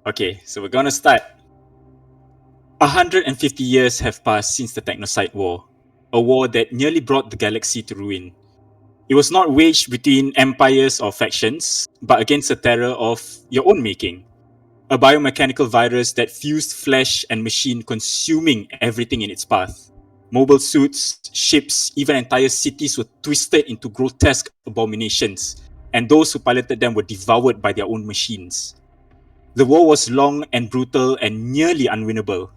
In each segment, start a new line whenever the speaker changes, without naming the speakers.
Okay, so we're gonna start. 150 years have passed since the Technocyte War, a war that nearly brought the galaxy to ruin. It was not waged between empires or factions, but against a terror of your own making. A biomechanical virus that fused flesh and machine, consuming everything in its path. Mobile suits, ships, even entire cities were twisted into grotesque abominations, and those who piloted them were devoured by their own machines. The war was long and brutal and nearly unwinnable.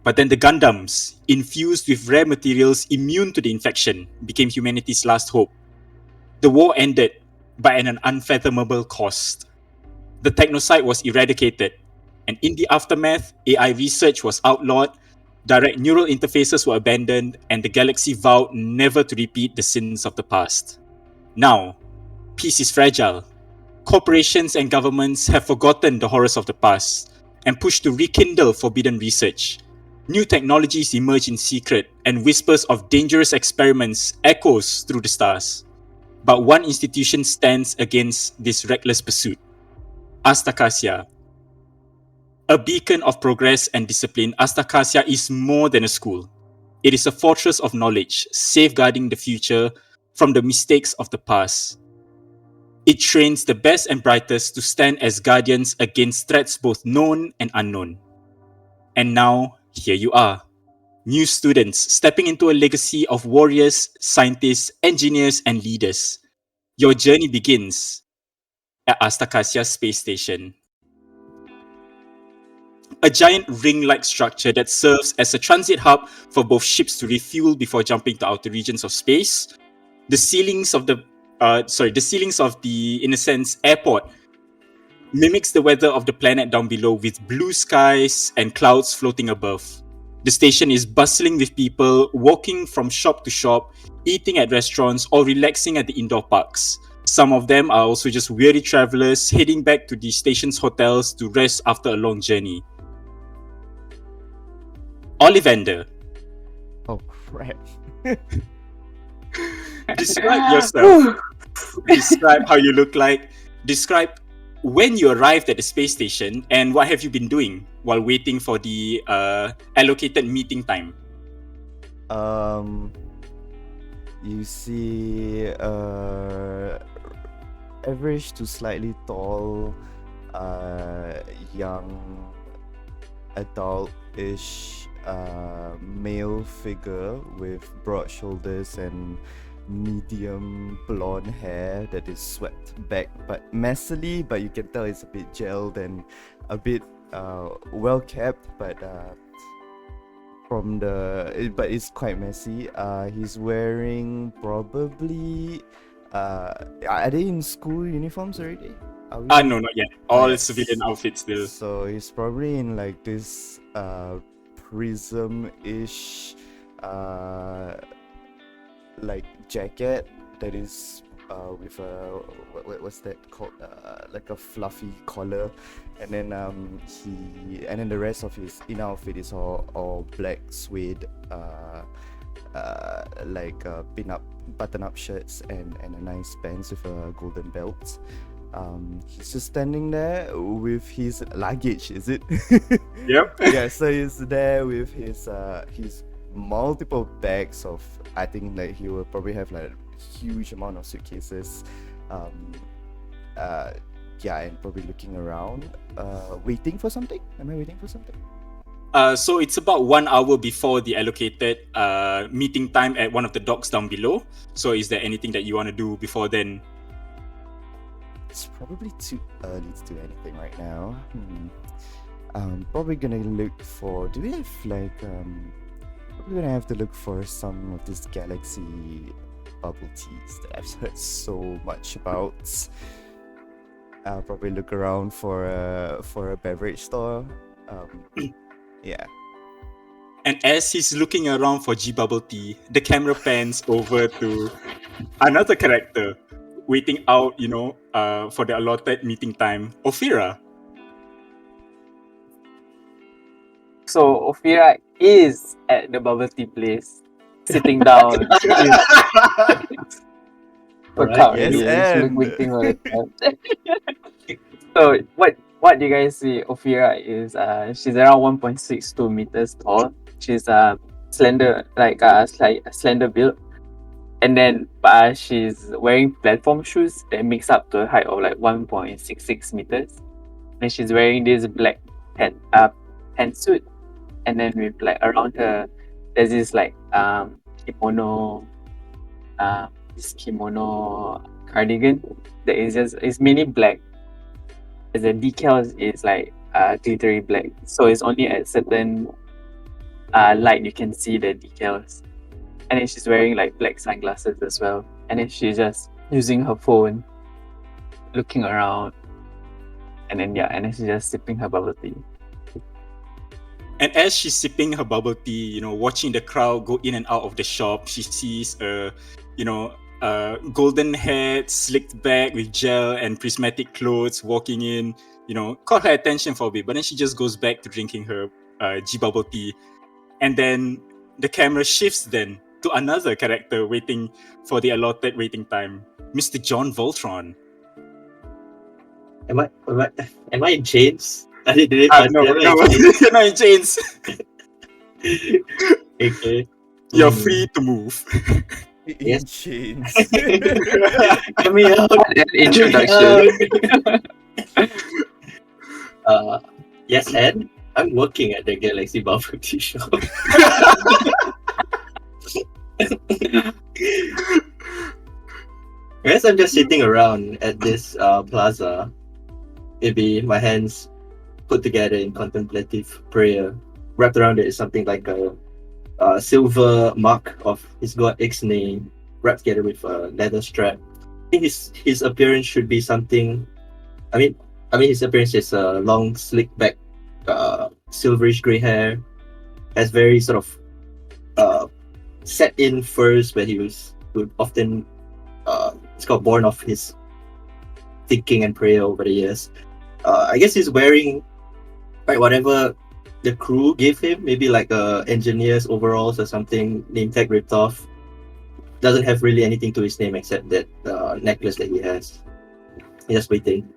But then the Gundams, infused with rare materials immune to the infection, became humanity's last hope. The war ended, but at an unfathomable cost. The Technocyte was eradicated, and in the aftermath, AI research was outlawed, direct neural interfaces were abandoned, and the galaxy vowed never to repeat the sins of the past. Now, peace is fragile. Corporations and governments have forgotten the horrors of the past and pushed to rekindle forbidden research. New technologies emerge in secret, and whispers of dangerous experiments echoes through the stars. But one institution stands against this reckless pursuit. Astakasia. A beacon of progress and discipline, Astakasia is more than a school. It is a fortress of knowledge, safeguarding the future from the mistakes of the past. It trains the best and brightest to stand as guardians against threats both known and unknown. And now, here you are. New students stepping into a legacy of warriors, scientists, engineers, and leaders. Your journey begins at Astakasia Space Station. A giant ring-like structure that serves as a transit hub for both ships to refuel before jumping to outer regions of space. The ceilings of the in a sense, airport mimics the weather of the planet down below with blue skies and clouds floating above. The station is bustling with people walking from shop to shop, eating at restaurants, or relaxing at the indoor parks. Some of them are also just weary travelers heading back to the station's hotels to rest after a long journey. Olivander.
Oh crap.
Describe yourself. Describe how you look like. Describe when you arrived at the space station and what have you been doing while waiting for the allocated meeting time.
You see, average to slightly tall, young, adult-ish, male figure with broad shoulders and medium blonde hair that is swept back but messily, but you can tell it's a bit gelled and a bit well kept, but it's quite messy. He's wearing probably are they in school uniforms already?
No, not yet. All
Yes.
civilian outfits still.
So he's probably in like this prism-ish like jacket that is with a what's that called, like a fluffy collar, and then the rest of his inner outfit is all black suede like pin-up button-up shirts and a nice pants with a golden belt. He's just standing there with his luggage, is it?
Yep.
Yeah, so he's there with his multiple bags of, I think like he will probably have like a huge amount of suitcases. And probably looking around, waiting for something. Am I waiting for something?
So it's about 1 hour before the allocated meeting time at one of the docks down below. So is there anything that you want to do before then?
It's probably too early to do anything right now. Probably gonna look for. Do we have like Probably gonna have to look for some of this galaxy bubble teas that I've heard so much about. I'll probably look around for a beverage store. Yeah.
And as he's looking around for G bubble tea, the camera pans over to another character waiting out, for the allotted meeting time, Ophira.
So Ophira is at the bubble tea place, sitting down.
Yes, and-
waiting on it. So what what you guys see, Ophira is she's around 1.62 meters tall. She's slender, like slender build, and then she's wearing platform shoes that makes up to a height of like 1.66 meters. And she's wearing this black pantsuit, and then with like around her, there's this like kimono, this kimono cardigan that is just it's mainly black. As the decals is like glittery black, so it's only at certain light you can see the decals. And then she's wearing like black sunglasses as well. And then she's just using her phone, looking around, and then she's just sipping her bubble tea.
And as she's sipping her bubble tea, watching the crowd go in and out of the shop, she sees a golden head, slicked back with gel and prismatic clothes walking in, caught her attention for a bit, but then she just goes back to drinking her G bubble tea. And then the camera shifts then to another character waiting for the allotted waiting time, Mr. John Voltron.
Am I in chains? I didn't
No, you're not in chains.
Okay.
You're free to move.
Yes.
Chains.
Get me out.
Introduction.
Yes, Ed. I'm working at the Galaxy Bubble Tea Shop. Yes, I'm just sitting around at this plaza. Maybe my hands put together in contemplative prayer. Wrapped around it is something like a silver mark of his god X name, wrapped together with a leather strap. I think his appearance should be something. I mean, his appearance is a long, slick back, silverish gray hair. Has very sort of set in furs where he would often it's got born of his thinking and prayer over the years. I guess he's wearing whatever the crew gave him, maybe like engineer's overalls or something, name tag ripped off. Doesn't have really anything to his name except that necklace that he has. He's just waiting.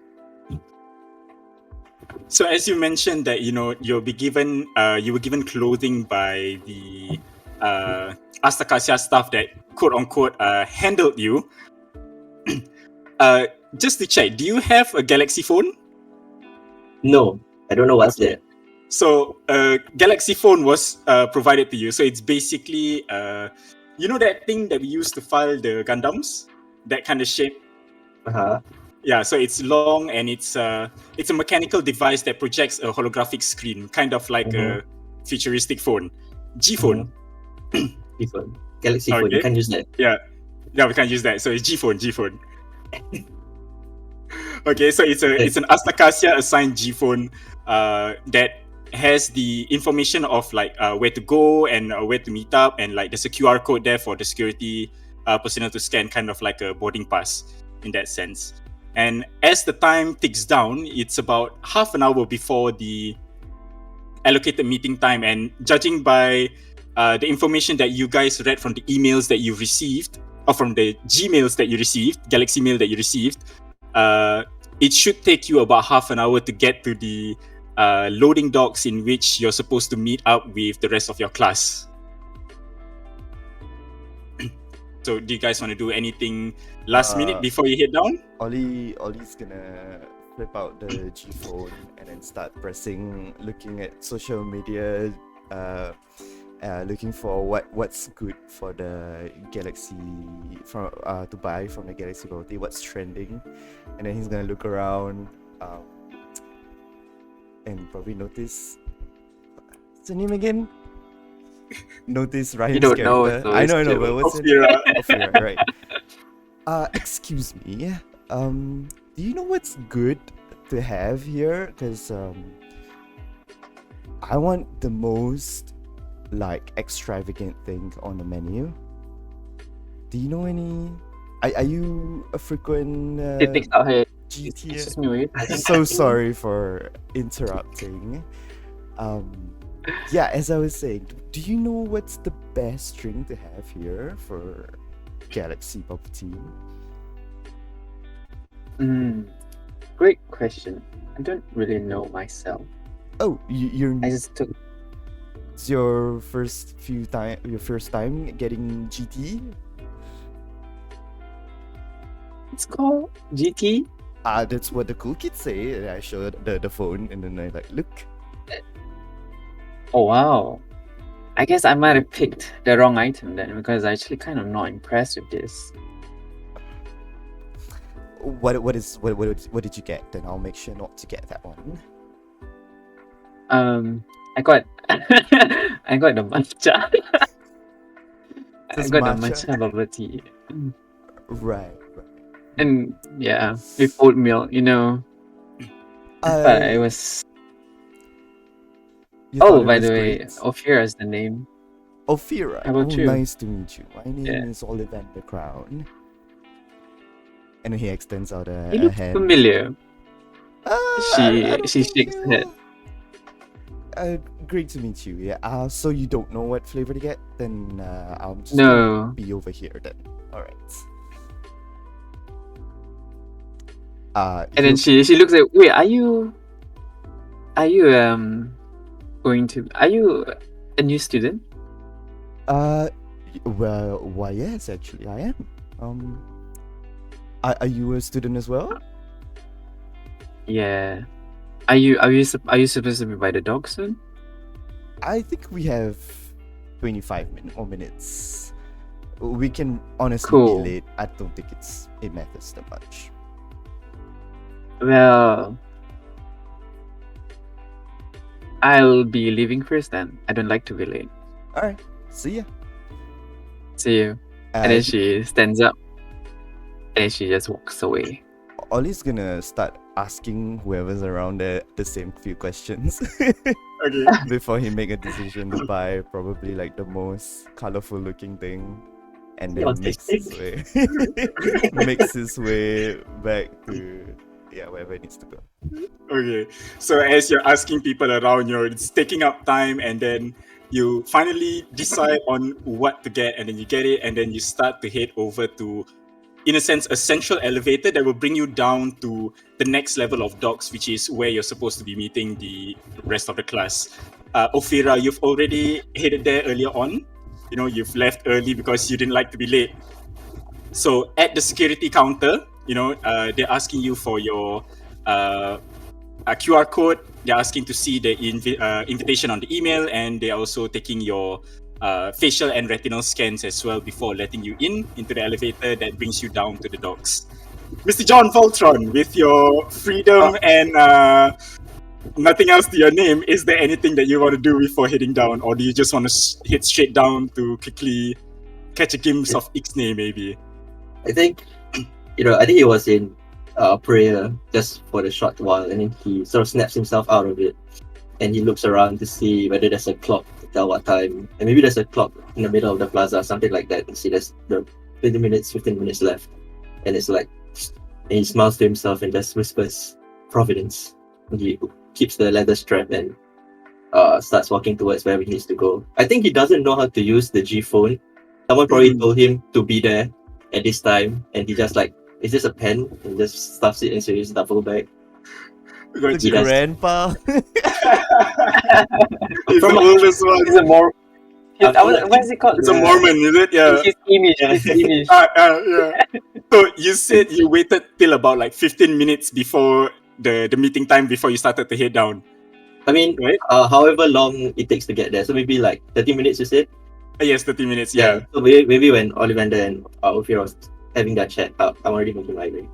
So as you mentioned that you were given clothing by the Astakasia staff that quote unquote handled you. Just to check, do you have a Galaxy phone?
No, I don't know what's there.
So Galaxy phone was provided to you. So it's basically that thing that we use to file the Gundams, that kind of shape. Yeah, so it's long and it's a mechanical device that projects a holographic screen, kind of like a futuristic phone. G phone.
G phone. Galaxy phone. You can't use that.
Yeah, we can't use that. So it's G phone. Okay, so it's an Astakasia assigned G phone that has the information of like where to go and where to meet up, and like there's a QR code there for the security personnel to scan, kind of like a boarding pass in that sense. And as the time ticks down, it's about half an hour before the allocated meeting time, and judging by the information that you guys read from the emails that you received, or from the Gmails that you received, Galaxy Mail that you received, it should take you about half an hour to get to the loading docks in which you're supposed to meet up with the rest of your class. So do you guys want to do anything last minute before you head down?
Ollie's gonna flip out the G phone and then start looking at social media, looking for what's good for the Galaxy to buy from the Galaxy Body, what's trending, and then he's gonna look around and probably notice what's the name again? Notice Ryan's
don't
character.
know, so
I know,
it's
but what's it? Ophira, right? Excuse me. Do you know what's good to have here? Because I want the most like extravagant thing on the menu. Do you know any? Are you a frequent GT?
Excuse me,
So sorry for interrupting. Yeah, as I was saying, do you know what's the best drink to have here for Galaxy Bubble Tea?
Great question. I don't really know myself.
Oh, you're
I just took.
it's your first time getting GT?
It's called GT.
That's what the cool kids say. And I showed the phone and then I like look.
Oh wow. I guess I might have picked the wrong item then because I actually kind of not impressed with this.
What did you get? Then I'll make sure not to get that one.
I got I got the matcha. I
This
got
matcha?
the matcha bubble tea.
Right.
And yeah, with oatmeal, you know. But it was
You thought
oh
it
by
was
the way,
great?
Ophira is the name.
Ophira.
How about
Oh,
you?
nice to meet you. My name
Yeah.
is Olivander Crown. And he extends out a
He looks
hand.
familiar.
I don't
She
think
shakes her head.
Great to meet you. Yeah. So you don't know what flavor to get? Then I'll just
No.
be over here then. All right.
And then she looks like, wait, are you going to are you a new student?
Well, why yes, actually I am. Are you a student as well?
Yeah. Are you supposed to be by the dog soon?
I think we have 25 more minutes. We can honestly
Cool.
be late. I don't think it matters that much.
Well, I'll be leaving first then. I don't like to be late.
All right. See ya.
See you. And then she stands up. And she just walks away.
Ollie's gonna start asking whoever's around there the same few questions
Okay.
before he make a decision to buy probably like the most colorful looking thing, and then makes his way back to wherever it needs to go.
Okay. So as you're asking people around, it's taking up time, and then you finally decide on what to get, and then you get it, and then you start to head over to, in a sense, a central elevator that will bring you down to the next level of docks, which is where you're supposed to be meeting the rest of the class. Ophira, you've already headed there earlier on. You've left early because you didn't like to be late. So at the security counter, they're asking you for your a QR code. They're asking to see the invitation on the email, and they're also taking your facial and retinal scans as well before letting you into the elevator that brings you down to the docks. Mr. John Voltron, with your freedom and nothing else to your name, is there anything that you want to do before heading down, or do you just want to head straight down to quickly catch a glimpse of Ixnay maybe?
I think he was in prayer just for the short while, and then he sort of snaps himself out of it, and he looks around to see whether there's a clock to tell what time, and maybe there's a clock in the middle of the plaza, something like that, and see there's the 15 minutes left, and it's like, and he smiles to himself and just whispers Providence, and he keeps the leather strap and starts walking towards where he needs to go. I think he doesn't know how to use the G phone. Someone probably told him to be there at this time, and he just like, it's just a pen, and just stuffs it into his duffel bag.
The
He does-
grandpa.
He's the oldest one.
It's a more what is it called?
It's a Mormon, is it? Yeah.
His image.
Yeah. So you said you waited till about like 15 minutes before the meeting time before you started to head down.
I mean,
Right?
however long it takes to get there, so maybe like 30 minutes, you said?
Yes, 30 minutes. Yeah.
So maybe when Olivander and Ophira was having that chat, I'm already making my way.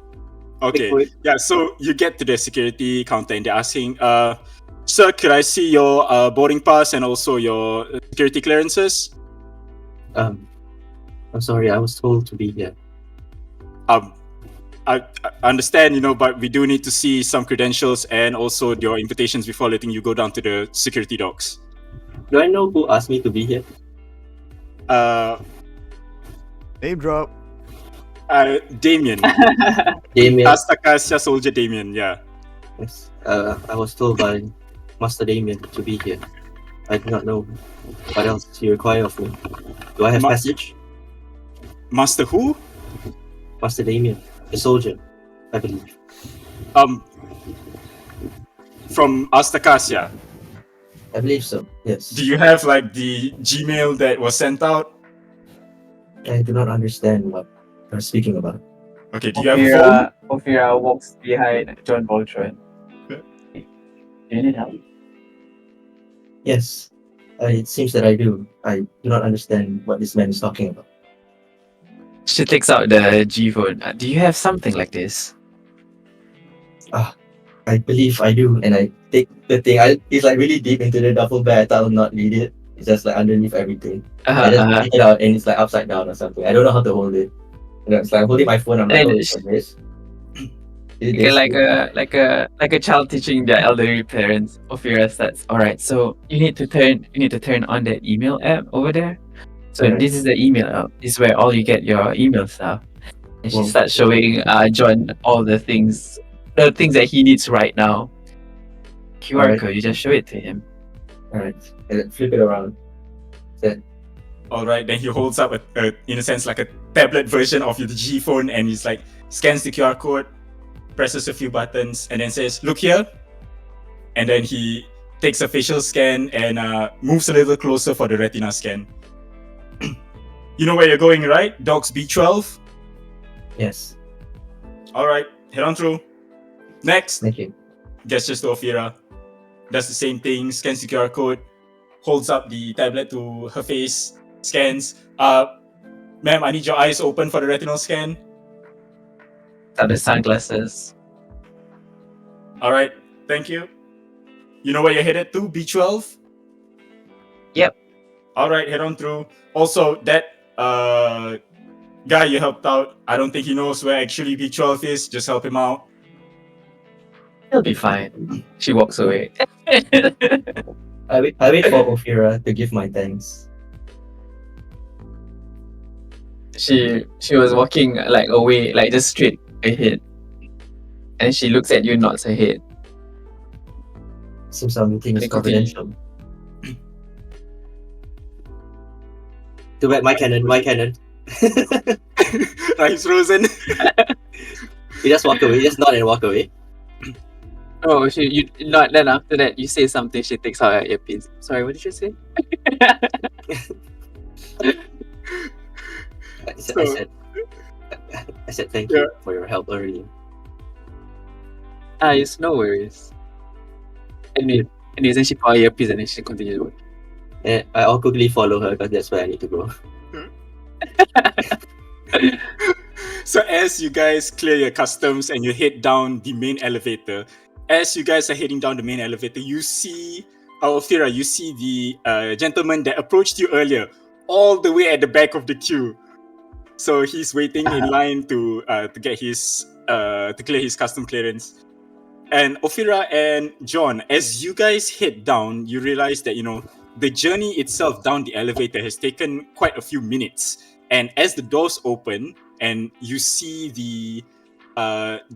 Okay. Yeah. So you get to the security counter and they're asking, "Sir, could I see your boarding pass and also your security clearances?"
I'm sorry, I was told to be here.
I understand, but we do need to see some credentials and also your invitations before letting you go down to the security docks.
Do I know who asked me to be here?
Name drop.
Damien.
Damien.
Astakasia Soldier Damien, yeah.
Yes. I was told by Master Damien to be here. I do not know what else you require of me. Do I have passage?
Master who?
Master Damien, the soldier, I believe.
from Astakasia.
I believe so. Yes.
Do you have like the Gmail that was sent out?
I do not understand what you're speaking about.
Okay, do you have a phone?
Ophira walks behind John Voltron. Do you need help?
Yes. It seems that I do. I do not understand what this man is talking about.
She takes out the G phone. Do you have something like this?
I believe I do, and I take the thing. It's like really deep into the duffel bag. I will not need it. It's just like underneath everything. I just take it out, and it's like upside down or something. I don't know how to hold it. You know, it's like holding my phone. I'm like,
And
oh,
it's-
it's like this.
Okay, like a child teaching their elderly parents. Ophira starts. All right, so you need to turn on that email app over there. So
Alright.
this is the email app. This is where all you get your email stuff. And she
Well-
starts showing John all the things that he needs right now. QR
Alright.
code. You just show it to him.
All right, and then flip it around.
All right, then he holds up in a sense like a tablet version of the G phone, and he's like scans the QR code, presses a few buttons, and then says, "Look here." And then he takes a facial scan and moves a little closer for the retina scan. You know where you're going, right? Docs B12.
Yes,
All right, head on through. Next,
thank you.
gestures to Ophira. Does the same thing, scans the QR code, holds up the tablet to her face, scans. Ma'am, I need your eyes open for the retinal scan.
Got the sunglasses.
All right, thank you. You know where you're headed to, B12?
Yep.
All right, head on through. Also, that guy you helped out, I don't think he knows where actually B12 is. Just help him out.
He'll be fine. She walks away.
I wait for Ophira to give my thanks.
She was walking like away, like just straight ahead. And she looks at you, nods her head.
Seems our meeting is
They continue.
confidential. Too bad, my cannon.
Raif's frozen.
You just walk away, just nod and walk away.
Oh, you not then after that you say something. She takes out her earpiece. Sorry, what did you say?
I said thank you for your help earlier.
It's no worries. Anyways, then she put her earpiece and then she continues work.
And I'll quickly follow her because that's where I need to go.
So as you guys clear your customs and you head down the main elevator, as you guys are heading down the main elevator, you see, Ophira, you see the gentleman that approached you earlier, all the way at the back of the queue. So he's waiting in line to get his to clear his custom clearance. And Ophira and John, as you guys head down, you realize that the journey itself down the elevator has taken quite a few minutes. And as the doors open and you see the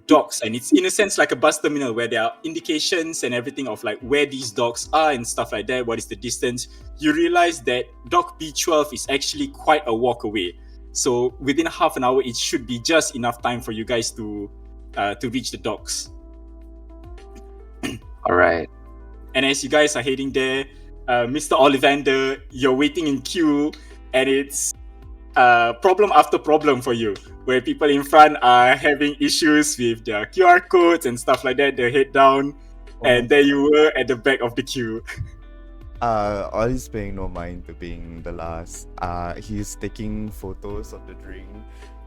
docks, and it's in a sense like a bus terminal where there are indications and everything of like where these docks are and stuff like that, what is the distance, you realize that dock B12 is actually quite a walk away. So within half an hour, it should be just enough time for you guys to reach the docks.
All right.
And as you guys are heading there, Mr. Olivander, you're waiting in queue, and it's problem after problem for you, where people in front are having issues with their QR codes and stuff like that. They head down, and there you were at the back of the queue.
Ollie's paying no mind to being the last. He's taking photos of the drink.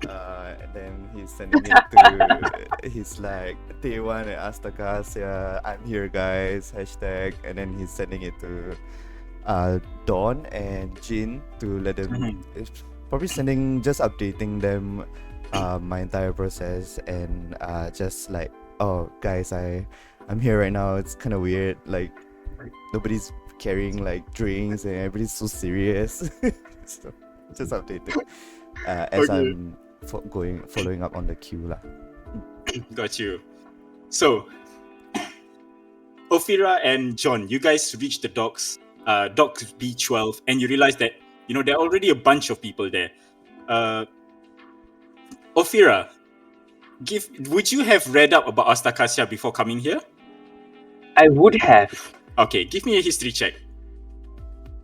And then he's sending it to he's like Taiwan and Astakasia, I'm here guys, hashtag, and then he's sending it to Dawn and Jin to let them it's probably just updating them my entire process, and just like, oh guys, I'm here right now, it's kinda weird, like nobody's carrying like drinks and everybody's so serious. So just updating as
Okay.
I'm following up on the queue lah.
Got you. So, Ophira and John, you guys reach the docks, docks B12, and you realize that there are already a bunch of people there. Ophira, would you have read up about Astakasia before coming here?
I would have.
Okay, give me a history check.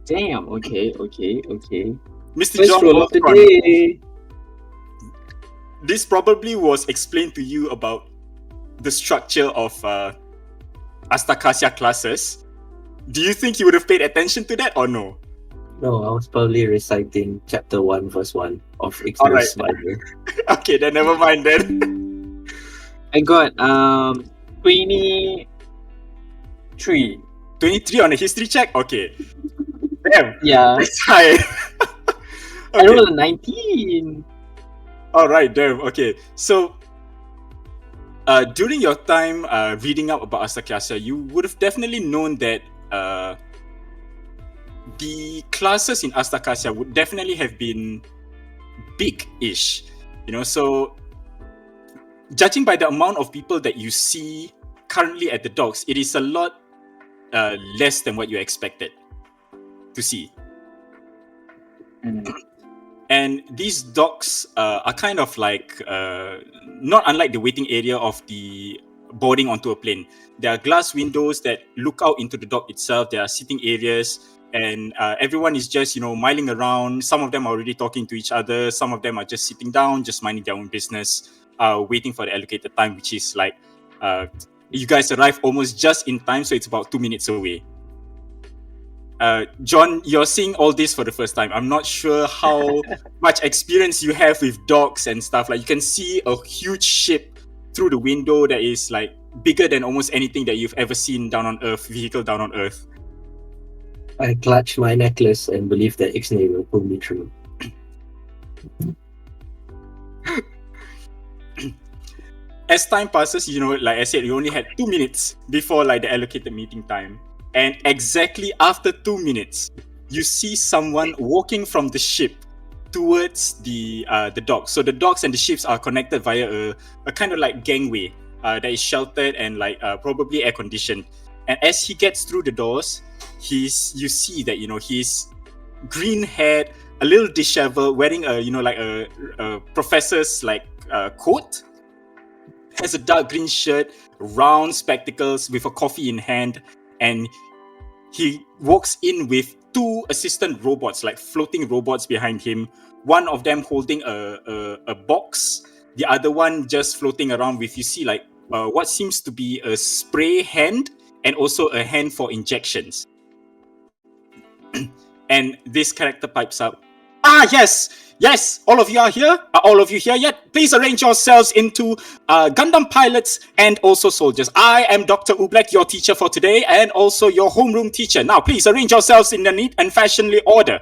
Damn. Okay.
Mr.
First
John
roll of the
Voltron,
day.
this probably was explained to you about the structure of Astakasia classes. Do you think you would have paid attention to that or no?
No, I was probably reciting chapter 1, verse 1 of
Alright.
Ixnay's Bible.
Okay, then never mind then.
I got 23.
23 on a history check? Okay. Damn,
Yeah.
that's high.
I rolled a 19.
Alright, damn. Okay. So, during your time reading up about Astakasia, you would have definitely known that the classes in Astakasia would definitely have been big-ish. So judging by the amount of people that you see currently at the docks, it is a lot less than what you expected to see. And these docks are kind of like not unlike the waiting area of the boarding onto a plane. There are glass windows that look out into the dock itself. There are sitting areas, and everyone is just milling around. Some of them are already talking to each other. Some of them are just sitting down, just minding their own business, waiting for the allocated time, which is like you guys arrive almost just in time, so it's about 2 minutes away. John, you're seeing all this for the first time. I'm not sure how much experience you have with docks and stuff. Like, you can see a huge ship through the window that is like bigger than almost anything that you've ever seen down on Earth, vehicle down on Earth.
I clutch my necklace and believe that Ixnay will pull me through.
As time passes, like I said, you only had 2 minutes before like the allocated meeting time. And exactly after 2 minutes, you see someone walking from the ship towards the docks. So the docks and the ships are connected via a kind of like gangway that is sheltered and like probably air conditioned. And as he gets through the doors, you see that he's green haired, a little disheveled, wearing a professor's like coat, has a dark green shirt, round spectacles with a coffee in hand. And he walks in with 2 assistant robots, like floating robots behind him. One of them holding a box, the other one just floating around with, you see, like what seems to be a spray hand and also a hand for injections. And this character pipes up, Yes, all of you are here. Are all of you here yet? Please arrange yourselves into Gundam pilots and also soldiers. I am Dr. Ublek, your teacher for today, and also your homeroom teacher. Now, please arrange yourselves in a neat and fashionably order.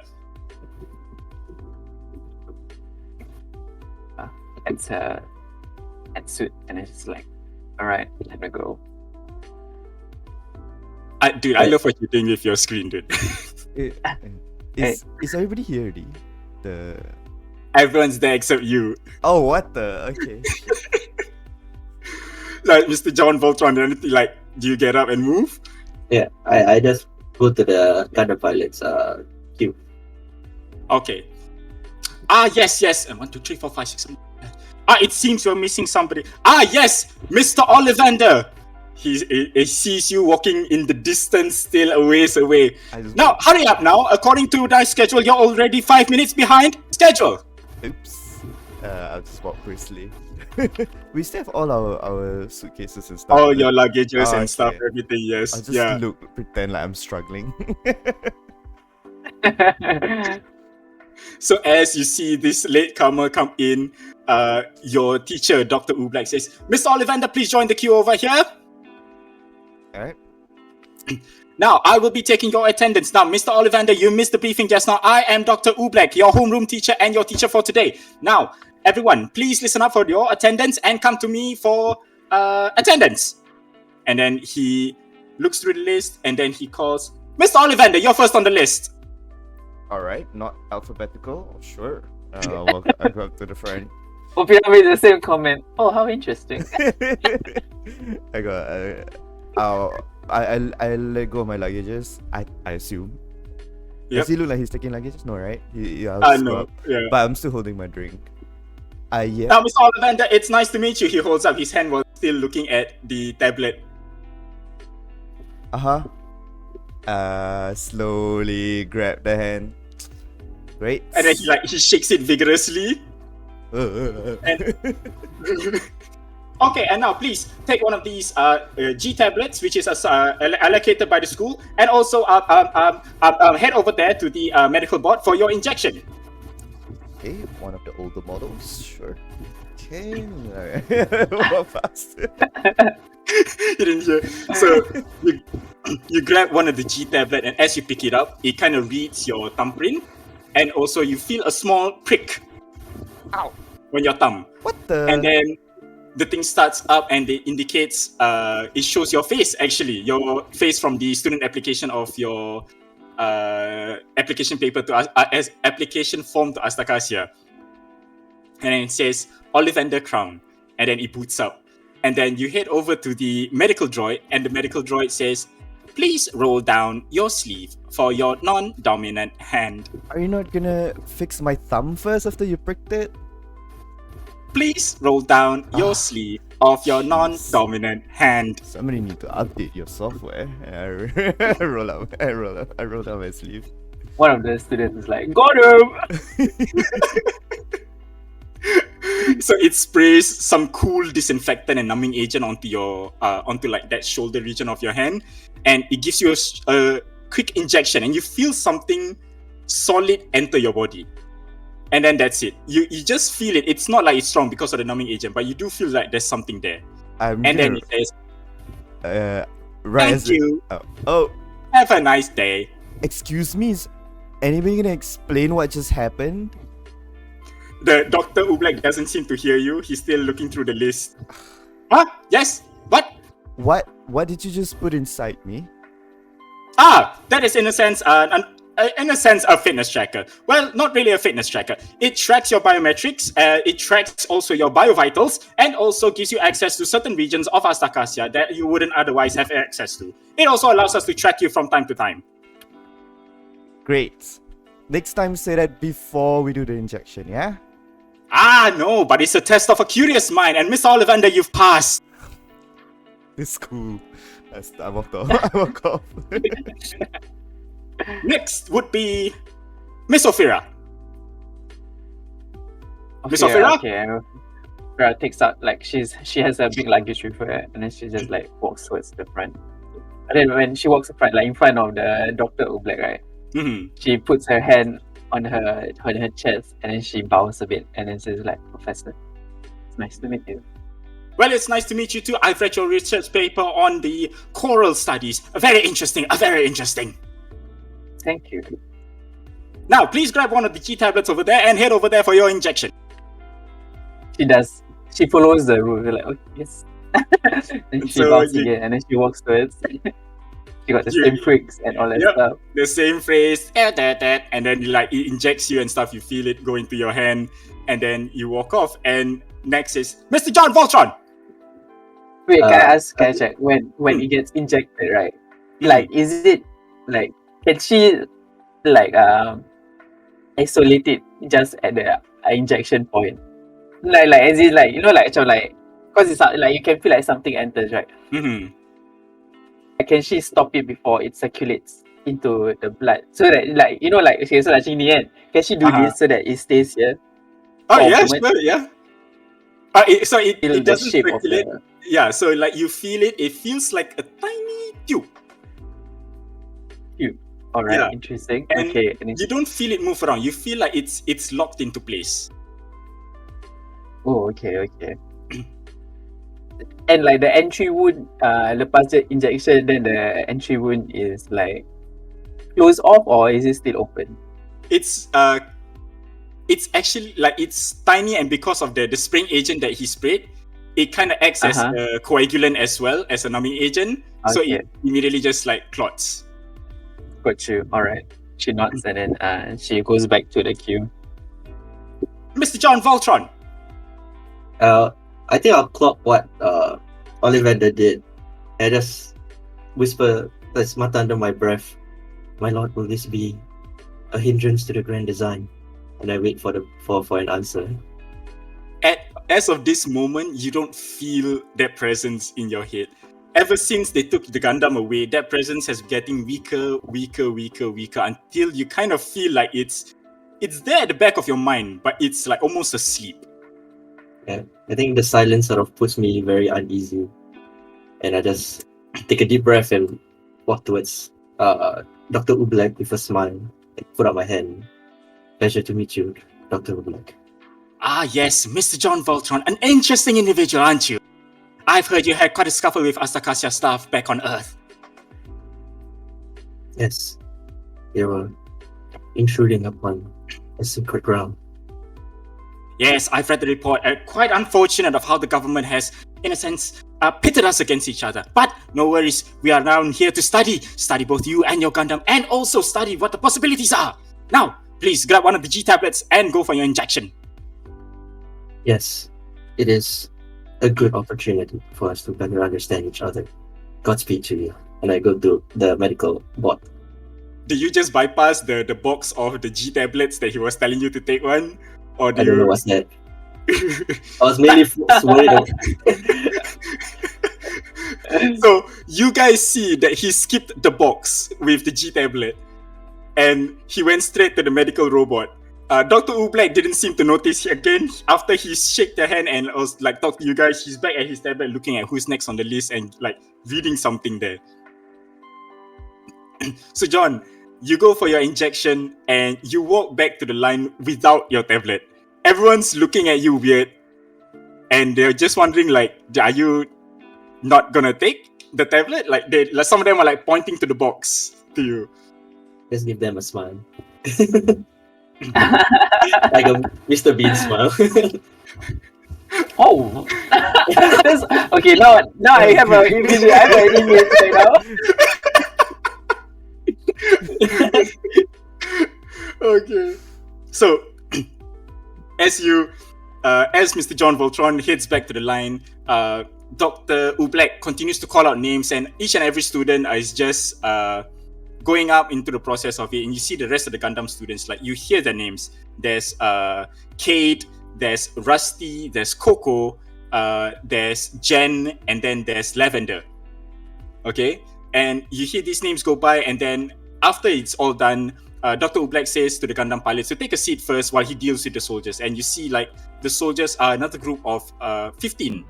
It's suit, and it's just like, all right, let me go.
Dude, I love what you're doing with your screen, dude.
Is everybody here already?
Everyone's there except you.
Oh, what the? Okay.
Like, Mr. John Voltron, anything like, do you get up and move?
Yeah, I just go to the Gundam pilots queue.
Okay. Yes. 1, 2, 3, 4, 5, 6, 7. It seems we're missing somebody. Yes, Mr. Olivander. He sees you walking in the distance, still a ways away. Now, hurry up now. According to my schedule, you're already 5 minutes behind schedule.
Oops. I'll just walk briskly. We still have all our suitcases and stuff.
All your luggages and
okay.
stuff, everything, yes.
I'll just pretend like I'm struggling.
So as you see this latecomer come in, your teacher, Dr. Ublek, says, Mr. Olivander, please join the queue over here.
Alright.
Now, I will be taking your attendance. Now, Mr. Olivander, you missed the briefing just now. I am Dr. Ublek, your homeroom teacher and your teacher for today. Now, everyone, please listen up for your attendance and come to me for attendance. And then he looks through the list and then he calls, Mr. Olivander, you're first on the list.
Alright, not alphabetical? Sure. I'll go up to the front.
Ophira made the same comment. Oh, how interesting.
I let go of my luggages. I assume.
Yep.
Does he look like he's taking luggages? No, right?
No. Yeah.
But I'm still holding my drink. Yeah.
Now, Mr. Olivander, it's nice to meet you. He holds up his hand while still looking at the tablet.
Slowly grab the hand. Great.
And then he shakes it vigorously. Okay, and now please take one of these G tablets, which is allocated by the school, and also head over there to the medical board for your injection.
Okay, one of the older models, sure. Okay, walk fast.
You didn't hear. So you grab one of the G tablet, and as you pick it up, it kind of reads your thumbprint, and also you feel a small prick. Ow! On your thumb.
What the?
And then the thing starts up and it indicates, it shows your face actually, your face from the student application of your application paper to as application form to Astakasia. And then it says Olivander Crown, and then it boots up. And then you head over to the medical droid, and the medical droid says, please roll down your sleeve for your non-dominant hand.
Are you not gonna fix my thumb first after you pricked it?
Please roll down your sleeve of your non-dominant hand.
Somebody need to update your software. I roll down my sleeve.
One of the students is like, got him!
So it sprays some cool disinfectant and numbing agent onto your onto like that shoulder region of your hand, and it gives you a quick injection, and you feel something solid enter your body. And then that's it. You just feel it. It's not like it's strong because of the numbing agent, but you do feel like there's something there. Then it says,
right.
thank you.
Oh.
Have a nice day.
Excuse me, is anybody gonna explain what just happened?
The Dr. Oobleck doesn't seem to hear you. He's still looking through the list. Huh? Yes? What?
What did you just put inside me?
That is in a sense a fitness tracker. Well, not really a fitness tracker. It tracks your biometrics, it tracks also your biovitals, and also gives you access to certain regions of Astakasia that you wouldn't otherwise have access to. It also allows us to track you from time to time.
Great. Next time say that before we do the injection, yeah?
No, but it's a test of a curious mind, and Miss Olivander, you've passed.
It's cool. I walked off.
Next would be Miss Ophira. Miss Ophira?
Okay. Ophira takes out, like, she has a big luggage with her, and then she just like walks towards the front. And then when she walks in front of the Dr. Oobleck, right?
Mm-hmm.
She puts her hand on her chest, and then she bows a bit, and then says like, Professor, it's nice to meet you.
Well, it's nice to meet you too. I've read your research paper on the coral studies. Very interesting.
Thank you.
Now, please grab one of the G tablets over there and head over there for your injection.
She does. She follows the rule. Like, okay, yes. And she bows again, and then she walks towards. She got the same pricks and all that stuff.
The same phrase, and then like it injects you and stuff. You feel it go into your hand, and then you walk off. And next is Mr. John Voltron.
Wait, can I check? When it gets injected, right? Like, is it like, can she like isolate it just at the injection point? Like as in like, you know, like because it's like you can feel like something enters, right?
Mm-hmm.
Can she stop it before it circulates into the blood? So that, like, you know, like, okay, so like in the end, can she do this so that it stays here?
Oh yeah, sure, yeah. So it doesn't circulate. Yeah, so like you feel it. It feels like a tiny tube.
All right,
Yeah.
interesting.
And
okay,
you don't feel it move around. You feel like it's locked into place.
Oh, okay. And like the entry wound, lepas the injection, then the entry wound is like closed off, or is it still open?
It's actually like it's tiny, and because of the spraying agent that he sprayed, it kind of acts as a coagulant as well as a numbing agent. So it immediately just like clots.
Got you. All right. She nods and then she goes back to the queue.
Mr. John Voltron.
I think I'll clock what Olivander did. I just whisper a smart under my breath, "My lord, will this be a hindrance to the grand design?" And I wait for an answer.
As of this moment, you don't feel that presence in your head. ever since they took the Gundam away, that presence has getting weaker until you kind of feel like it's there at the back of your mind, but it's like almost asleep.
Yeah, I think the silence sort of puts me very uneasy, and I just take a deep breath and walk towards Dr. Oobleck with a smile and put out my hand. Pleasure to meet you, Dr. Oobleck.
Ah, yes, Mr. John Voltron, an interesting individual, aren't you? I've heard you had quite a scuffle with Astakasya staff back on Earth.
Yes, they were intruding upon a secret ground.
Yes, I've read the report. Quite unfortunate of how the government has, in a sense, pitted us against each other. But no worries, we are now here to study both you and your Gundam, and also study what the possibilities are. Now, please grab one of the G tablets and go for your injection.
Yes, it is a good opportunity for us to better understand each other. Godspeed to you. And I go to the medical ward.
Did you just bypass the box of the G tablets that he was telling you to take one? Or
I don't know what's that. I was mainly worried.
So you guys see that he skipped the box with the G tablet and he went straight to the medical robot. Dr. Oobleck didn't seem to notice again. After he shook their hand and was like, talk to you guys, he's back at his tablet looking at who's next on the list and like reading something there. So John, you go for your injection and you walk back to the line without your tablet. Everyone's looking at you weird and they're just wondering like, are you not gonna take the tablet? Like some of them are like pointing to the box to you.
Just give them a smile. Like a Mr. Bean smile.
Oh, okay. Now I have an image. Right now.
Okay. So as Mr. John Voltron heads back to the line, Dr. Oobleck continues to call out names, and each and every student is just going up into the process of it, and you see the rest of the Gundam students, like you hear their names. There's Kate, there's Rusty, there's Coco, there's Jen, and then there's Lavender. Okay, and you hear these names go by, and then after it's all done, Dr. Oobleck says to the Gundam pilots to take a seat first while he deals with the soldiers, and you see like the soldiers are another group of 15.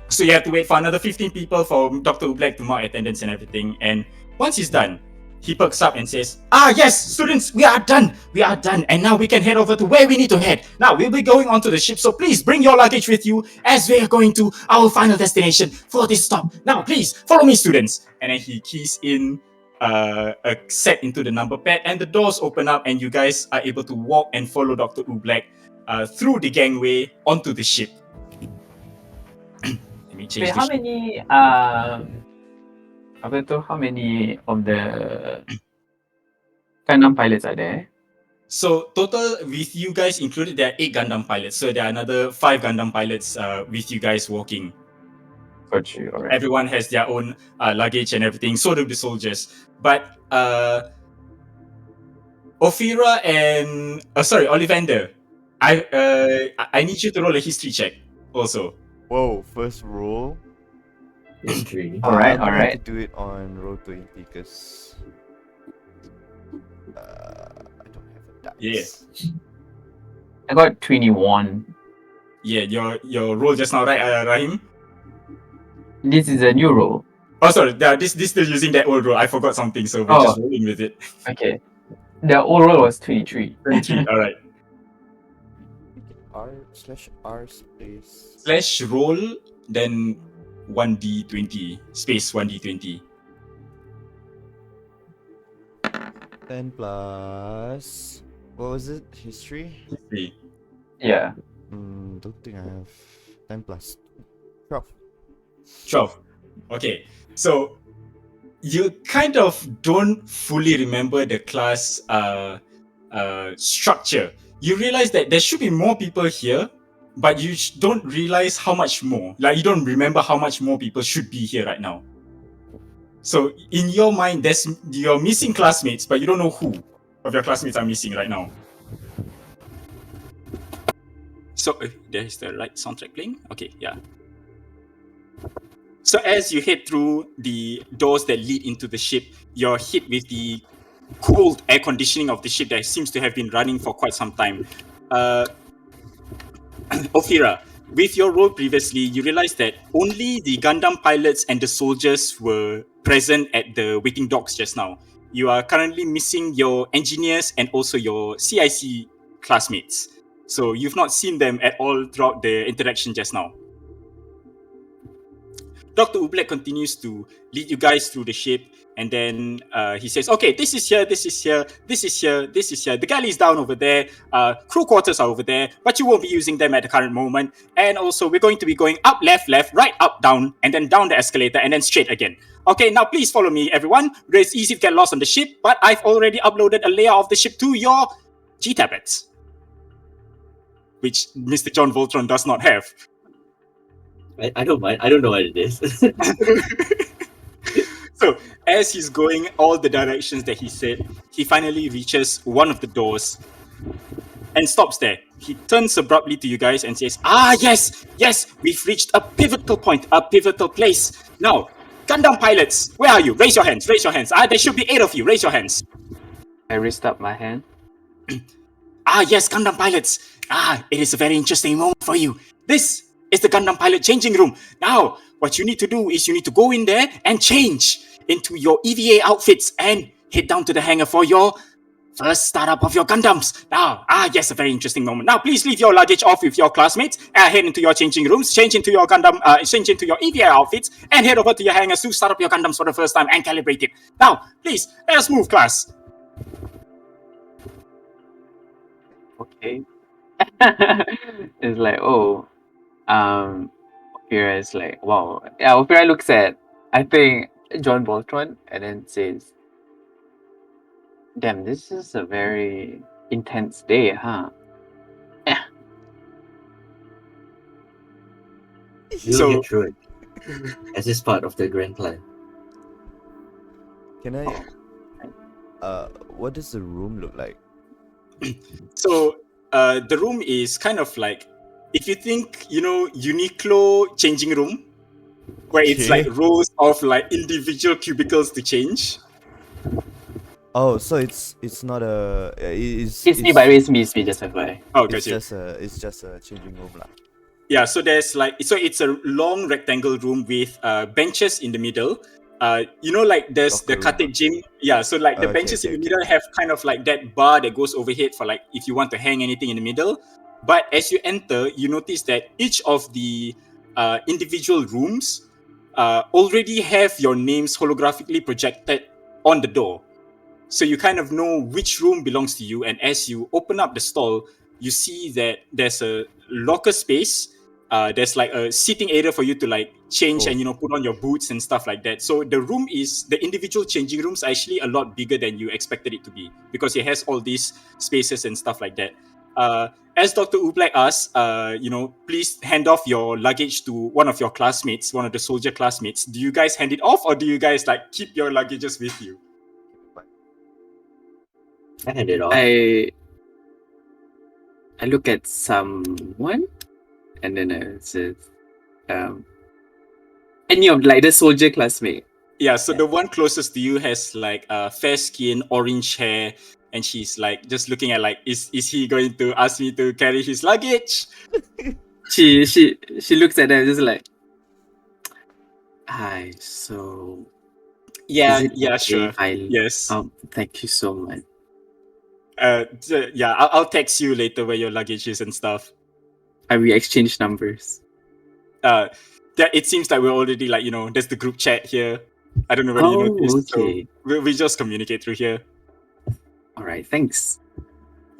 So you have to wait for another 15 people for Dr. Oobleck to mark attendance and everything, and once he's done, he perks up and says, yes, students, we are done, and now we can head over to where we need to head. Now, we'll be going onto the ship, so please bring your luggage with you as we are going to our final destination for this stop. Now, please, follow me, students. And then he keys in a set into the number pad, and the doors open up, and you guys are able to walk and follow Dr. Oobleck through the gangway onto the ship. Let me change
Wait, how many of the Gundam pilots are there?
So total with you guys included, there are 8 Gundam pilots. So there are another 5 Gundam pilots with you guys walking.
Got you. All right.
Everyone has their own luggage and everything. So do the soldiers. But Ophira and Olivander, I need you to roll a history check also.
Whoa, first roll.
History.
All right.
I'm gonna have to do it on roll 20 because I don't have a dice.
Yeah.
I got 21.
Yeah, your roll just now, right, Rahim?
This is a new roll.
Oh, sorry, this still using that old roll. I forgot something, so we're just rolling with it.
Okay. The old roll was 23.
23, all right.
R/R space
/ roll, then 1d20 space 1d20.
10 plus. What was it? History?
Yeah.
Don't think I have 10 plus 12.
12. Okay, so you kind of don't fully remember the class structure. You realize that there should be more people here, but you don't realize how much more. Like, you don't remember how much more people should be here right now. So in your mind, you're missing classmates, but you don't know who of your classmates are missing right now. So there's the right soundtrack playing. Okay, yeah. So as you head through the doors that lead into the ship, you're hit with the cold air conditioning of the ship that seems to have been running for quite some time. Ophira, with your role previously, you realized that only the Gundam pilots and the soldiers were present at the waiting docks just now. You are currently missing your engineers and also your CIC classmates. So you've not seen them at all throughout the interaction just now. Dr. Ublek continues to lead you guys through the ship, and then he says, okay, this is here, this is here, this is here, this is here. The galley's down over there, crew quarters are over there, but you won't be using them at the current moment. And also, we're going to be going up, left, right, up, down, and then down the escalator, and then straight again. Okay, now please follow me, everyone. It's easy to get lost on the ship, but I've already uploaded a layer of the ship to your G-tablets, which Mr. John Voltron does not have.
I don't mind. I don't know what it is.
So as he's going all the directions that he said, he finally reaches one of the doors and stops there. He turns abruptly to you guys and says, yes, we've reached a pivotal point, a pivotal place. Now, Gundam pilots, where are you? Raise your hands. There should be 8 of you. Raise your hands.
I raised up my hand.
Yes, Gundam pilots. It is a very interesting moment for you. This is the Gundam pilot changing room. Now, what you need to do is you need to go in there and change into your EVA outfits and head down to the hangar for your first startup of your Gundams. Now, yes, a very interesting moment. Now, please leave your luggage off with your classmates, head into your changing rooms, change into your Gundam, change into your EVA outfits, and head over to your hangars to start up your Gundams for the first time and calibrate it. Now, please, let us move, class.
Okay. It's like, Ophira is like, wow. Yeah, Ophira looks at, I think, John Voltron and then says, damn, this is a very intense day, huh?
We'll get through it. As is part of the grand plan.
Can I? What does the room look like?
So, the room is kind of like, if you think, Uniqlo changing room, where it's like rows of like individual cubicles to change.
Oh, so it's not a
It's me, but it's me, just FYI.
Oh,
it's
gotcha.
just a changing room lah.
Yeah, so there's like, so it's a long rectangle room with benches in the middle. Like there's
Locker
the cutting gym. Yeah, so like the benches in the middle have kind of like that bar that goes overhead for like if you want to hang anything in the middle. But as you enter, you notice that each of the individual rooms already have your names holographically projected on the door. So you kind of know which room belongs to you. And as you open up the stall, you see that there's a locker space. There's like a seating area for you to like change and put on your boots and stuff like that. So the individual changing rooms are actually a lot bigger than you expected it to be because it has all these spaces and stuff like that. As Dr. Ublek asks, please hand off your luggage to one of your classmates, one of the soldier classmates. Do you guys hand it off or do you guys like keep your luggages with you?
I hand it off.
I look at someone and then I said, any of like the soldier classmate.
Yeah, so the one closest to you has like fair skin, orange hair, and she's like just looking at like, is he going to ask me to carry his luggage?
She looks at them just like, hi, so
Yeah,
is it okay
sure.
if I...
Yes.
Thank you so much.
I'll text you later where your luggage is and stuff.
We exchange numbers.
It seems like we're already like, there's the group chat here. I don't know whether you noticed.
Okay.
So we just communicate through here.
All right, thanks.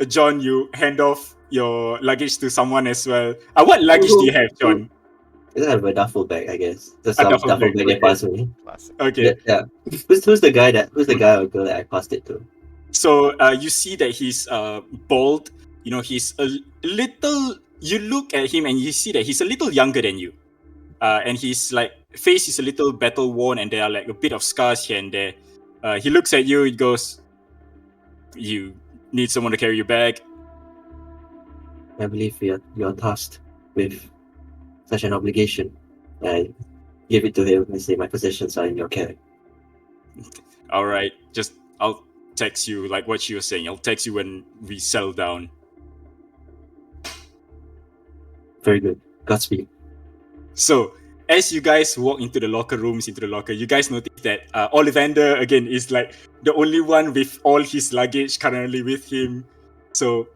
John, you hand off your luggage to someone as well. What luggage do you have, John?
I have a duffel bag, I guess. Just
A
some
duffel
duffel
bag,
bag they
okay.
passed me.
Okay.
Yeah. Who's the guy or girl that I passed it to?
So you see that he's bald. He's a little. You look at him and you see that he's a little younger than you, and his like face is a little battle worn, and there are like a bit of scars here and there. He looks at you. He goes, "You need someone to carry your bag."
I believe you're tasked with such an obligation. I give it to him and say my possessions are in your care.
All right, I'll text you like what you were saying. I'll text you when we settle down.
Very good. Godspeed.
So, as you guys walk into the locker, you guys notice that Olivander again is like the only one with all his luggage currently with him. So,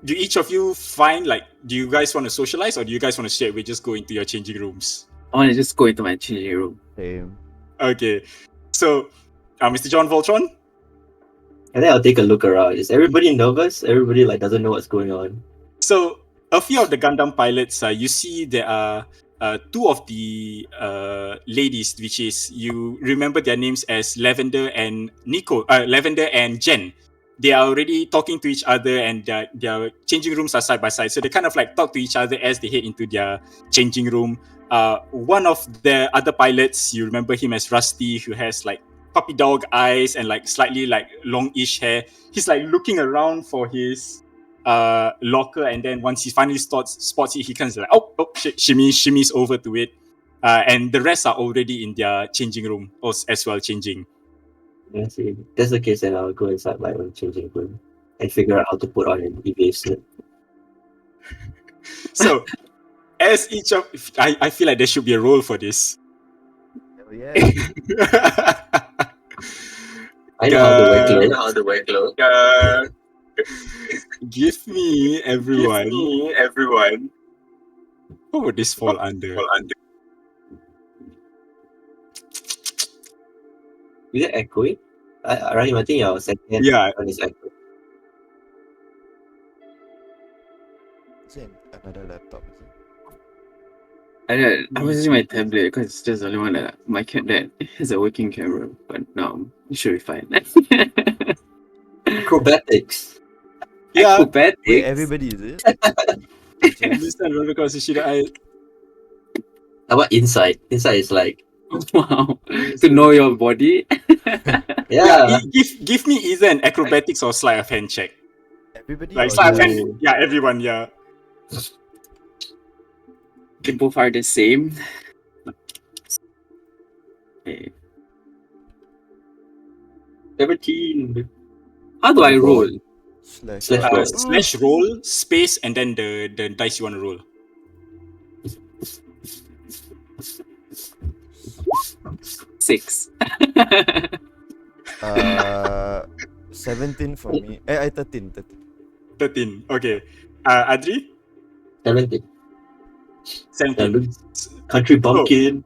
do each of you find like, do you guys want to socialize or do you guys want to straight away just go into your changing rooms?
I want to just go into my changing room.
Same.
Okay, so Mr. John Voltron.
And then I'll take a look around. Is everybody nervous? Everybody like doesn't know what's going on.
So a few of the Gundam pilots, you see there are two of the ladies, which is, you remember their names as Lavender and Lavender and Jen. They are already talking to each other, and their changing rooms are side by side. So they kind of like talk to each other as they head into their changing room. One of the other pilots, you remember him as Rusty, who has like puppy dog eyes and like slightly like longish hair. He's like looking around for his locker, and then once he finally spots it, he comes like shimmies over to it, and the rest are already in their changing room as well changing.
I see. If that's the case, then I'll go inside my own changing room and figure out how to put on an EVA suit.
So as each of I feel like there should be a role for this.
Oh, yeah.
I know how to wear clothes.
Give me everyone. What would this fall under?
Is it echoing? Rahim, I think your second
Yeah.
one is echoing.
Same. Another laptop. Is it?
I was using my tablet because it's just the only one that has a working camera. But no, it should be fine.
Acrobatics.
Yeah.
Acrobatics.
Wait, everybody is it?
Understand roller coaster shit.
How about insight? Insight is like,
Wow. To know your body.
yeah.
Give me either an acrobatics or sleight of hand check.
Everybody.
Like
or
sleight of
just-
hand. Yeah, everyone. Yeah.
They both are the same. Okay.
17.
How do I roll?
Slash.
Slash roll.
Slash roll space and then the dice you want to roll.
Six.
17 for me. 13.
13. Okay. Adri?
17.
17.
Country bumpkin.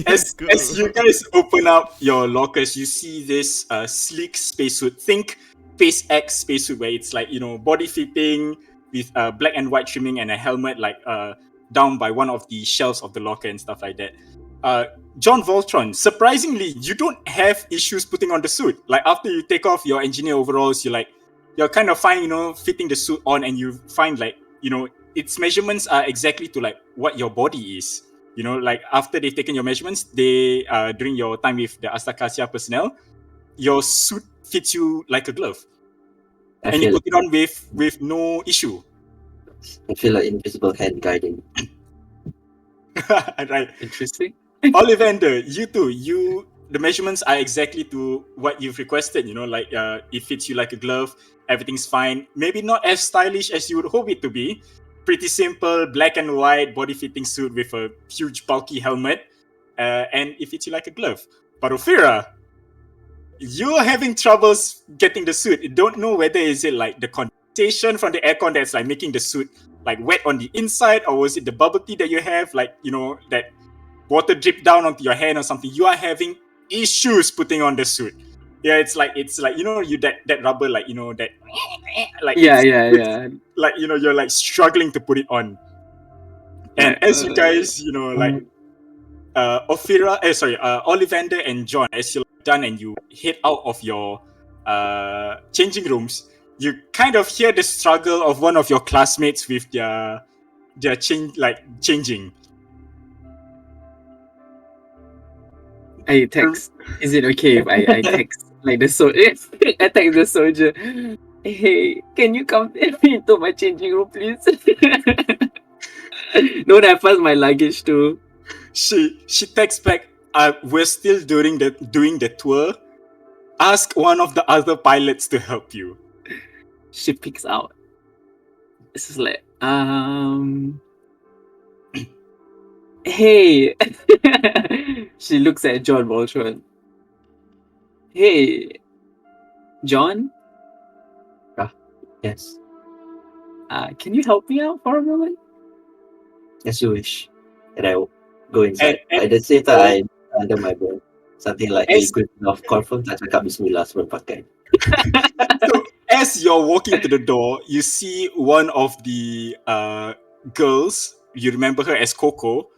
As you guys open up your lockers, you see this sleek spacesuit. Think SpaceX spacesuit, where it's like, body fitting with black and white trimming and a helmet like down by one of the shelves of the locker and stuff like that. John Voltron, surprisingly, you don't have issues putting on the suit. Like after you take off your engineer overalls, you're kind of fine, fitting the suit on, and you find like, its measurements are exactly to like what your body is. Like after they've taken your measurements, they during your time with the Astakasia personnel, your suit fits you like a glove, and you put it on with no issue.
I feel like invisible hand guiding.
Right.
Interesting.
Olivander, you too. The measurements are exactly to what you've requested. Like it fits you like a glove. Everything's fine. Maybe not as stylish as you would hope it to be. Pretty simple, black and white body fitting suit with a huge bulky helmet, and it fits you like a glove. But Ophira, you're having troubles getting the suit. You don't know whether is it like the condensation from the aircon that's like making the suit like wet on the inside, or was it the bubble tea that you have, like that water drip down onto your hand or something. You are having issues putting on the suit. Yeah, it's like you that rubber, like that like
Yeah.
like you're like struggling to put it on. And as you guys Olivander and John, as you're done and you head out of your changing rooms, you kind of hear the struggle of one of your classmates with their changing.
I text. Is it okay if I text like the soldier? I text the soldier. Hey, can you come into my changing room, please? Don't I pass my luggage too?
She texts back, we're still doing the tour. Ask one of the other pilots to help you.
She picks out. This is like, hey. She looks at John Voltron. Hey, John,
Yes,
can you help me out for a moment?
as you wish. And I go inside.
And-
At the same time, I under my breath. Something like the
As-
equivalent of confirm tak cakap bismillah sebelum pakai.
So as you're walking to the door, you see one of the girls. You remember her as Coco.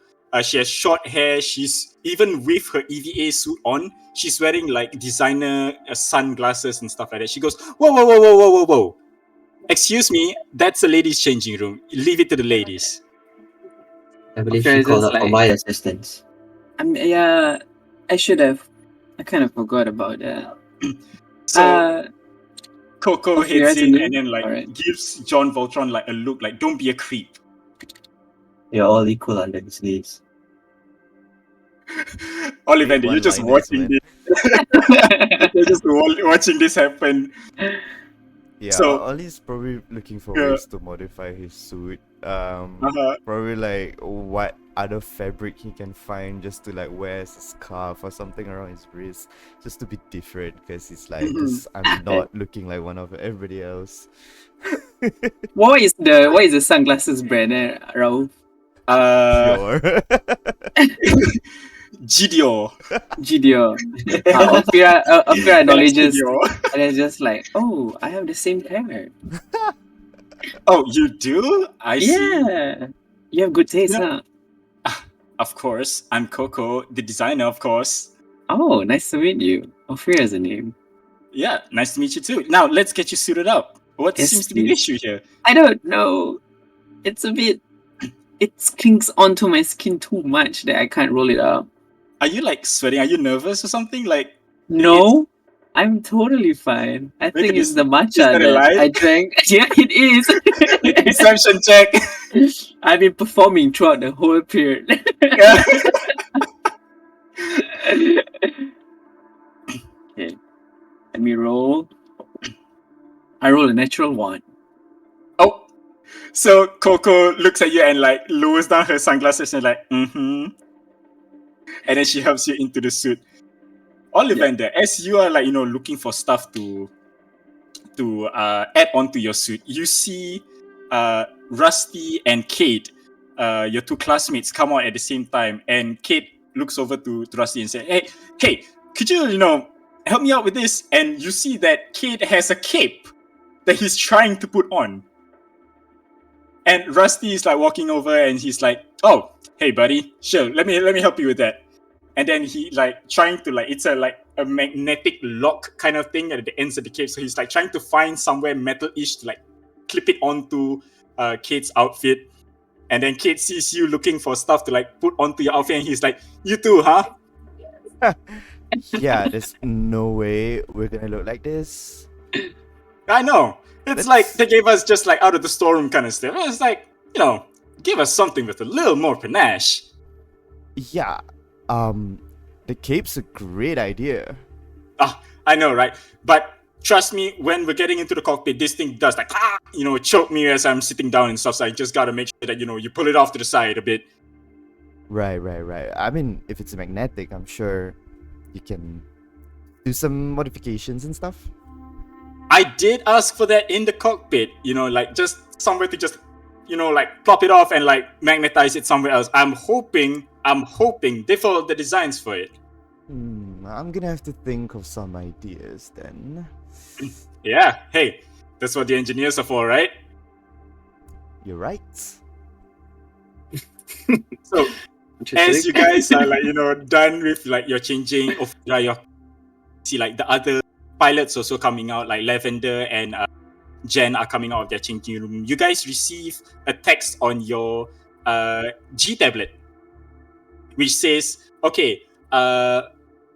She has short hair. She's even with her EVA suit on. She's wearing like designer sunglasses and stuff like that. She goes, "Whoa, whoa, whoa, whoa, whoa, whoa, whoa! Excuse me, that's the ladies' changing room. Leave it to the ladies."
I believe
Okay,
she called
just
up for
like-
my assistance.
Yeah, I should have. I kind of forgot about that.
So Coco
okay,
heads
that's a
in
name?
and then like
Alright.
gives John Voltron like a look, like "Don't be a creep."
You're all equal under his gaze.
Olivander, you're just
One-liners,
watching
man.
this. You're just watching this happen.
Yeah,
So-
Ollie's probably looking for
Yeah.
ways to modify his suit. Probably like what other fabric he can find just to like wear as a scarf or something around his wrist, just to be different. Because it's like,
Mhm.
I'm not looking like one of everybody else.
What is the sunglasses brand, Rauf?
Pure.
Gidio.
Gidio. Ophira acknowledges,
Gidio.
and it's just like, oh, I have the same pair.
Oh, you do? I see.
Yeah, you have good taste,
Yeah.
huh?
Of course, I'm Coco, the designer, of course.
Oh, nice to meet you. Ophira is a name.
Yeah, nice to meet you too. Now, let's get you suited up. What
Yes,
seems to be the
please.
issue here?
I don't know. It's a bit. It clings onto my skin too much that I can't roll it up.
Are you like sweating? Are you nervous or something? Like,
No, I'm totally fine. I
Wait,
think
is-
it's the matcha
that a
that
lie?
I drank. Yeah, it is.
deception check.
I've been performing throughout the whole period. Okay, let me roll. I roll a natural one.
Oh, so Coco looks at you and like lowers down her sunglasses and like, and then she helps you into the suit. Olivander, as you are like looking for stuff to add onto your suit, you see Rusty and Kate, your two classmates, come out at the same time, and Kate looks over to Rusty and says, "Hey, could you help me out with this?" And you see that Kate has a cape that he's trying to put on. And Rusty is like walking over and he's like, "Oh, hey buddy, sure, let me help you with that." And then he like trying to like, it's a magnetic lock kind of thing at the ends of the cape. So he's like trying to find somewhere metal-ish to like clip it onto Kate's outfit. And then Kate sees you looking for stuff to like put onto your outfit, and he's like, "You too, huh?"
Yeah, there's no way we're gonna look like this.
I know. It's
That's-
like they gave us just like out of the storeroom kind of stuff. It's like, give us something with a little more panache.
Yeah, the cape's a great idea.
I know, right? But trust me, when we're getting into the cockpit, this thing does like, choke me as I'm sitting down and stuff. So I just gotta make sure that, you pull it off to the side a bit.
Right. I mean, if it's magnetic, I'm sure you can do some modifications and stuff.
I did ask for that in the cockpit, like just somewhere to just, like plop it off and like magnetize it somewhere else. I'm hoping they follow the designs for it.
I'm gonna have to think of some ideas then.
Yeah, hey, that's what the engineers are for, right?
You're right.
So
Interesting.
as you guys are like, done with like your changing of your see like the other pilots also coming out, like Lavender and Jen are coming out of their changing room. You guys receive a text on your G tablet which says, "Okay,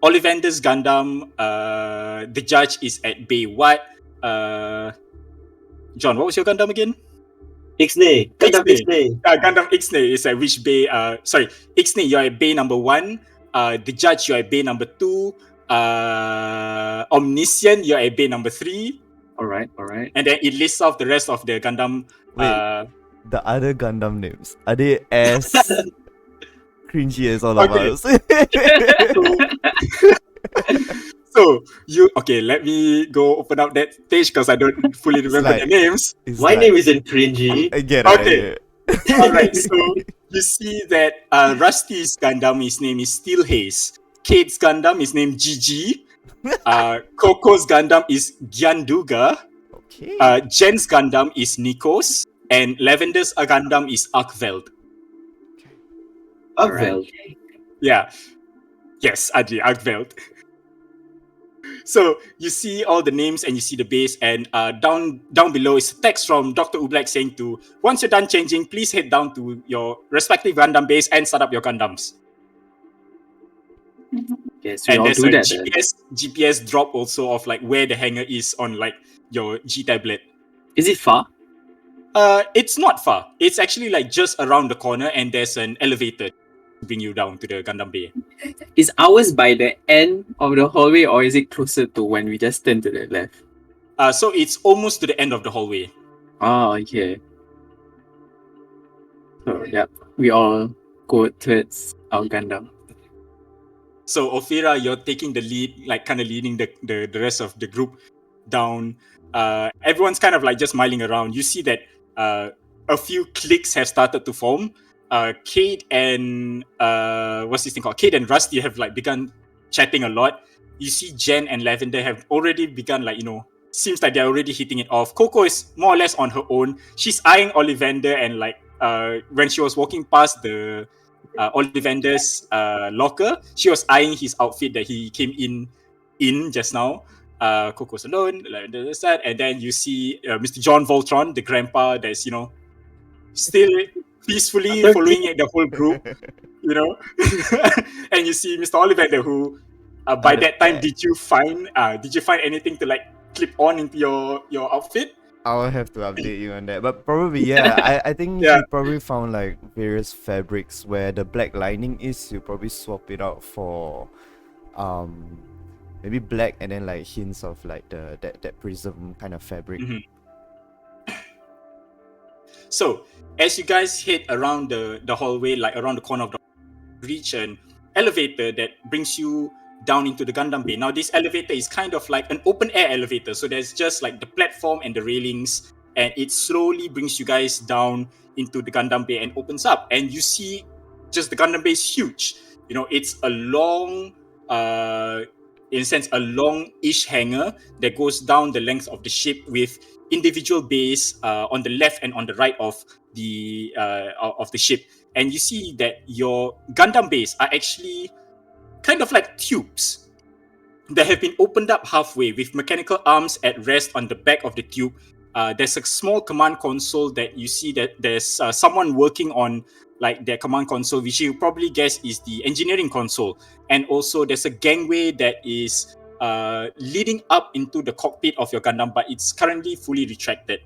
Olivander's Gundam, the judge is at Bay what? John, what was your Gundam again?"
Ixnay. Gundam Ixnay.
Gundam Ixnay is at which bay? Ixnay, you're at bay number 1. The Judge, you're at bay number 2. Omniscient, you're at bay number 3.
All right.
And then it lists off the rest of the Gundam.
Wait. The other Gundam names, are they as cringy as all of us?
So let me go open up that page because I don't fully remember the names.
My name isn't cringy.
I get it.
Okay. Alright, so you see that Rusty's Gundam, his name is Steel Haze. Kate's Gundam is named Gigi. Coco's Gundam is Gyanduga.
Okay.
Jen's Gundam is Nikos. And Lavender's Gundam is Arkveld.
Arkveld.
Yeah. Yes, Adri, Arkveld. So you see all the names and you see the base, and down below is text from Dr. Ublak saying once you're done changing, please head down to your respective Gundam base and start up your Gundams.
Yes,
and there's a GPS drop also of like where the hangar is on like your G tablet.
Is it far?
It's not far. It's actually like just around the corner, and there's an elevator to bring you down to the Gundam bay.
Is ours by the end of the hallway, or is it closer to when we just turn to the left?
So it's almost to the end of the hallway.
Oh, okay. So yeah, we all go towards our Gundam.
So Ophira, you're taking the lead, like kind of leading the rest of the group down. Everyone's kind of like just miling around. You see that a few cliques have started to form. Kate and what's this thing called? Kate and Rusty have like begun chatting a lot. You see Jen and Lavender have already begun like, seems like they're already hitting it off. Coco is more or less on her own. She's eyeing Olivander, and like when she was walking past the Olivander's locker, she was eyeing his outfit that he came in just now. Coco's alone, Lavender's side, and then you see Mr. John Voltron, the grandpa that's still peacefully following the whole group, and you see Mr. Olivander, who by that time did you find anything to like clip on into your outfit?
I'll have to update you on that, but probably I think you probably found like various fabrics where the black lining is. You probably swap it out for maybe black and then like hints of like that prism kind of fabric.
Mm-hmm. So as you guys head around the hallway, like around the corner of the reach an elevator that brings you down into the Gundam bay. Now this elevator is kind of like an open air elevator, so there's just like the platform and the railings, and it slowly brings you guys down into the Gundam bay and opens up, and you see just the Gundam bay is huge. It's a long in a sense a long-ish hangar that goes down the length of the ship with individual bays on the left and on the right of the ship, and you see that your Gundam bays are actually kind of like tubes that have been opened up halfway with mechanical arms at rest on the back of the tube. There's a small command console that you see that there's someone working on like their command console, which you probably guess is the engineering console. And also there's a gangway that is leading up into the cockpit of your Gundam, but it's currently fully retracted.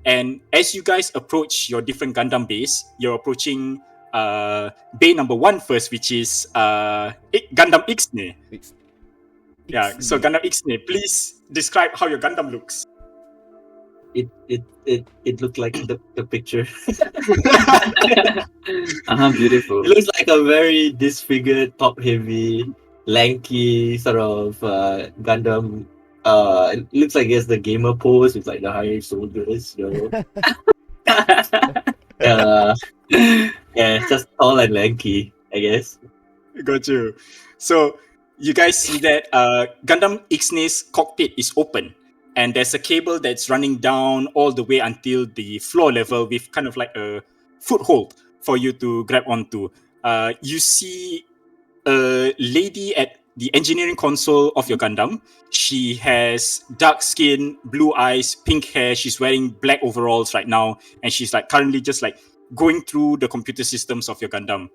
And as you guys approach your different Gundam bays, you're approaching bay number 1 first, which is Gundam Ixnay. Yeah, so Gundam Ixnay, please describe how your Gundam looks.
It looked like the picture.
Beautiful.
It looks like a very disfigured, top-heavy, lanky sort of Gundam. It looks like it's the gamer pose with like the higher shoulders, Yeah, just tall and lanky, I guess.
Got you. So you guys see that Gundam Ixnay's cockpit is open, and there's a cable that's running down all the way until the floor level with kind of like a foothold for you to grab onto. You see a lady at the engineering console of your Gundam. She has dark skin, blue eyes, pink hair. She's wearing black overalls right now, and she's like currently just like going through the computer systems of your Gundam.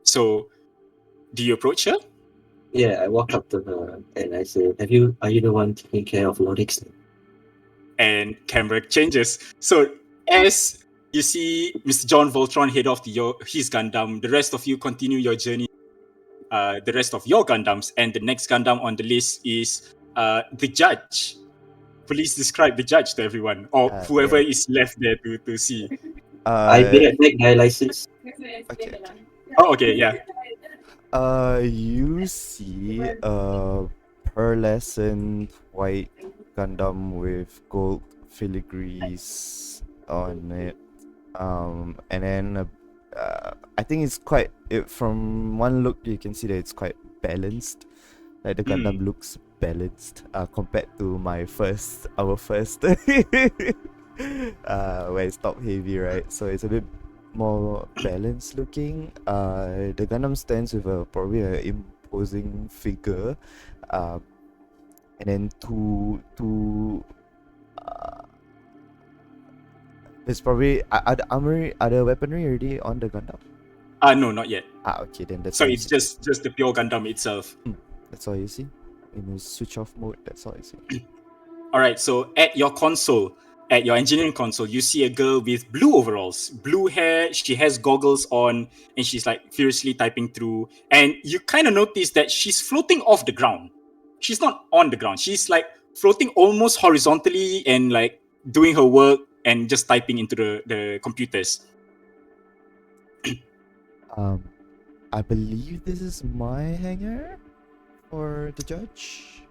So, do you approach her?
Yeah, I walk up to her and I say, are you the one taking care of Lord Ixnay?
And camera changes. So as you see Mr. John Voltron head off to his Gundam, the rest of you continue your journey. The rest of your Gundams, and the next Gundam on the list is the Judge. Please describe the Judge to everyone, or whoever
right.
is left there to see.
I be right back, dialysis.
Okay.
Oh, okay, yeah.
You see a pearlescent white Gundam with gold filigrees on it. And then I think it's quite. From one look, you can see that it's quite balanced. Like the Gundam looks balanced compared to our first, where it's top heavy, right? So it's a bit more balanced looking. The Gundam stands with probably an imposing figure, and then two. There's probably are the weaponry already on the Gundam?
No, not yet.
Okay, then that's
So
all you
it's
see.
just the pure Gundam itself.
That's all you see. In the switch off mode, that's all you see.
All right. So at your console, at your engineering console, you see a girl with blue overalls, blue hair. She has goggles on, and she's like furiously typing through. And you kind of notice that she's floating off the ground. She's not on the ground. She's like floating almost horizontally and like doing her work and just typing into the computers.
I believe this is my hangar for the Judge.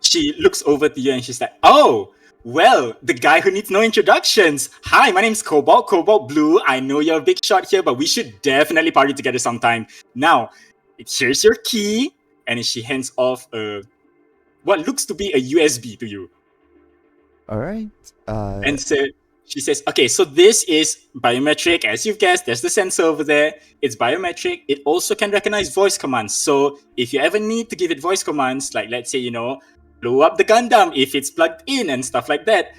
She looks over to you and she's like, "Oh, well, the guy who needs no introductions. Hi, my name's Cobalt Blue. I know you're a big shot here, but we should definitely party together sometime. Now, here's your key." And she hands off what looks to be a USB to you.
All right.
And so she says, "Okay, so this is biometric. As you've guessed, there's the sensor over there. It's biometric. It also can recognize voice commands. So if you ever need to give it voice commands, like let's say, blow up the Gundam if it's plugged in and stuff like that,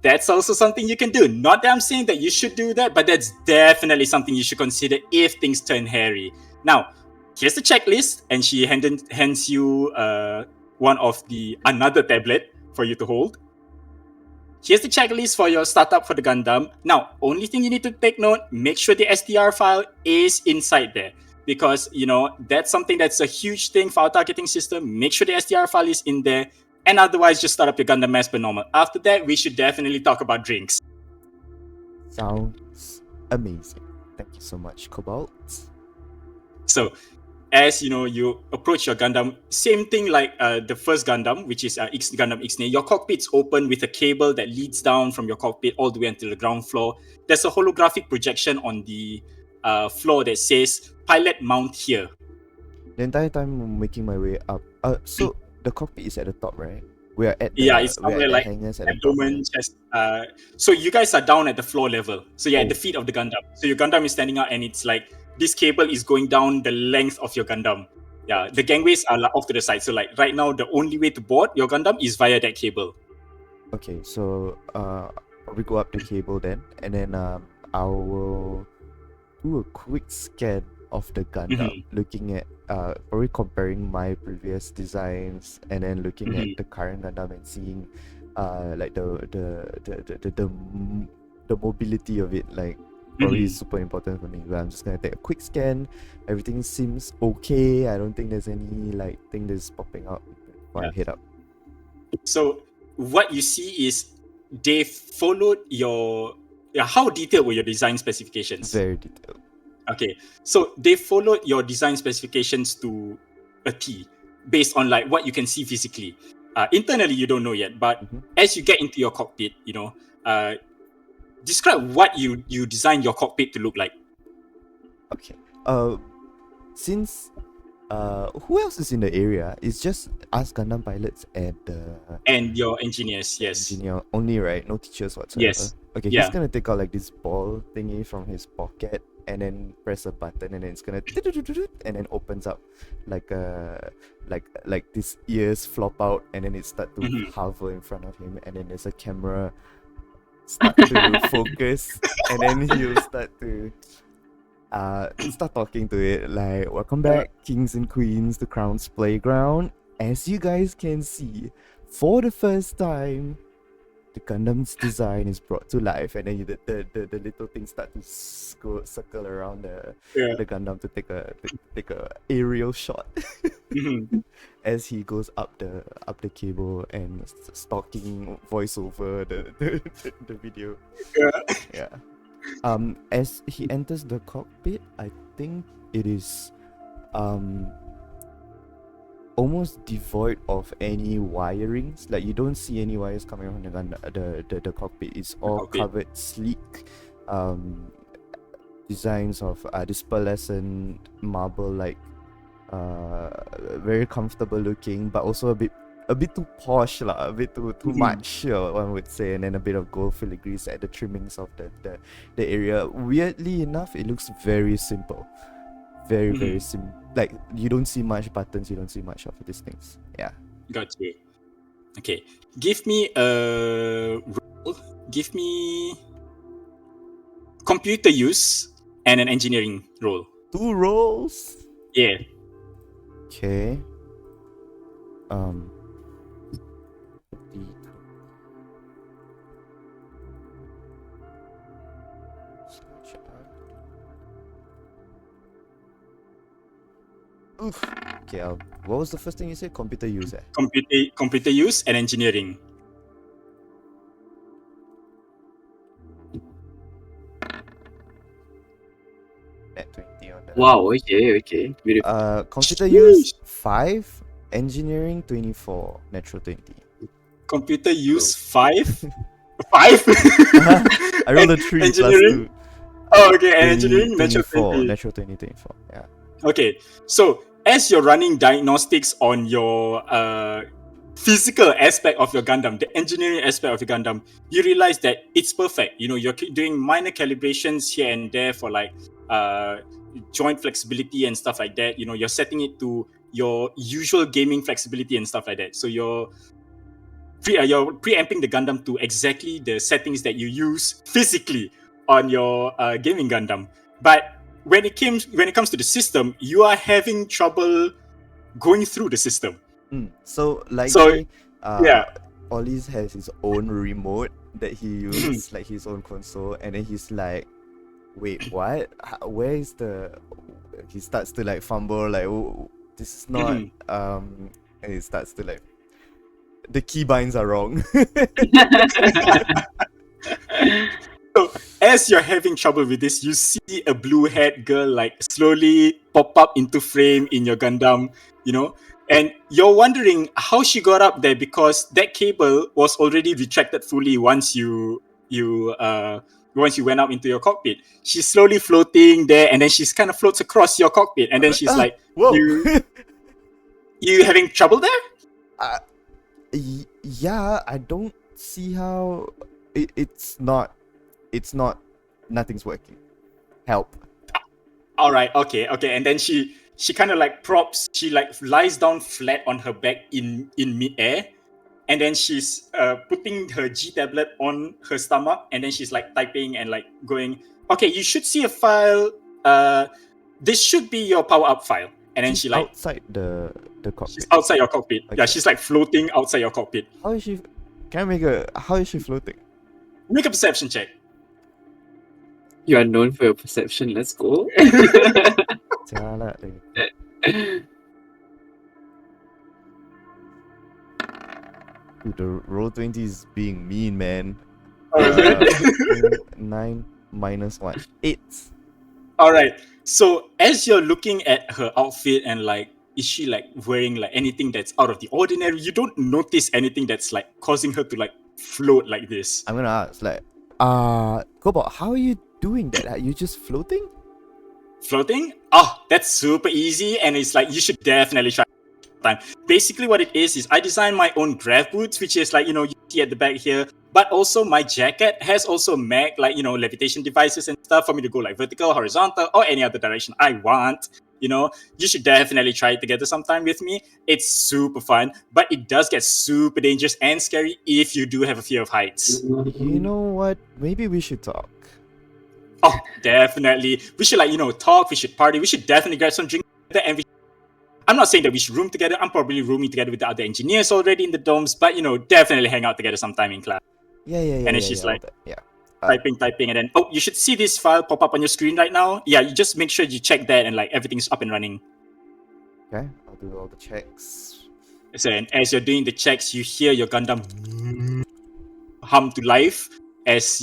that's also something you can do. Not that I'm saying that you should do that, but that's definitely something you should consider if things turn hairy. Now, here's the checklist." And she hands you another tablet for you to hold. Here's the checklist for your startup for the Gundam. Now, only thing you need to take note, make sure the SDR file is inside there. Because, that's something that's a huge thing for our targeting system. Make sure the SDR file is in there. And otherwise, just start up your Gundam as per normal. After that, we should definitely talk about drinks.
Sounds amazing. Thank you so much, Cobalt.
So, as you approach your Gundam, same thing like the first Gundam, which is Gundam Ixnay. Your cockpit's open with a cable that leads down from your cockpit all the way until the ground floor. There's a holographic projection on the floor that says "Pilot Mount here."
The entire time I'm making my way up. So the cockpit is at the top, right? We are at the,
it's somewhere like
hangars at the top.
Right? So you guys are down at the floor level. So you're at the feet of the Gundam. So your Gundam is standing out, and it's like this cable is going down the length of your Gundam. Yeah, the gangways are off to the side. So like right now, the only way to board your Gundam is via that cable.
Okay, so we go up the cable then, and then I will do a quick scan of the Gundam, looking at probably comparing my previous designs and then looking at the current Gundam and seeing like the mobility of it, like probably is super important for me. But I'm just gonna take a quick scan. Everything seems okay. I don't think there's any like thing that's popping up before I head up.
So what you see is they followed your how detailed were your design specifications?
Very detailed.
Okay, so they followed your design specifications to a T based on like what you can see physically. Internally, you don't know yet, but as you get into your cockpit, describe what you designed your cockpit to look like.
Okay. Since who else is in the area? It's just us Gundam pilots and
your engineers. Yes.
Engineer only, right? No teachers whatsoever.
Yes.
Okay.
Yeah.
He's gonna take out like this ball thingy from his pocket and then press a button, and then it's gonna and then opens up like this ears flop out, and then it start to hover in front of him, and then there's a camera start to focus, and then he'll start to start talking to it like, "Welcome back, kings and queens, to Crown's Playground. As you guys can see, for the first time, the Gundam's design is brought to life, and then the little things start to go circle around the Gundam to take a aerial shot
Mhm.
as he goes up the cable and stalking voiceover the video. Yeah. As he enters the cockpit, I think it is almost devoid of any wirings. Like, you don't see any wires coming from the cockpit. It's all
cockpit.
covered sleek designs of this pearlescent marble, like very comfortable looking, but also a bit too posh lah, a bit too much, one would say. And then a bit of gold filigrees at the trimmings of the area. Weirdly enough, it looks very simple, very simple. Like, you don't see much buttons, you don't see much of these things. Yeah.
Got you. Okay. Give me a roll. Give me computer use and an engineering roll.
2 rolls.
Yeah.
Okay. Oof. Okay, what was the first thing you said? Computer use, eh?
Computer use and engineering.
At 20 on that.
Wow. Okay. Beautiful.
Computer use 5, engineering 24, natural 20.
Computer use 5? 5?
I rolled a 3 plus
Engineering?
2.
Oh, okay. And engineering, natural
24,
20.
natural 20, 24. Yeah.
Okay, so as you're running diagnostics on your physical aspect of your Gundam, the engineering aspect of your Gundam, you realize that it's perfect. You know, you're doing minor calibrations here and there for like joint flexibility and stuff like that. You know, you're setting it to your usual gaming flexibility and stuff like that. So you're preamping the Gundam to exactly the settings that you use physically on your gaming Gundam. But when it comes to the system, you are having trouble going through the system.
So, like,
yeah.
Ollie's has his own remote that he uses, like his own console, and then he's like, wait, what? Where is the... He starts to like fumble, like, oh, this is not... And he starts to like... The keybinds are wrong.
So as you're having trouble with this, you see a blue-haired girl like slowly pop up into frame in your Gundam, you know, and you're wondering how she got up there, because that cable was already retracted fully once you went up into your cockpit. She's slowly floating there, and then she's kind of floats across your cockpit, and then she's like,
whoa.
You having trouble there?
Yeah, I don't see how it's not, nothing's working. Help.
All right, okay, and then she kind of like she like lies down flat on her back in midair, and then she's putting her G tablet on her stomach, and then she's like typing and like going, okay, you should see a file. This should be your power up file, and then
She's
she like
outside the cockpit.
she's outside your cockpit.
Okay.
Yeah, she's like floating outside your cockpit.
How is she? Can I make a? How is she floating?
Make a perception check.
You are known for your perception. Let's go.
Jialat leh. Dude, the roll 20 is being mean, man. 9 minus 1. 8.
All right. So as you're looking at her outfit and like, is she like wearing like anything that's out of the ordinary? You don't notice anything that's like causing her to like float like this.
I'm gonna ask, like, Cobalt, how are you doing that? Are you just floating?
Floating? Oh, that's super easy, and it's like you should definitely try time. Basically what it is I designed my own grav boots, which is like, you know, you see at the back here, but also my jacket has also mag, like, you know, levitation devices and stuff for me to go like vertical, horizontal, or any other direction I want. You know, you should definitely try it together sometime with me. It's super fun, but it does get super dangerous and scary if you do have a fear of heights.
You know what? Maybe we should talk.
Oh, definitely. We should, like, you know, talk. We should party. We should definitely grab some drink together. And I'm not saying that we should room together. I'm probably rooming together with the other engineers already in the domes. But, you know, definitely hang out together sometime in class.
Yeah.
And then she's
all
like
that, yeah.
typing, and then you should see this file pop up on your screen right now. Yeah, you just make sure you check that and like everything's up and running.
Okay, I'll do all the checks.
So and as you're doing the checks, you hear your Gundam hum to life as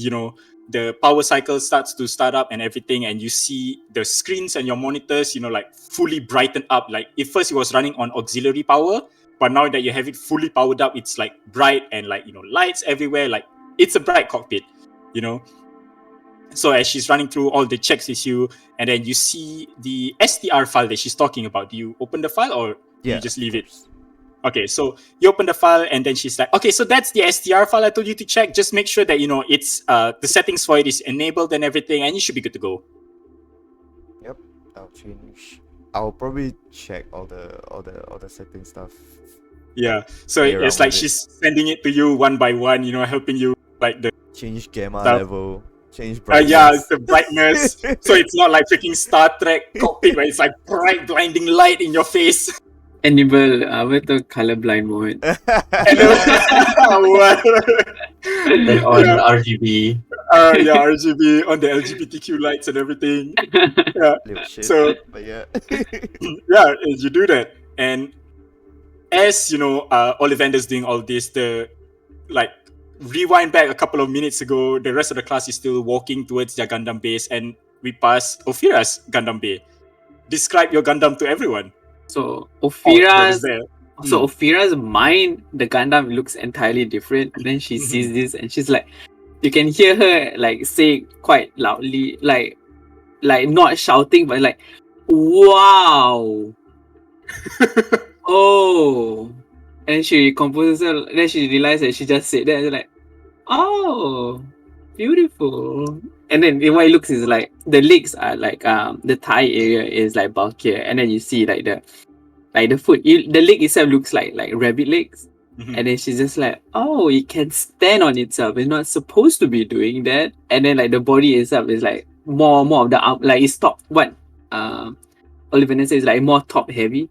the power cycle starts to start up and everything, and you see the screens and your monitors like fully brighten up. Like at first it was running on auxiliary power, but now that you have it fully powered up, it's like bright and like lights everywhere. Like it's a bright cockpit. So as she's running through all the checks with you, and then you see the STR file that she's talking about. Do you open the file or do you just leave it? Okay, so you open the file, and then she's like, okay, so that's the STR file I told you to check. Just make sure that it's the settings for it is enabled and everything, and you should be good to go.
Yep, I'll change. I'll probably check all the setting stuff.
Yeah, so
Play
it's
around
like
with it.
she's sending it to you one by one, helping you like the
Change gamma
Stuff.
level. Change brightness.
yeah, the brightness. So it's not like freaking Star Trek cockpit where it's like bright blinding light in your face.
Enable colorblind mode.
Then on
Yeah.
RGB.
Yeah, RGB on the LGBTQ lights and everything.
Little shit,
So-
but yeah.
Yeah, you do that, and as Olivander's doing all this, rewind back a couple of minutes ago, the rest of the class is still walking towards their Gundam base, and we pass Ophira's Gundam bay. Describe your Gundam to everyone.
So
All that is
Ophira's
there.
Ophira's mind, the Gundam looks entirely different. And then she sees this and she's like, you can hear her like say quite loudly, like not shouting, but like, wow. Oh. And she composes her, then she realized that she just said that, and like, oh, beautiful. And then the way it looks is like the legs are like the thigh area is like bulkier, and then you see like the foot. The leg itself looks like rabbit legs, and then she's just like, oh, it can stand on itself. It's not supposed to be doing that. And then like the body itself is like more of the arm, like it's top. What Olivander says is like more top heavy.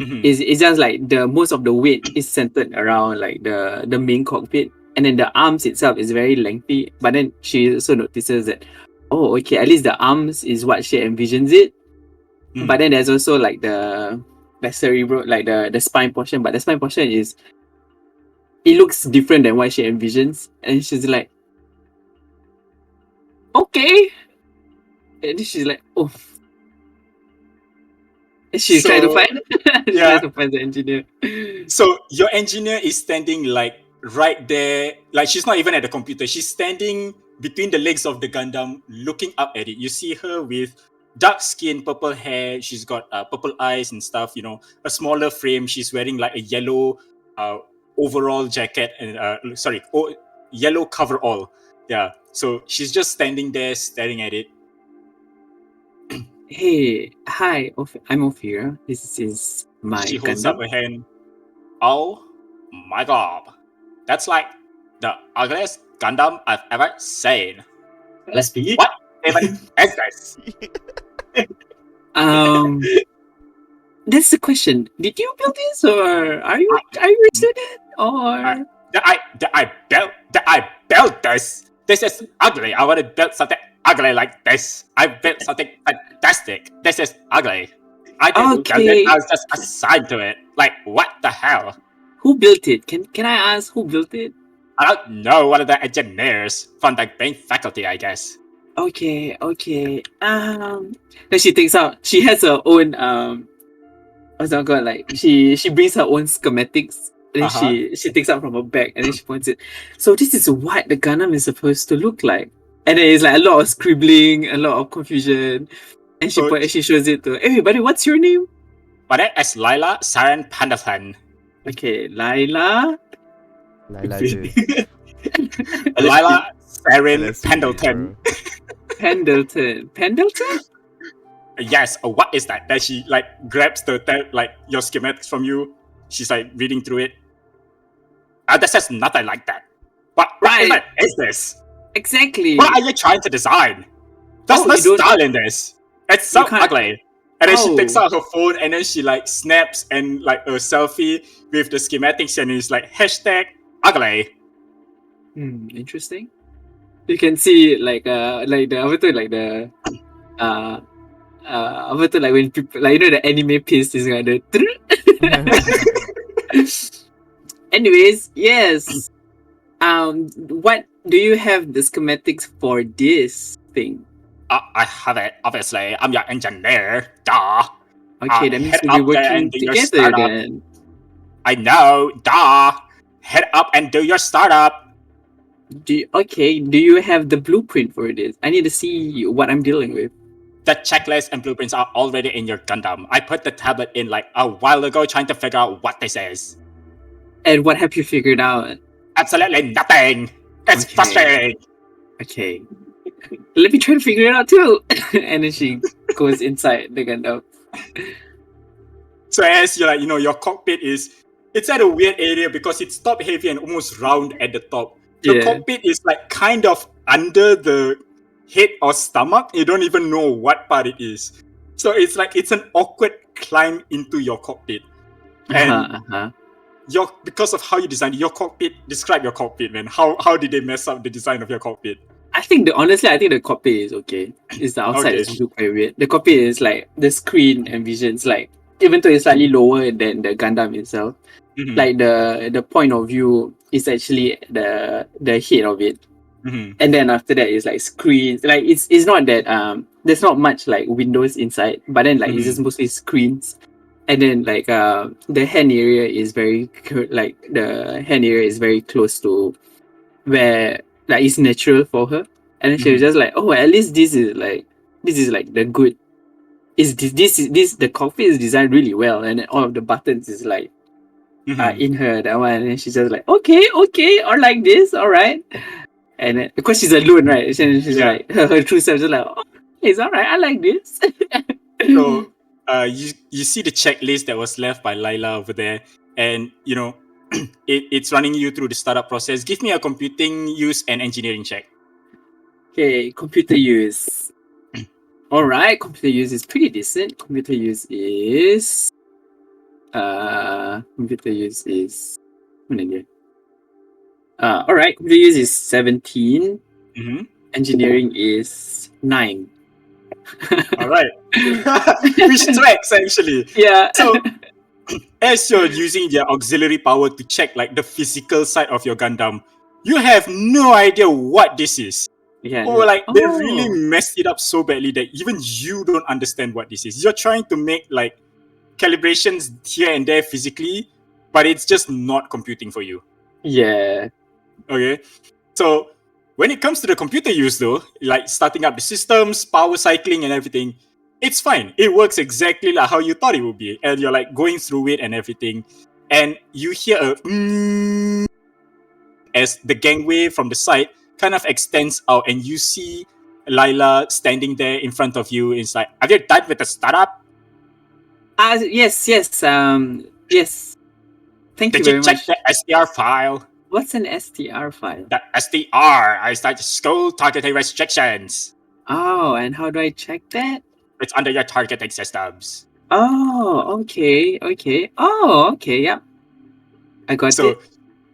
It's just like the most of the weight is centered around like the main cockpit, and then the arms itself is very lengthy. But then she also notices that, oh, okay, at least the arms is what she envisions it. But then there's also like the cerebral, like the spine portion. But the spine portion it looks different than what she envisions, and she's like, okay, and then she's like, oh. She's trying to find trying to find the engineer.
So your engineer is standing like right there, like she's not even at the computer. She's standing between the legs of the Gundam, looking up at it. You see her with dark skin, purple hair. She's got purple eyes and stuff. A smaller frame. She's wearing like a yellow overall jacket and yellow coverall. Yeah. So she's just standing there, staring at it.
Hey, hi, I'm Ophira. This is my
She holds
Gundam.
up a hand. Oh my god. That's like the ugliest Gundam I've ever seen.
Let's be.
What even is this?
That's the question. Did you build this, or are you a student, or?
Did I build this? This is ugly. I want to build something ugly like this. I built something fantastic. This is ugly. I didn't build
Okay.
it. I was just assigned to it. Like, what the hell?
Who built it? Can I ask who built it?
I don't know. One of the engineers from the main faculty, I guess.
Okay. Then she takes out. She has her own what's that called? Like she brings her own schematics. And then she takes out from her bag and then she points it. So this is what the Gundam is supposed to look like. And then it's like a lot of scribbling, a lot of confusion. And she shows it to everybody. What's your name?
My name is Lila Saren Pendleton.
Okay, Lila.
dude.
Lila Saren
LSPD,
Pendleton.
Pendleton. Pendleton?
Yes. What is that? Then she like grabs your schematics from you. She's like reading through it. That says nothing like that. What
Right.
is this?
Exactly.
What are you trying to design? There's
Oh,
no
you don't-
style in this. It's so
You can't-
ugly. And then she
Oh.
takes out her phone and then she like snaps and like a selfie with the schematics and it's like #ugly.
Interesting. You can see like the apa tu, like the apa tu, like when people, like, you know, the anime piece is kind of. Anyways, yes. What do you have the schematics for this thing?
I have it. Obviously, I'm your engineer. Duh.
Okay, that means
head
we'll be
up there
working
and do your
together
startup.
then.
I know. Duh. Head up and do your startup.
Do you have the blueprint for this? I need to see what I'm dealing with.
The checklist and blueprints are already in your Gundam. I put the tablet in like a while ago trying to figure out what this is.
And what have you figured out?
Absolutely nothing. It's
Okay.
frustrating.
Okay. Let me try to figure it out too. And then she goes inside the Gundam.
So as you're like, your cockpit it's at a weird area because it's top heavy and almost round at the top. The
Yeah.
cockpit is like kind of under the head or stomach. You don't even know what part it is. So it's like it's an awkward climb into your cockpit. And because of how you designed your cockpit, describe your cockpit, man. How did they mess up the design of your cockpit?
I think the cockpit is okay. It's the outside
Okay.
is look very weird. The cockpit is like the screen envisions like, even though it's slightly lower than the Gundam itself,
Mhm.
like the point of view is actually the head of it.
Mhm.
And then after that is like screens. Like it's not that there's not much like windows inside, but then like it's just mostly screens. And then like the hand area is very close to where like it's natural for her. And then she was just like, oh, at least this is like the good. The cockpit is designed really well, and then all of the buttons is like in her that one, and she's just like, okay, or like this, all right. And then, because she's alone, right? She's like her true self, just like, oh, it's all right, I like this.
So you see the checklist that was left by Laila over there, and it's running you through the startup process. Give me a computing use and engineering check.
Okay, computer use. All right, computer use is pretty decent. Computer use is all right, computer use is 17.
Mm-hmm.
Engineering is 9.
All right. Which tracks actually.
Yeah.
So as you're using their auxiliary power to check like the physical side of your Gundam, you have no idea what this is.
Yeah.
Or like they really messed it up so badly that even you don't understand what this is. You're trying to make like calibrations here and there physically, but it's just not computing for you.
Yeah.
Okay. So when it comes to the computer use though, like starting up the systems, power cycling and everything, it's fine. It works exactly like how you thought it would be. And you're like going through it and everything. And you hear a as the gangway from the side kind of extends out and you see Laila standing there in front of you. It's like, have you done with the startup?
Yes. Yes. Thank you
Did
very
you check
much.
the STR file?
What's an STR file?
The STR is like school targeting restrictions.
Oh, and how do I check that?
It's under your targeting systems.
Oh, okay. Oh, okay, yeah. I got
So
it.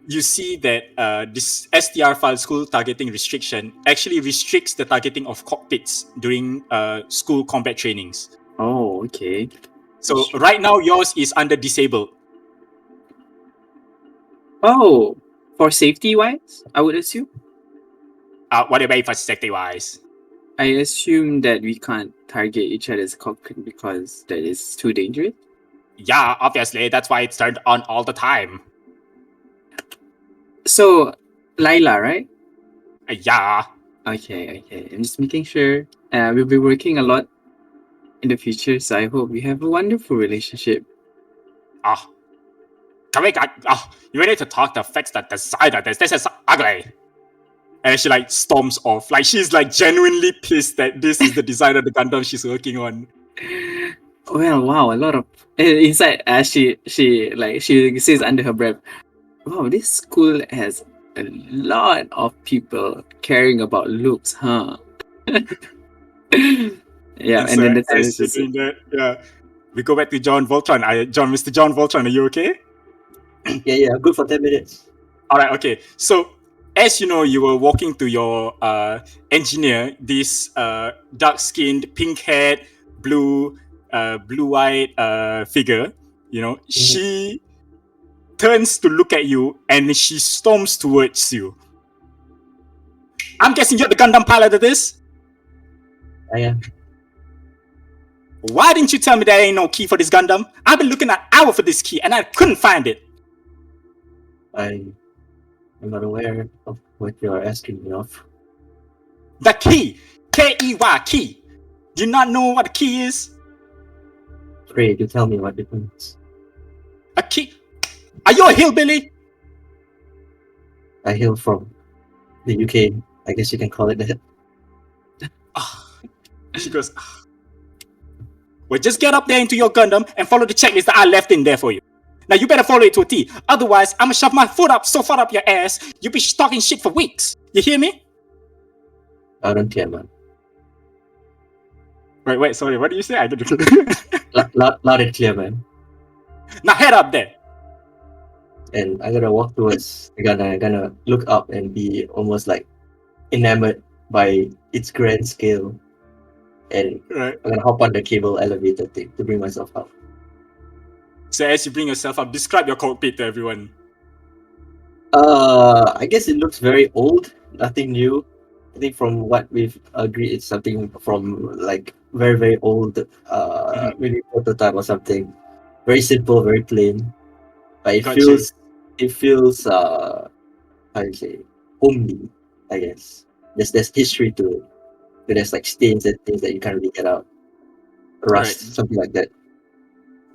you see that this STR file, school targeting restriction, actually restricts the targeting of cockpits during school combat trainings.
Oh, okay.
So right now yours is under disabled.
Oh, for safety wise, I would assume.
What do you mean for safety wise?
I assume that we can't target each other's cockpit because that is too dangerous.
Yeah, obviously. That's why it's turned on all the time.
So, Laila, right?
Yeah.
Okay. I'm just making sure. We'll be working a lot in the future, so I hope we have a wonderful relationship.
You ready to talk to fix the design of this? This is ugly. And she like storms off. Like she's like genuinely pissed that this is the design of the Gundam she's working on.
Well, wow, a lot of inside. She says under her breath, "Wow, this school has a lot of people caring about looks, huh?" Yeah, and then that's
as you're doing that, yeah. We go back to John Voltron. Mr. John Voltron, are you okay?
Yeah, good for 10 minutes.
All right, okay. So as you know, you were walking to your engineer, this dark-skinned, pink-haired, blue-eyed figure. You know, she turns to look at you and she storms towards you. I'm guessing you're the Gundam pilot of this?
I am.
Why didn't you tell me there ain't no key for this Gundam? I've been looking an hour for this key and I couldn't find it.
I'm not aware of what you're asking me of.
The key! K-E-Y, key! Do you not know what a key is?
Pray, do tell me what it means.
A key? Are you a hillbilly?
I hail from the UK. I guess you can call it that.
She goes, well, just get up there into your Gundam and follow the checklist that I left in there for you. Now you better follow it to a T. Otherwise, I'm gonna shove my foot up so far up your ass, you'll be talking shit for weeks. You hear me?
Loud and clear, man.
Wait, sorry, what did you say? I didn't.
Loud and clear, man.
Now head up there.
And I'm gonna walk towards the gun. I'm gonna look up and be almost like enamored by its grand scale. And
Right.
I'm gonna hop on the cable elevator thing to bring myself up.
So as you bring yourself up, describe your cockpit to everyone.
I guess it looks very old. Nothing new. I think from what we've agreed, it's something from like very, very old, maybe prototype or something. Very simple, very plain. But it
Gotcha.
feels how do you say, homely, I guess. There's history to it. But there's like stains and things that you can't really get out. Rust,
Right.
something like that.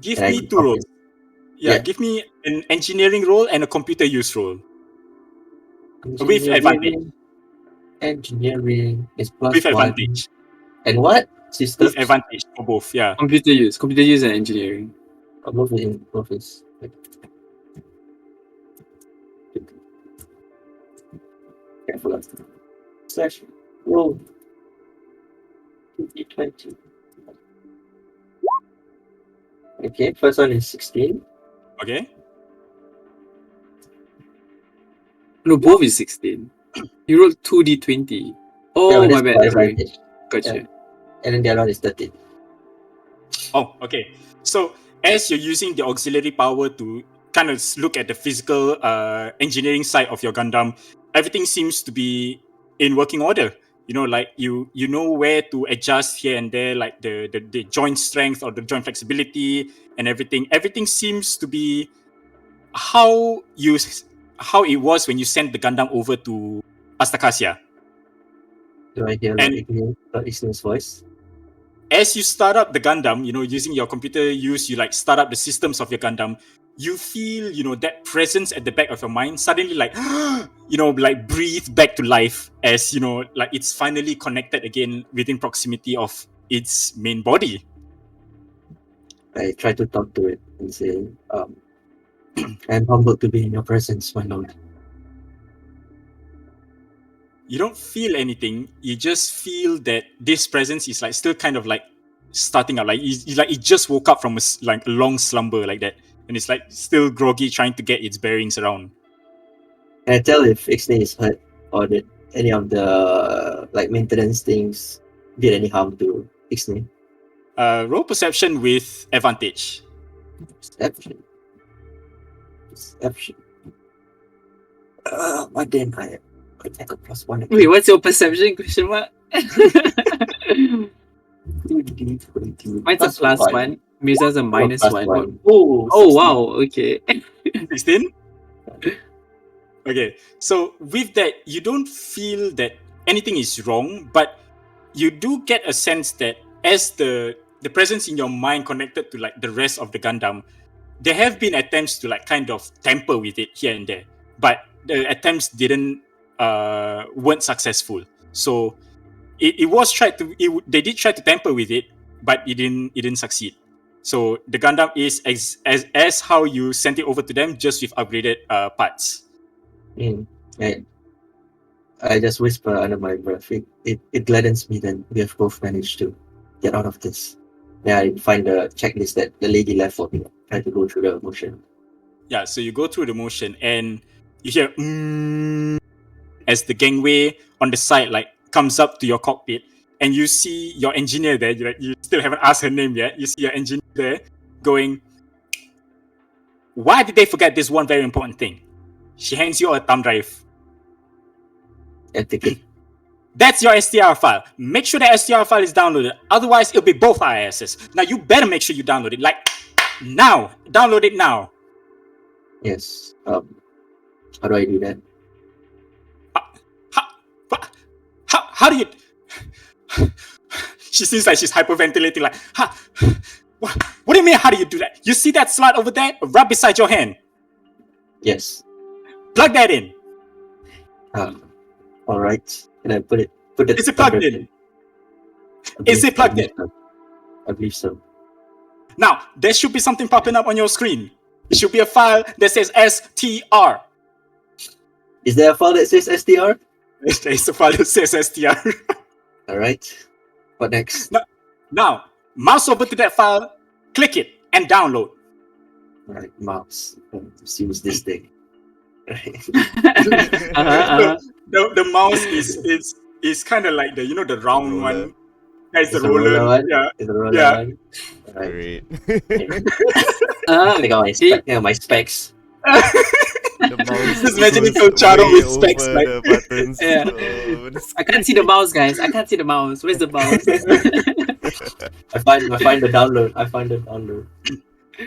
Give
And I
me
can
two
copy
roles.
it.
Yeah,
Yeah.
give me an engineering role and a computer use role. With advantage.
Engineering is plus
With
one.
advantage.
And what? Systems?
With advantage for both, yeah.
Computer use and engineering.
Both is like, careful of slash roll 20. Okay, first one is 16.
Okay?
No, both is 16. You rolled 2d20. Oh,
Yeah,
my
but
bad.
that's
Never mind.
advantage.
Gotcha.
Yeah. And then the other one is 13.
Oh, okay. So as you're using the auxiliary power to kind of look at the physical engineering side of your Gundam, everything seems to be in working order. You know, like you know where to adjust here and there, like the joint strength or the joint flexibility and everything. Everything seems to be how it was when you sent the Gundam over to Astakasia.
Do I hear
And-
Lord Igne's voice?
As you start up the Gundam, you know, using your computer use, you like start up the systems of your Gundam, you feel, you know, that presence at the back of your mind suddenly like, you know, like breathe back to life as, you know, like it's finally connected again within proximity of its main body.
I try to talk to it and say, I'm humbled to be in your presence, my lord.
You don't feel anything. You just feel that this presence is like still kind of like starting up. Like it just woke up from like a long slumber like that, and it's like still groggy, trying to get its bearings around.
Can I tell if Ixnay is hurt or did any of the like maintenance things did any harm to Ixnay?
Roll perception with advantage.
Perception. Why didn't I got plus one?
Wait, what's your perception? Question mark? Mine's a plus one. Misa's a minus
plus
one.
one.
Oh,
16.
wow. Okay.
16? Okay, so with that, you don't feel that anything is wrong, but you do get a sense that as the presence in your mind connected to like the rest of the Gundam, there have been attempts to like kind of tamper with it here and there, but the attempts weren't successful. So they did try to tamper with it, but it didn't succeed. So the Gundam is as how you sent it over to them, just with upgraded parts.
I just whisper under my breath. It gladdens me that we have both managed to get out of this. Yeah, I find the checklist that the lady left for me. Try to go through the motion.
Yeah, so you go through the motion and you hear as the gangway on the side like comes up to your cockpit, and you see your engineer there. You still haven't asked her name yet. You see your engineer there going, why did they forget this one very important thing? She hands you a thumb drive.
I take it.
That's your STR file. Make sure the STR file is downloaded. Otherwise, it'll be both ISs. Now, you better make sure you download it. Like, now. Download it now.
Yes. How do I do that?
How do you... She seems like she's hyperventilating. Like, what do you mean, how do you do that? You see that slot over there? Right beside your hand.
Yes.
Plug that in.
All right. And I put it.
Is it plugged in? Is it plugged in?
I believe so.
Now, there should be something popping up on your screen. It should be a file that says STR.
Is there a file that says STR?
There's a file that says STR.
All right. What next?
Now, mouse over to that file, click it, and download.
All right, mouse. Let's see what's this thing. Right.
The mouse is kind of like the round
roller.
one. That's the
It's a roller
roller.
one?
Yeah.
Is the roller
Yeah.
one? All right.
Great.
I got my specs.
The mouse
Just imagine
goes
it Charo
way
with specs,
over
like-
the buttons.
Yeah.
Oh,
I can't see the mouse, guys. I can't see the mouse. Where's the mouse?
I find the download.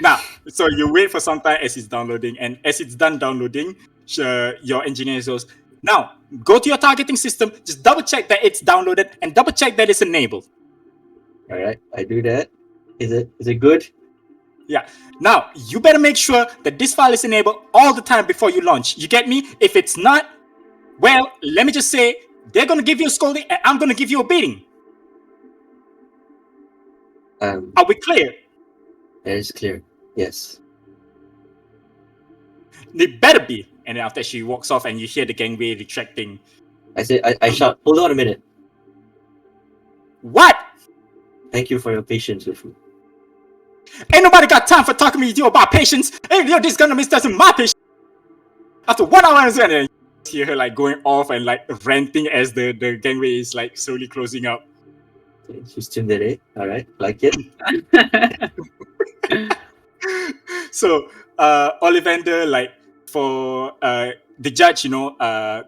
Now, so you wait for some time as it's downloading, and as it's done downloading, your engineer goes, now go to your targeting system, just double check that it's downloaded and double check that it's enabled.
All right, I do that. Is it good?
Yeah. Now, you better make sure that this file is enabled all the time before you launch. You get me? If it's not, well, let me just say, they're going to give you a scolding and I'm going to give you a beating. Are we clear?
That is clear. Yes.
They better be. And then after she walks off and you hear the gangway retracting.
I shout, hold on a minute.
What?
Thank you for your patience with me.
Ain't nobody got time for talking to you about patience. Hey, this Gundam is testing my patience. After 1 hour and then you hear her like going off and like ranting as the gangway is like slowly closing up.
She's tsundere. All right, like it.
So Olivander, like for the judge,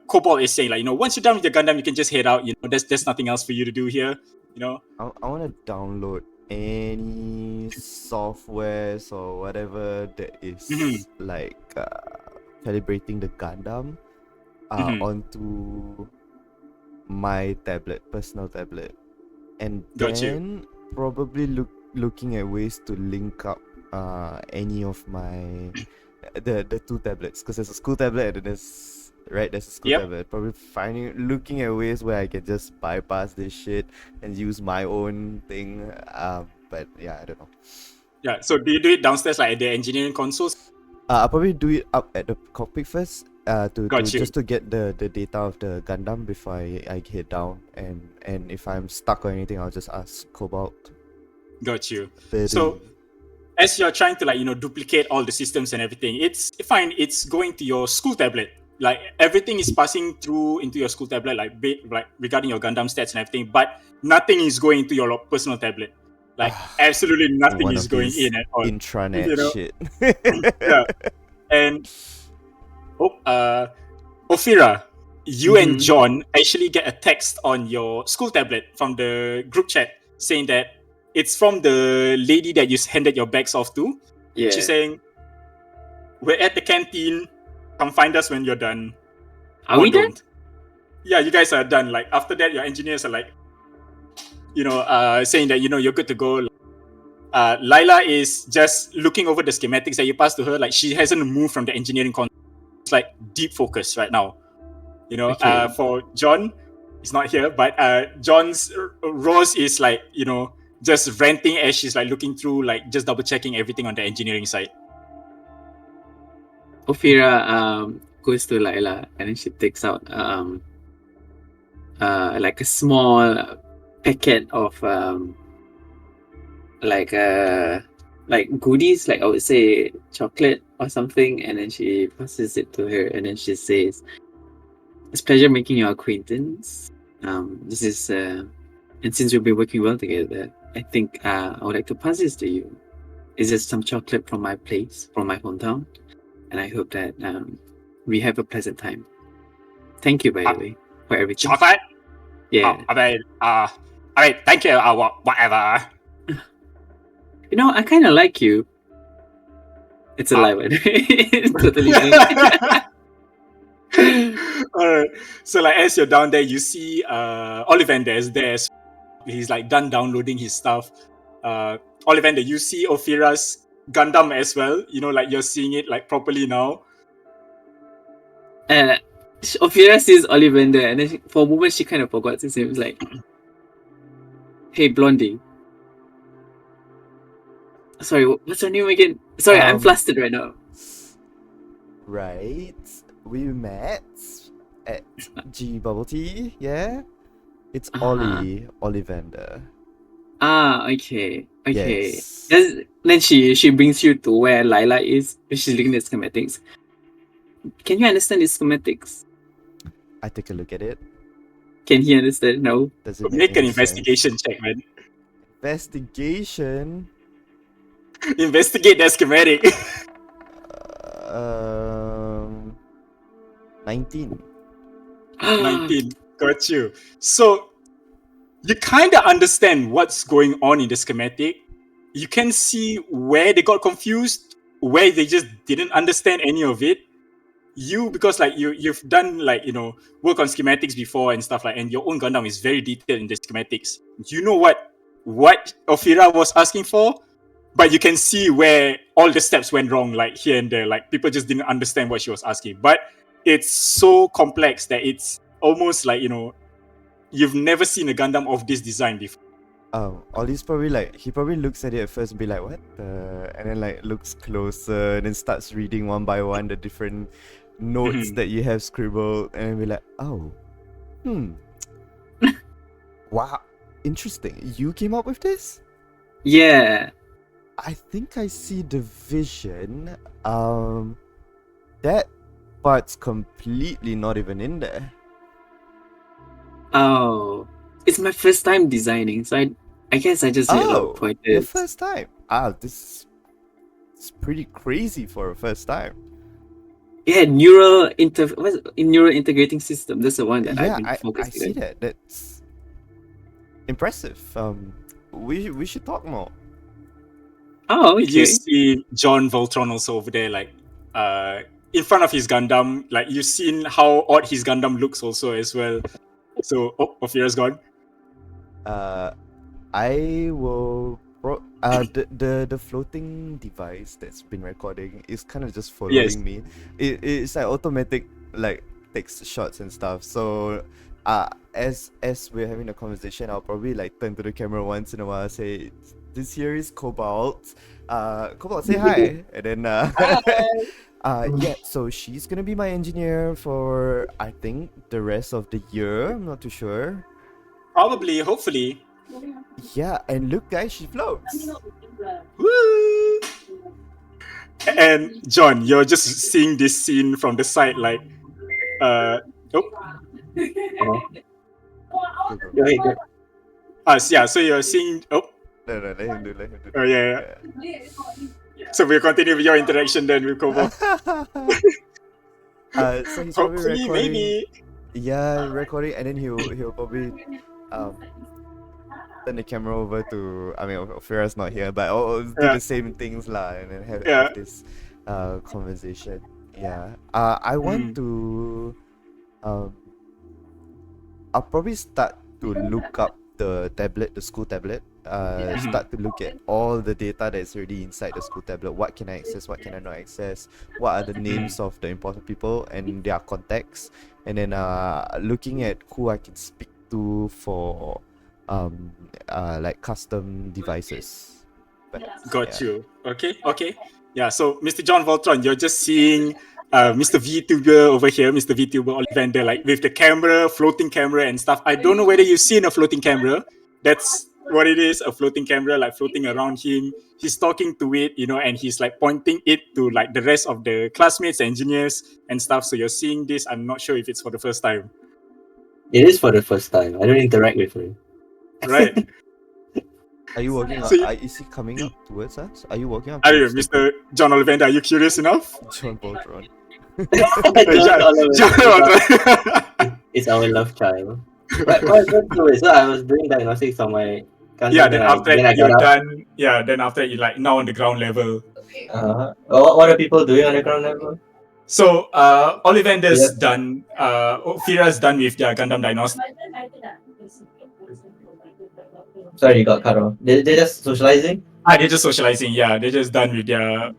Cobalt is saying like, once you're done with your Gundam, you can just head out. There's nothing else for you to do here.
I want to download any softwares or whatever that is like calibrating the Gundam onto my personal tablet, and
Got you.
then probably looking at ways to link up any of my the two tablets, because there's a school tablet and there's a school
Yep.
tablet. Probably looking at ways where I can just bypass this shit and use my own thing. But yeah, I don't know.
Yeah. So do you do it downstairs like at the engineering consoles?
I'll probably do it up at the cockpit first.
Got you.
Just to get the data of the Gundam before I head down, and if I'm stuck or anything, I'll just ask Cobalt.
Got you.
But,
So as you're trying to duplicate all the systems and everything, it's fine. It's going to your school tablet. Like everything is passing through into your school tablet, like regarding your Gundam stats and everything, but nothing is going into your personal tablet. Like absolutely nothing
one
is
of
going
these
in at all.
intranet shit.
Yeah. And Ophira, you and John actually get a text on your school tablet from the group chat saying that it's from the lady that you handed your bags off to.
Yeah.
She's saying, we're at the canteen. Come find us when you're done.
Are
Or
we done?
don't. Yeah, you guys are done. Like after that, your engineers are like, saying that you're good to go. Lila is just looking over the schematics that you passed to her. Like she hasn't moved from the engineering console. It's like deep focus right now.
Okay.
For John, he's not here, but John's Rose is like just ranting as she's like looking through, like just double checking everything on the engineering side.
Ophira goes to Layla and then she takes out like a small packet of like goodies, like I would say chocolate or something, and then she passes it to her and then she says, It's a pleasure making your acquaintance. This is and since we'll be working well together, I think I would like to pass this to you. It's just some chocolate from my place, from my hometown, and I hope that we have a pleasant time. Thank you, by the way, for everything.
Chocolate?
Yeah.
I mean, thank you. Whatever.
You know, I kind of like you. It's a lie, by the way. Totally fine.
Alright. So like as you're down there, you see Olivander is there. He's like done downloading his stuff. Olivander, you see Ophira's Gundam as well. You know, like you're seeing it like properly now.
Ophira sees Olivander, and then for a moment she kind of forgot his name. It was like, "Hey, Blondie." Sorry, what's her name again? Sorry, I'm flustered right now.
Right. We met at G Bubble Tea, yeah? It's Olivander.
Okay.
Yes.
Then she brings you to where Lila is. She's looking at schematics. Can you understand these schematics?
I take a look at it.
Can he understand? No.
Does it
Make an
any
investigation
sense?
check, man.
Investigation.
Investigate that schematic.
19.
19. Got you. So you kind of understand what's going on in the schematic. You can see where they got confused, where they just didn't understand any of it. Because like you've done like, you know, work on schematics before and stuff like, and your own Gundam is very detailed in the schematics. You know what Ophira was asking for, but you can see where all the steps went wrong, like here and there. Like people just didn't understand what she was asking. But it's so complex that it's almost like, you know, you've never seen a Gundam of this design before.
Ollie's probably like, he probably looks at it at first and be like, what the? And then like looks closer and then starts reading one by one the different notes that you have scribbled and then be like, oh, wow, interesting. You came up with this?
Yeah.
I think I see the vision. That part's completely not even in there.
Oh, it's my first time designing, so I guess I just need a lot of pointers.
Your first time? This is pretty crazy for a first time.
Yeah, neural integrating system. That's the one that I've been
I
focusing
see
on.
that. That's impressive. We should talk more.
Oh, okay.
You see John Voltron also over there, like in front of his Gundam. Like you've seen how odd his Gundam looks also as well. So Ophira's gone.
I will the floating device that's been recording is kind of just following me. It's like automatic, like takes shots and stuff. So as we're having a conversation, I'll probably like turn to the camera once in a while, say, this here is Cobalt. Cobalt, say hi. And then yeah, so she's gonna be my engineer for I think the rest of the year. I'm not too sure.
Probably, hopefully.
Yeah, and look guys, she floats.
Woo! And John, you're just seeing this scene from the side, like yeah, so you're seeing
No, let him do.
Oh yeah. So we'll continue with your interaction then with Kobo.
So he's probably
Hopefully,
recording.
maybe.
Yeah, recording, and then he'll probably turn the camera over to. I mean, Ophira's not here, but I'll do the same things lah, and then have this conversation. Yeah. I want to. I'll probably start to look up the tablet, the school tablet. Start to look at all the data that's already inside the school tablet. What can I access? What can I not access? What are the names of the important people and their contacts? And then looking at who I can speak to for like custom devices. But,
Got you. Okay. Yeah, so Mr. John Voltron, you're just seeing Mr. VTuber over here, Mr. VTuber Olivander, like with the camera, floating camera and stuff. I don't know whether you've seen a floating camera. That's what it is, a floating camera like floating around him. He's talking to it, and he's like pointing it to like the rest of the classmates, engineers, and stuff. So you're seeing this. I'm not sure if it's for the first time,
It is for the first time. I don't interact with her.
right?
Are you walking up?
So you-
Is he coming up towards us? Are you walking up
Are you,
towards
Mr. John Olivander? Are you curious enough?
John Voltron?
John Olivander.
It's our love child. But so I was doing diagnostics on my Gundam.
Yeah, then after
I
that you're
got out.
done. Yeah, then after that you're like now on the ground level.
What are people doing on the ground level?
So Olivander's done. Ophira's done with their Gundam diagnostics.
Sorry, you got cut off. They're just socializing?
They're just socializing. Yeah, they're just done with their.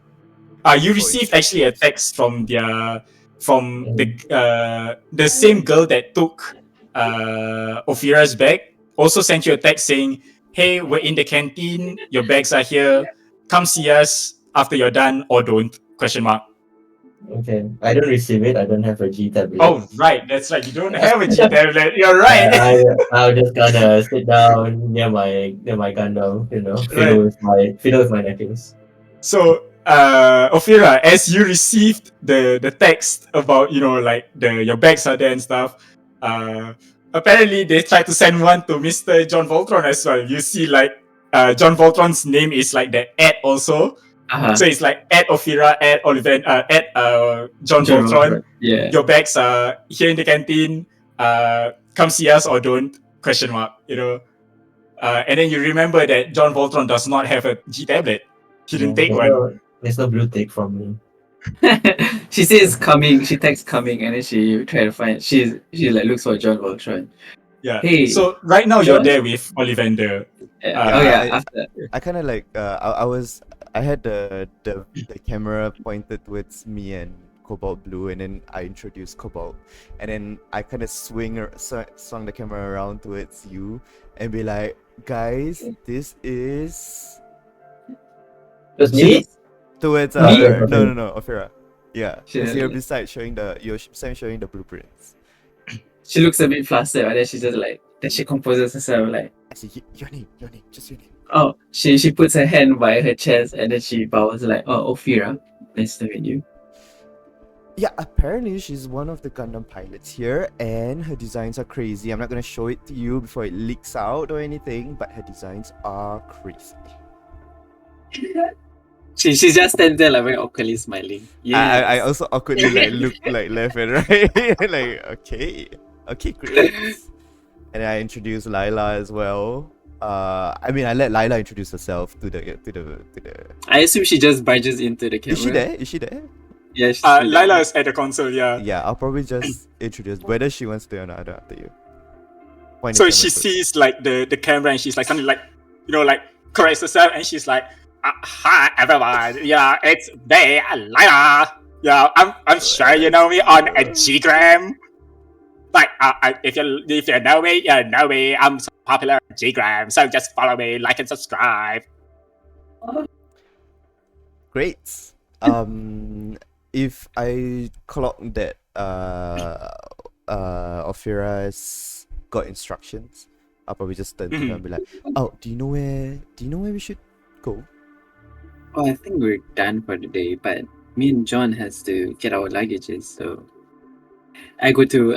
You received actually a text from the same girl that took Ophira's bag. Also sent you a text saying, "Hey, we're in the canteen. Your bags are here. Come see us after you're done, or don't?" Question mark.
Okay. I don't receive it. I don't have a G tablet.
Oh, right. That's right. You don't have a G tablet. You're right.
I'm just gonna sit down near my Gundam, fiddle with my necklace.
So, Ophira, as you received the text about your bags are there and stuff, apparently they tried to send one to Mr. John Voltron as well. You see, John Voltron's name is like the @ also. So it's like @Ophira, @Olivander, John Voltron.
Yeah.
Your bags are here in the canteen. Come see us or don't? Question mark. And then you remember that John Voltron does not have a G tablet. He didn't take one.
There's no blue tick from me.
She says coming. She texts coming, and then she try to find. She like looks for John Voltron.
Yeah.
Hey,
So right now you're
John?
there with Olivander.
After.
I kind of like I had the camera pointed towards me and Cobalt Blue, and then I introduced Cobalt, and then I kind of swung the camera around towards you and be like, guys, this is
Just me?
towards
Me?
no Ophira. Yeah,
She-
because you're beside showing the blueprints.
She looks a bit flustered, and then she just like. Then she composes herself like.
I see your name, just your name.
Oh, she puts her hand by her chest, and then she bows like, "Oh, Ophira, nice to meet you."
Yeah, apparently she's one of the Gundam pilots here, and her designs are crazy. I'm not gonna show it to you before it leaks out or anything, but her designs are crazy.
She just stands there like very awkwardly smiling.
I also awkwardly like look like left and right, like okay, great. And I introduced Lila as well. I mean, I let Lila introduce herself to the.
I assume she just barges into the camera.
Is she there?
Yeah, she's
Lila is at the console, yeah.
Yeah, I'll probably just introduce whether she wants to or not after you. Point the
So
camera
she
first.
sees like the camera and she's like suddenly like corrects herself and she's like, "Hi everyone, yeah, it's me, Lila. Yeah, I'm sure you know me on a Ggram. Like, if you know me, you know me. I'm so popular on Ggram, so just follow me, like and subscribe."
Great. If I clock that Ophira's got instructions, I'll probably just turn to her and be like, "Oh, do you know where we should go?"
Oh, I think we're done for the day, but me and John has to get our luggages, so I go to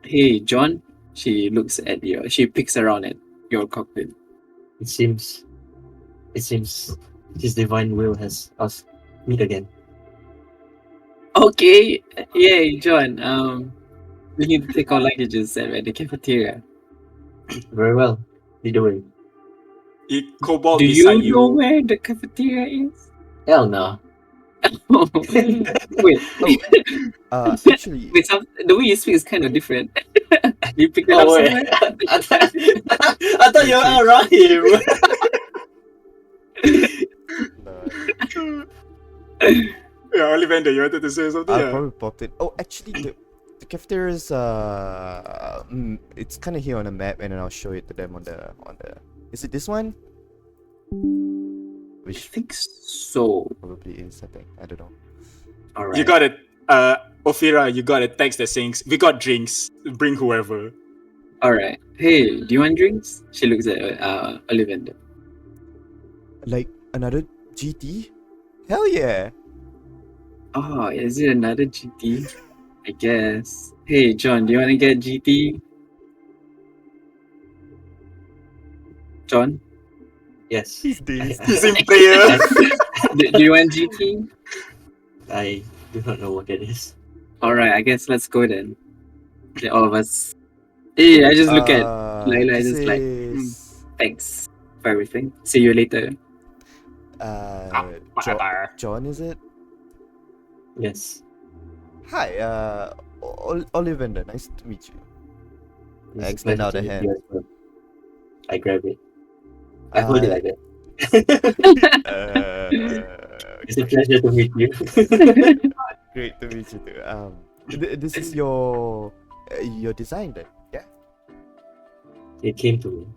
hey John. She looks at you. She picks around at your cockpit.
It seems his divine will has us meet again.
Okay, yay, John. We need to take our luggages at the cafeteria.
Very well. Lead the way.
Cobalt
Do
beside
you know where the cafeteria is?
Hell no.
Wait,
Actually,
wait. The way you speak is kind of different. You picked it up
Oh wait.
somewhere?
I thought you were around him.
Yeah, Olivander, you wanted to say something?
I'll
Yeah.
probably pop it. Oh, actually, the cafeteria is it's kind of here on the map, and then I'll show it to them on the. Is it this one?
I
Which
think so.
probably is. I think I don't know.
All right.
You got it. Ophira, you got a text that saying, "We got drinks. Bring whoever."
All right. Hey, do you want drinks? She looks at Olivander.
Like another GT? Hell yeah!
Oh, is it another GT? I guess. Hey, John, do you want to get GT? John,
Yes.
He's dazed.
He's in prayer.
do you want GT?
I do not know what it is.
All right, I guess let's go then. Okay, all of us. Hey, I just look at Layla.
This
Just like,
is
thanks for everything. See you later.
John, is it?
Yes.
Hi, Olivander. Nice to meet you.
It's
I
a
extend
pleasure
out
to
a
meet
hand.
you as well. I grab it. I hold it like that. It's a pleasure to meet you.
Great to meet you too. This is your design then, yeah?
It came to me.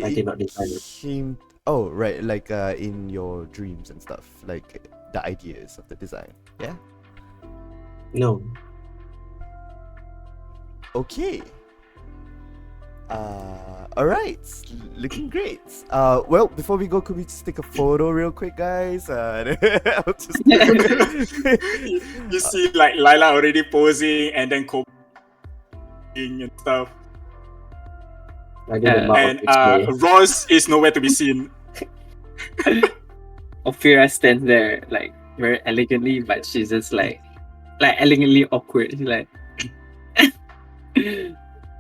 I
It
did not design it.
came. Oh right, like in your dreams and stuff, like the ideas of the design. Yeah.
No.
Okay. All right. Looking great. Well, before we go, could we just take a photo real quick, guys? I'll just.
You see like Lila already posing and then and stuff.
I did not
And Ross is nowhere to be seen.
Ophira stands there like very elegantly, but she's just like elegantly awkward. She's like,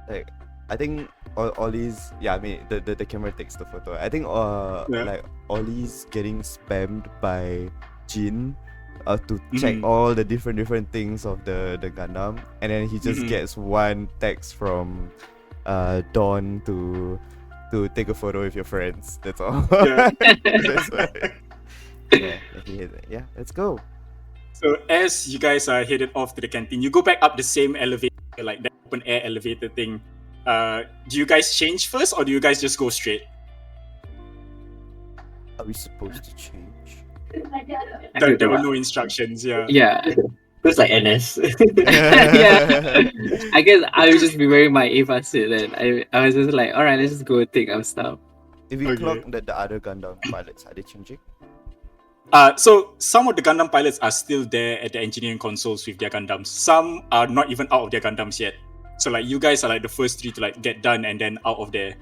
Like, I think Ollie's. Yeah, I mean the camera takes the photo. I think like Ollie's getting spammed by Jin. To check all the different things of the Gundam, and then he just gets one text from Dawn to take a photo with your friends. That's all.
Yeah.
That's why. Yeah, let's go.
So as you guys are headed off to the canteen, you go back up the same elevator, like the open air elevator thing. Do you guys change first, or do you guys just go straight?
Are we supposed to change?
There were no instructions. Yeah.
yeah,
Looks like NS.
yeah. I guess I would just be wearing my Eva suit then. I was just like, all right, let's just go take our stuff.
If we
Okay.
clock that the other Gundam pilots, are they changing?
So some of the Gundam pilots are still there at the engineering consoles with their Gundams. Some are not even out of their Gundams yet. So like you guys are like the first three to like get done and then out of there.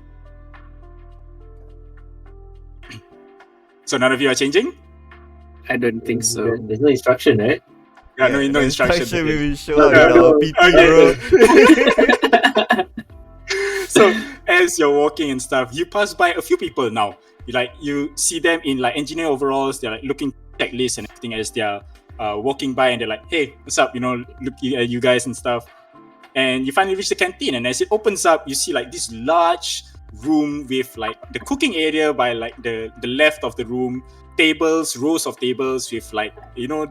So none of you are changing?
I don't think so.
There's no instruction, right?
Yeah, no instruction.
Maybe show
Okay.
up in our PT, bro.
So as you're walking and stuff, you pass by a few people now. You see them in like engineer overalls. They're like looking checklists and everything as they're walking by, and they're like, "Hey, what's up? Look at you guys and stuff." And you finally reach the canteen, and as it opens up, you see like this large room with like the cooking area by like the left of the room, rows of tables with like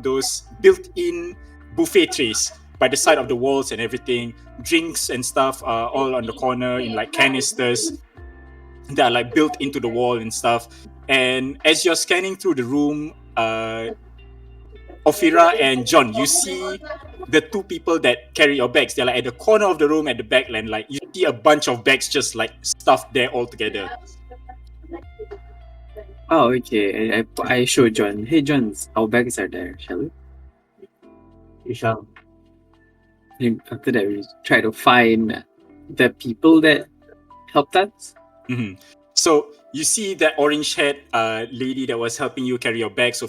those built-in buffet trays by the side of the walls and everything. Drinks and stuff are all on the corner in like canisters that are like built into the wall and stuff. And as you're scanning through the room, Ophira and John, you see the two people that carry your bags. They're like at the corner of the room at the back, and like you see a bunch of bags just like stuffed there all together.
Oh, okay. I show John. Hey, John, our bags are there. Shall we?
You shall.
And after that, we try to find the people that helped us.
Mm-hmm. So you see that orange-haired lady that was helping you carry your bags. So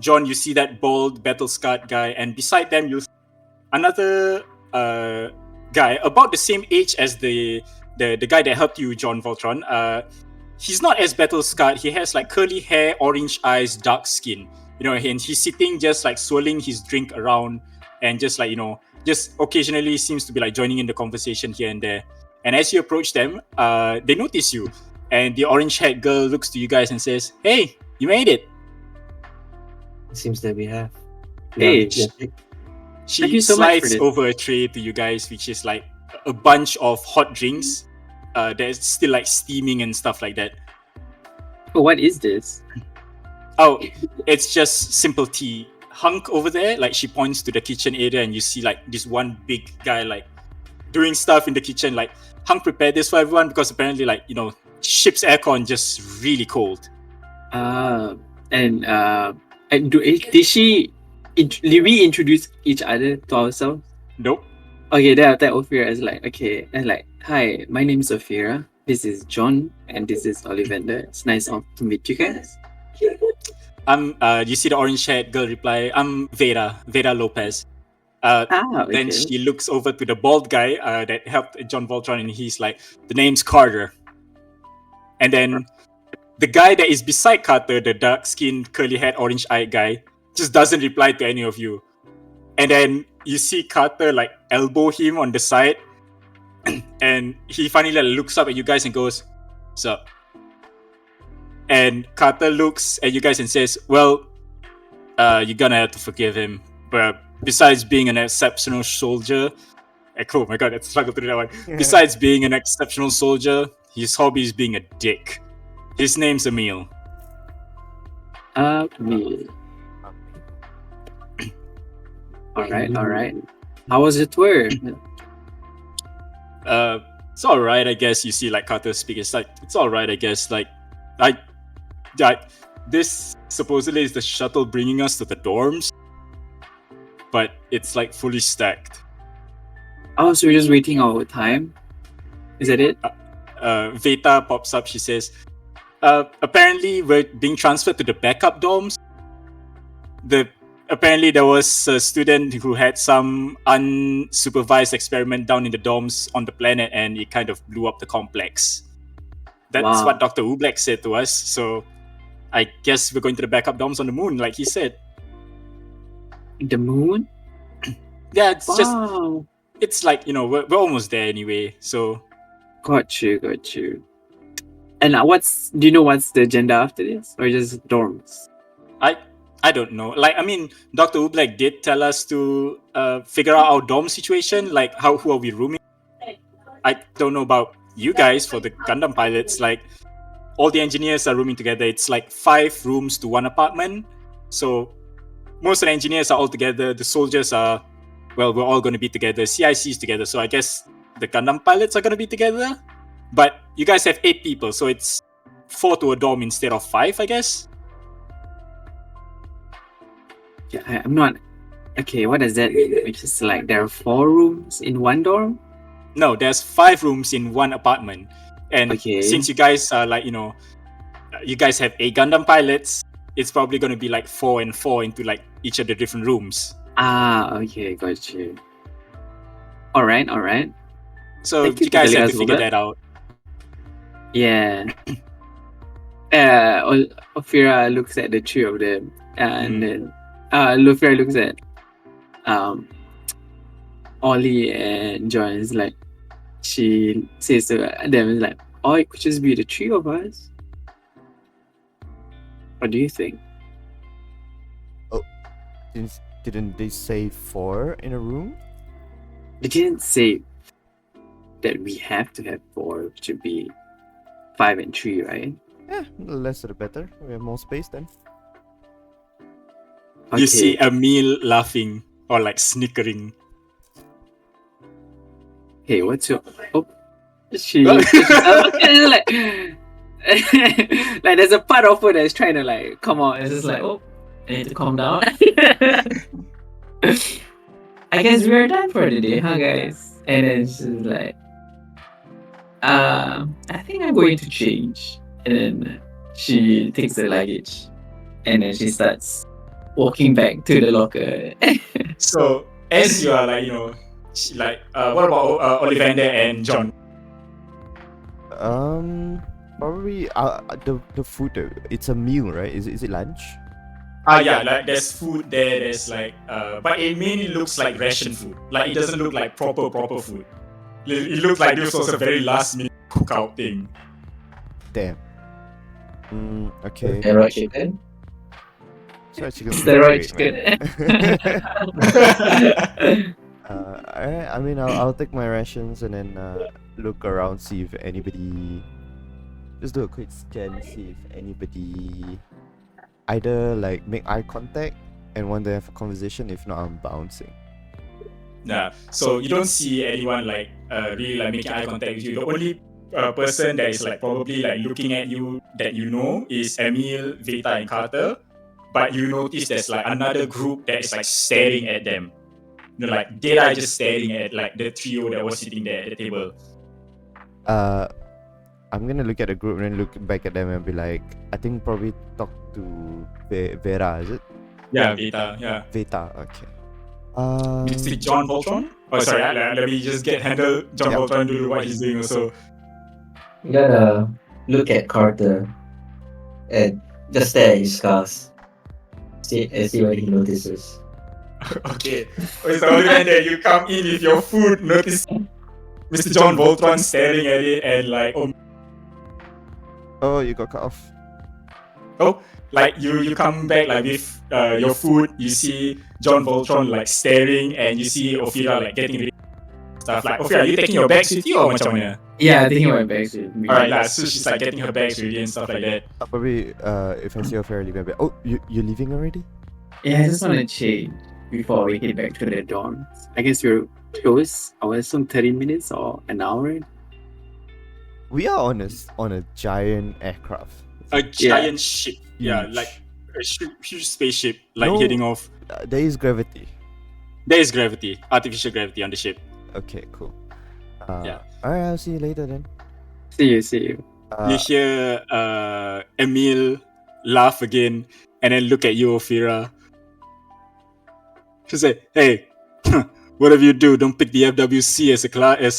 John, you see that bald, battle-scarred guy, and beside them you see another guy about the same age as the guy that helped you, John Voltron. He's not as battle-scarred. He has like curly hair, orange eyes, dark skin. And he's sitting just like swirling his drink around, and just like just occasionally seems to be like joining in the conversation here and there. And as you approach them, they notice you, and the orange-haired girl looks to you guys and says, "Hey, you made it."
It seems that we have.
Hey,
Yeah.
She
Thank you so much for
slides
this.
over a tray to you guys, which is like a bunch of hot drinks that's still like steaming and stuff like that.
oh, what is this?
Oh, it's just simple tea. Hunk over there, like she points to the kitchen area, and you see like this one big guy like doing stuff in the kitchen, like Hung prepared this for everyone because apparently, like, you know, ship's aircon just really cold.
Did we introduce each other to ourselves?
Nope.
Okay, then after Ophira is like, okay, and like, hi, my name is Ophira. This is John, and this is Olivander. It's nice to meet you guys.
You see the orange-haired girl reply, I'm Vera Lopez.
Okay.
Then she looks over to the bald guy that helped John Voltron, and he's like, the name's Carter. And then the guy that is beside Carter, the dark-skinned, curly-haired, orange-eyed guy, just doesn't reply to any of you. And then you see Carter like elbow him on the side, and he finally like, looks up at you guys and goes, "What's up?" And Carter looks at you guys and says, "Well, you're gonna have to forgive him. But besides being an exceptional soldier, oh my god, I struggled through that one. Besides being an exceptional soldier, his hobby is being a dick. His name's Emil."
Emil. All right. How was your tour?
It's all right, I guess. You see, like Carter speak. It's like it's all right, I guess. Like, this supposedly is the shuttle bringing us to the dorms, but it's like fully stacked.
Oh, so we're just waiting our time? Is that it?
Veta pops up. She says, "Apparently, we're being transferred to the backup dorms. Apparently there was a student who had some unsupervised experiment down in the dorms on the planet, and it kind of blew up the complex. That's what Dr. Oobleck said to us. So I guess we're going to the backup dorms on the moon, like he said."
The moon?
Yeah, it's like, you know, we're almost there anyway. So
got you. And do you know what's the agenda after this, or just dorms?
I don't know. Like, I mean, Dr. Oobleck did tell us to figure out our dorm situation, like who are we rooming. I don't know about you guys for the Gundam pilots. Like, all the engineers are rooming together. It's like 5 rooms to 1 apartment. So most of the engineers are all together. The soldiers are, well, we're all going to be together. CIC is together. So I guess the Gundam pilots are going to be together. But you guys have 8 people, so it's 4 to a dorm instead of 5, I guess.
Yeah, I'm not. Okay, what does that mean? It's just like there are 4 rooms in 1 dorm?
No, there's 5 rooms in 1 apartment. And since you guys are like, you know, you guys have 8 Gundam pilots, it's probably going to be like 4 and 4 into like each of the different rooms.
Okay, got you. All right.
So you guys have to figure that out.
Yeah. Ophira looks at the 3 of them, and then Ophira looks at Ollie and John. Is like, she says to them, is like, "Oh, it could just be the 3 of us." What do you think?
Oh, didn't they say 4 in a room?
They didn't say that we have to have 4. It should be 5 and 3, right?
Yeah, the lesser the better. We have more space then.
Okay.
You see Emil laughing or like snickering.
Hey, what's your... Oh, she's like... like, there's a part of her that's trying to like come on.
It's just like, oh, I need to calm down. I guess we're done for the day, huh, guys? And then she's like, I think I'm going to change. And then she takes the luggage, and then she starts walking back to the locker.
So as you are like, you know, like, what about Olivander and John?
Probably the food. It's a meal, right? Is it lunch?
Yeah, like there's food there. There's like, but it mainly looks like ration food. Like, it doesn't look like proper food. It looks like this was a very last minute cookout thing.
Damn. Okay.
Steroid chicken.
Sorry, chicken.
Steroid chicken.
Alright. I mean, I'll take my rations and then look around, see if anybody. Just do a quick scan, see if anybody either like make eye contact and want to have a conversation. If not, I'm bouncing.
Yeah. So you don't see anyone like really like making eye contact with you. The only person that is like probably like looking at you that you know is Emil, Vita, and Carter. But you notice there's like another group that is like staring at them. You know, like they are just staring at like the trio that was sitting there at the table.
I'm gonna look at the group and then look back at them and be like, I think probably talk to Vera, is it?
Yeah, Vita. Yeah.
Vita, okay.
Mr. John Voltron? Oh, sorry, let me just handle John
Yeah.
Voltron do what he's doing also.
You gotta look at Carter and just stare at his scars. See what he notices.
Okay. It's the only time that you come in with your food, notice Mr. John Voltron staring at it and like,
Oh, you got cut off.
like you come back like with your food, you see John Voltron like staring and you see Ophira like getting ready stuff. Like, Ophira, are you taking your bags with you or macam mana?
Yeah, I think my bags with me.
Alright, so she's like getting her bags ready and stuff like that.
Probably, if I see Ophira leaving, I'll be, oh, you're leaving already?
Yeah, I just want to change before we get back to the dorms.
I guess you're close. I would assume 30 minutes or an hour.
We are on a giant aircraft.
A giant ship. Yeah,
Huge.
like a huge spaceship like
No.
heading off.
There is gravity.
There is gravity, artificial gravity on the ship.
Okay, cool.
Yeah.
Alright, I'll see you later then.
See you.
You hear Emil laugh again and then look at you, Ophira. She said, "Hey, whatever you do, don't pick the FWC as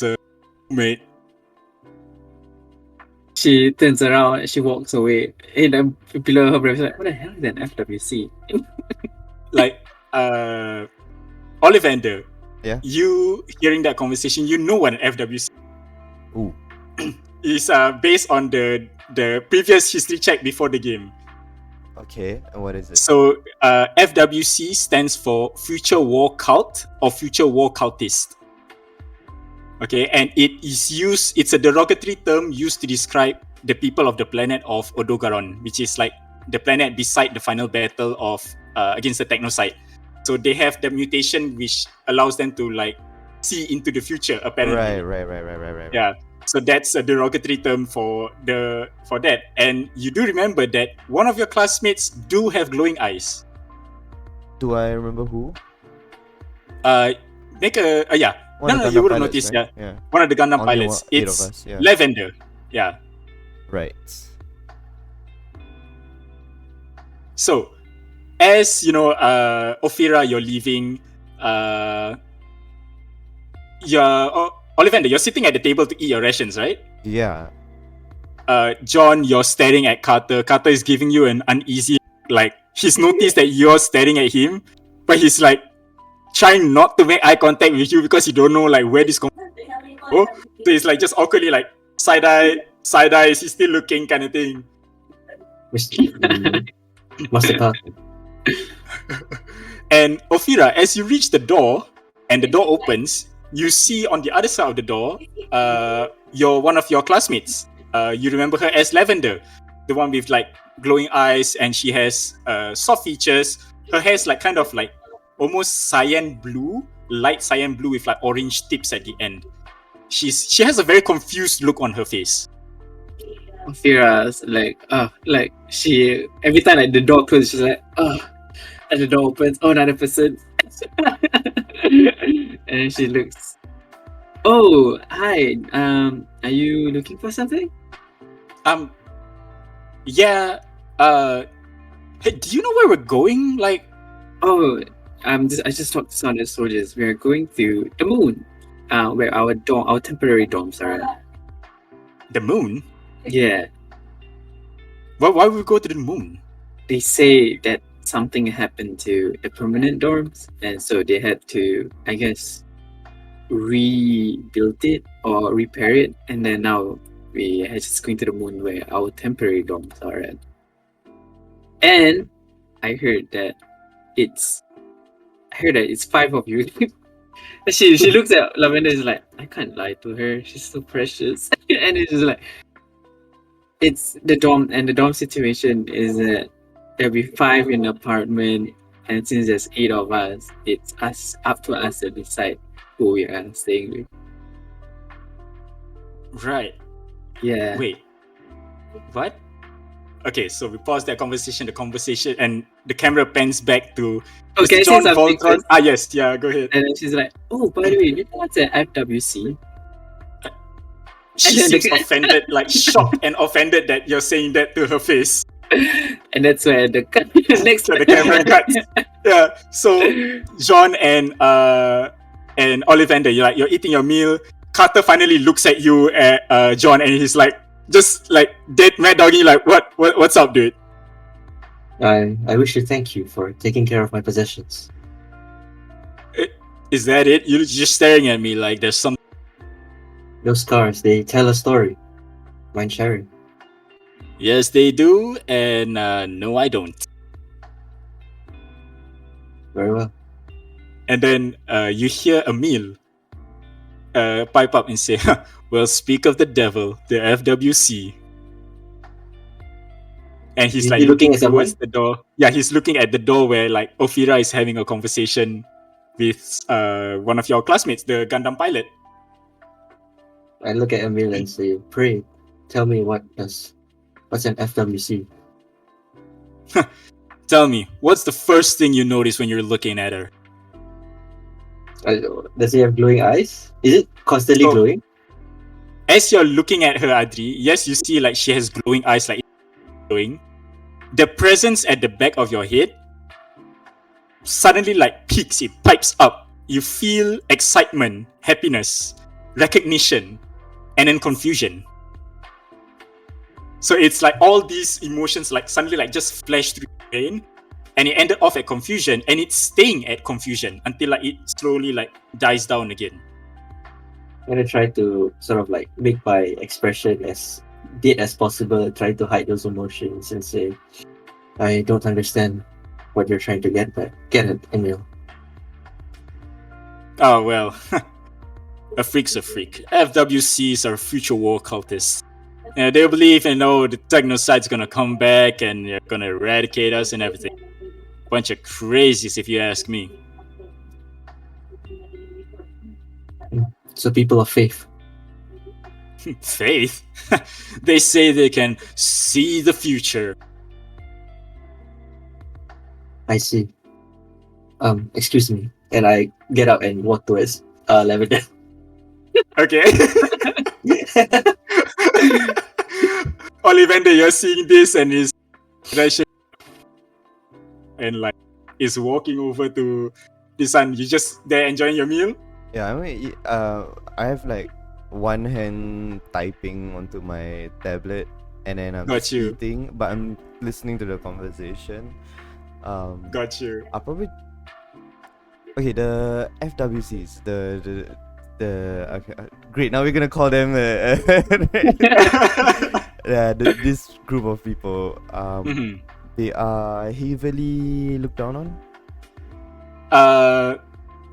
a mate."
She turns around and she walks away. And then below her breath, she's like, what the hell is an FWC?
Like, Olivander.
Yeah?
You hearing that conversation, you know what an FWC
Ooh.
is based on the previous history check before the game.
Okay, and what is it?
So FWC stands for Future War Cult or Future War Cultist. Okay, and it's a derogatory term used to describe the people of the planet of Odogaron, which is like the planet beside the final battle of against the Technocyte. So they have the mutation which allows them to like see into the future, apparently.
Right.
Yeah. So that's a derogatory term for that. And you do remember that one of your classmates do have glowing eyes.
Do I remember who?
Make a yeah.
One of the
You
Gundam
would have
pilots,
noticed,
right?
yeah. One of the Gundam
Only
pilots.
8
It's
of us, yeah.
Lavender. Yeah.
Right.
So, as you know, Ophira, you're leaving. Olivander, you're sitting at the table to eat your rations, right?
Yeah.
John, you're staring at Carter. Carter is giving you an uneasy, like, he's noticed that you're staring at him, but he's like trying not to make eye contact with you because you don't know like where this comes. So it's like just awkwardly like side eye, he's still looking kind of thing.
Master Carter.
And Ophira, as you reach the door and the door opens, you see on the other side of the door, one of your classmates. You remember her as Lavender, the one with like glowing eyes, and she has soft features. Her hair is like kind of like almost cyan blue, light cyan blue with like orange tips at the end. She has a very confused look on her face.
Ophira's like she every time like the door closes, she's like, and the door opens, another person. And then she looks. Oh, hi. Are you looking for something?
Yeah. Hey, do you know where we're going? Like,
Oh, I just talked to some of the soldiers. We are going to the moon. Where our temporary dorms are at.
the moon?
Yeah.
Why would we go to the moon?
They say that something happened to the permanent dorms, and so they had to, I guess, rebuild it or repair it, and then now we are just going to the moon where our temporary dorms are at. And I heard that it's 5 of you. she looks at Lavender, is like, I can't lie to her, she's so precious. And it's just like, it's the dorm, and the dorm situation is that there'll be 5 in the apartment, and since there's 8 of us, it's up to us to decide who we are staying with.
Right.
Yeah.
Wait. What? Okay, so we pause that conversation, and the camera pans back to
Oh, can I
Mr.
say
John
something
Voltron.
first?
Ah, yes, yeah, go ahead.
And then she's like, "Oh, by the way, you know what's an FWC?"
She
And then
seems
the-
offended, like shocked and offended that you're saying that to her face.
And that's where the next
So the camera cuts. Yeah. So John and Olivander, you're eating your meal. Carter finally looks at you, John, and he's like, just like dead mad dogging you, like, what's up, dude?
I wish to thank you for taking care of my possessions.
Is that it? You're just staring at me like there's some.
Those scars, they tell a story. Mind sharing?
Yes, they do, and no, I don't.
Very well.
And then you hear Emil pipe up and say, "Well, speak of the devil, the FWC." And he's
Is
like
he looking
looking
at
towards
someone?
the door. Yeah, he's looking at the door where like Ophira is having a conversation with one of your classmates, the Gundam pilot.
I look at Emil and say, "Pray, tell me what's an FWC?"
Tell me, what's the first thing you notice when you're looking at her?
Does he have glowing eyes? Is it constantly
Oh.
glowing?
As you're looking at her, Adri, yes, you see like she has glowing eyes, like glowing. The presence at the back of your head suddenly like peaks, it pipes up. You feel excitement, happiness, recognition, and then confusion. So it's like all these emotions like suddenly like just flash through your brain, and it ended off at confusion, and it's staying at confusion until like it slowly like dies down again.
I'm gonna try to sort of like make my expression as dead as possible, try to hide those emotions and say, "I don't understand what you're trying to get at, Emil."
Oh well, a freak's a freak. FWCs are future war cultists. They believe, the Technocyte's gonna come back and they're gonna eradicate us and everything. Bunch of crazies, if you ask me.
So people of faith.
Faith? They say they can see the future.
I see. Excuse me. And I get up and walk towards Lavender.
Okay. Olivander, you're seeing this and his reaction and like is walking over to the son. You just there enjoying your meal?
Yeah, I have like one hand typing onto my tablet, and then I'm
Got
just
you.
eating, but I'm listening to the conversation.
Got you.
I'll probably. Okay, the FWCs, the okay, great. Now we're gonna call them this group of people.
Mhm.
They are heavily looked down on.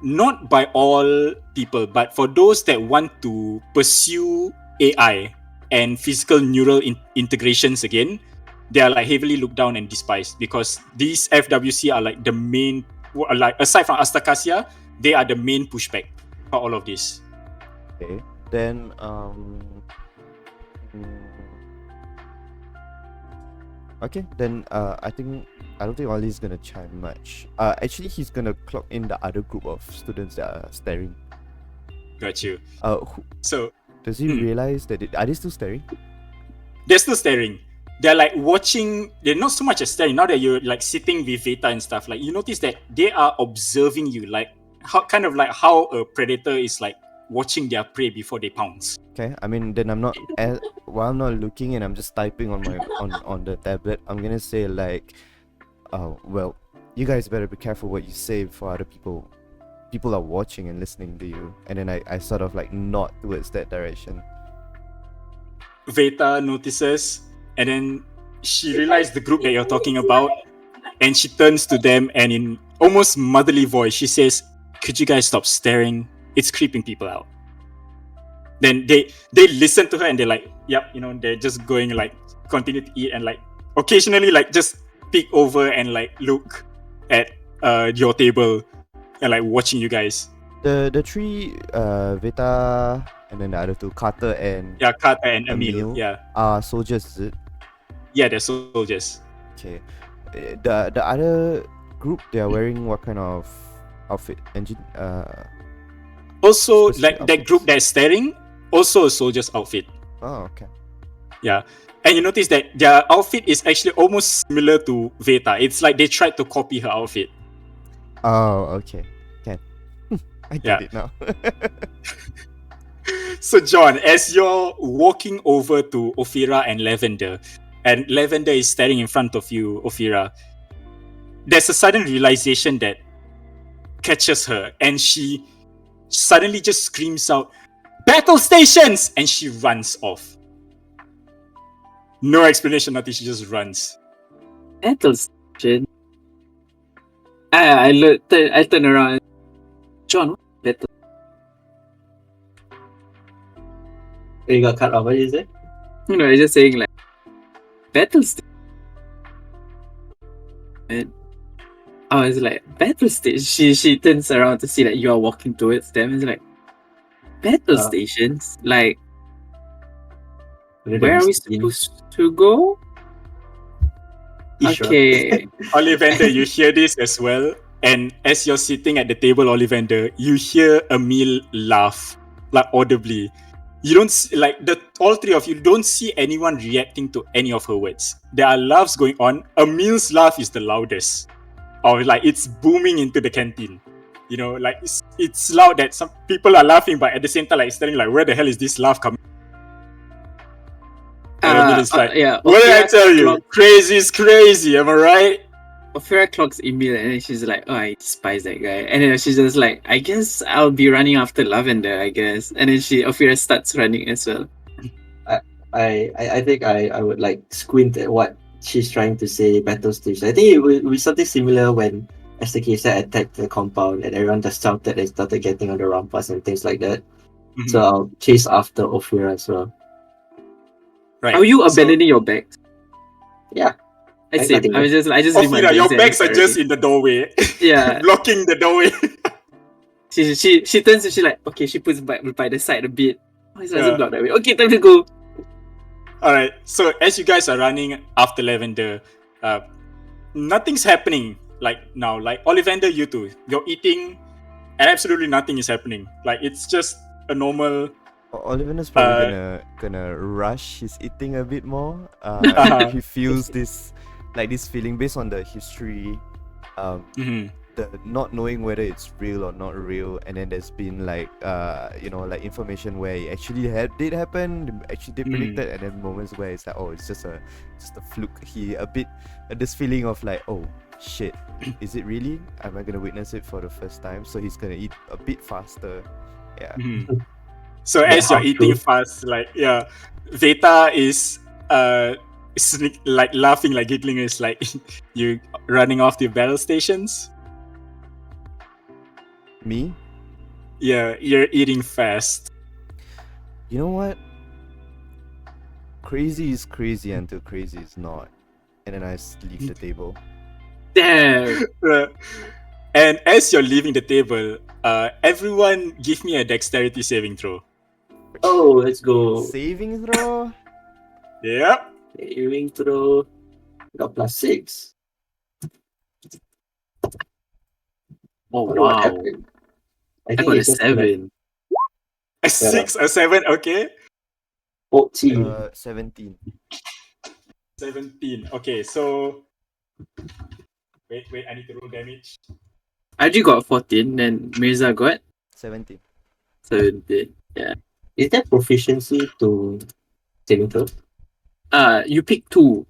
Not by all people, but for those that want to pursue AI and physical neural integrations again, they are like heavily looked down and despised because these FWC are like the main, like aside from Astakasia, they are the main pushback for all of this.
Okay, then okay, then I don't think Ollie's gonna chime much. Actually, he's gonna clock in the other group of students that are staring.
Got you. So
Does he realize that are they still staring?
they're still staring. They're like watching. They're not so much as staring. Now that you're like sitting with Veta and stuff, like you notice that they are observing you, like how a predator is like watching their prey before they pounce.
Okay, I mean then I'm not while I'm not looking and I'm just typing on my on the tablet. I'm gonna say like, oh well, you guys better be careful what you say for other people. People are watching and listening to you, and then I sort of like nod towards that direction.
Veta notices, and then she realizes the group that you're talking about, and she turns to them and in almost motherly voice, she says, "Could you guys stop staring? It's creeping people out." Then they listen to her and they're like, "Yep," they're just going like continue to eat and like occasionally like just peek over and like look at your table and like watching you guys.
The three Veta and then the other two, Carter and
Yeah, Carter and
Emil,
Emil. Yeah,
are soldiers, is it?
yeah, they're soldiers.
Okay. The other group, they are wearing what kind of outfit?
Also,
Specific
like that group
outfits?
that's staring, also a soldier's outfit.
Oh, okay.
Yeah. And you notice that their outfit is actually almost similar to Veta. It's like they tried to copy her outfit.
Oh, okay. Can. I get
Yeah.
it now.
So, John, as you're walking over to Ophira and Lavender is staring in front of you, Ophira, there's a sudden realization that catches her, and she suddenly just screams out, "Battle stations!" And she runs off. No explanation, nothing. She just runs.
Battle station. I turn around. John, what battle?
You got cut off. What did you say?
You know, I just saying like battle station. And I was like, battle station. She turns around to see that you are walking towards them. And it's like, battle stations? Like, where are we supposed to go? Okay.
Olivander, you hear this as well. And as you're sitting at the table, Olivander, you hear Emil laugh, like audibly. You don't see, like all three of you don't see anyone reacting to any of her words. There are laughs going on. Emil's laugh is the loudest, or like it's booming into the canteen. You know, like it's loud that some people are laughing, but at the same time, like staring, like, where the hell is this laugh coming? And Emil is like,
yeah.
what did I tell you? Crazy is crazy. Am I right?
Ophira clocks Emil and then she's like, oh, I despise that guy. And then she's just like, I guess I'll be running after Lavender, I guess. And then Ophira starts running as well.
I think I would like squint at what she's trying to say, battle station. I think it would be something similar when STK attacked the compound and everyone just shouted and started getting on the ramparts and things like that.
Mhm.
So I'll chase after Ophira as well.
Right.
Are you abandoning your bags?
Yeah.
I see.
think
I just leave my
Ophira, your
bags
bags are just in the doorway.
Yeah.
Blocking the doorway.
She turns and she's like, okay, she puts by the side a bit. Oh, it doesn't
Yeah.
block that way. Okay, time to go.
Alright, so as you guys are running after Lavender, nothing's happening like now. Like Olivander, you two, you're eating and absolutely nothing is happening. Like it's just a normal.
Olivander's probably gonna rush his eating a bit more. He feels this feeling based on the history, the not knowing whether it's real or not real, and then there's been like information where it actually did happen, actually did predict it, and then moments where it's like, oh, it's just a fluke. He this feeling of like, oh shit, is it really? Am I gonna witness it for the first time? So he's gonna eat a bit faster. Yeah.
So as you're eating fast, like Veta is like laughing, like giggling. Is like you running off the battle stations.
Me?
Yeah, you're eating fast.
You know what? Crazy is crazy until crazy is not. And then I leave the table.
Damn.
And as you're leaving the table, everyone give me a dexterity saving throw.
Oh, let's go.
Saving throw?
Yep.
Saving throw. Got +6.
Oh,
What
wow.
happened?
I got a 7.
A 6, a 7, okay.
14.
17.
17. Okay, so wait, I need to roll damage.
I already got 14, then Mirza got
17.
17. Yeah.
Is that proficiency to saving throw?
You pick 2.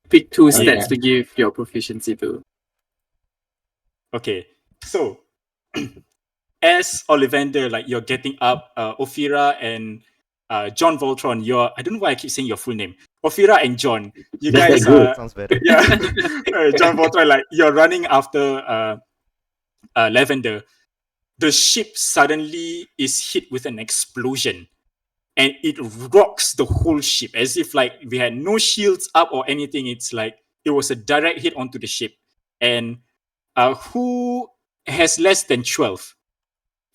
Pick 2 stats
yeah.
to give your proficiency to.
Okay, so as Olivander, like you're getting up, Ophira and John Voltron, I don't know why I keep saying your full name. Ophira and John, you
That's
guys
good.
Sounds better.
yeah, John Voltron, like you're running after Lavender. The ship suddenly is hit with an explosion, and it rocks the whole ship as if like we had no shields up or anything. It's like it was a direct hit onto the ship. And who has less than 12.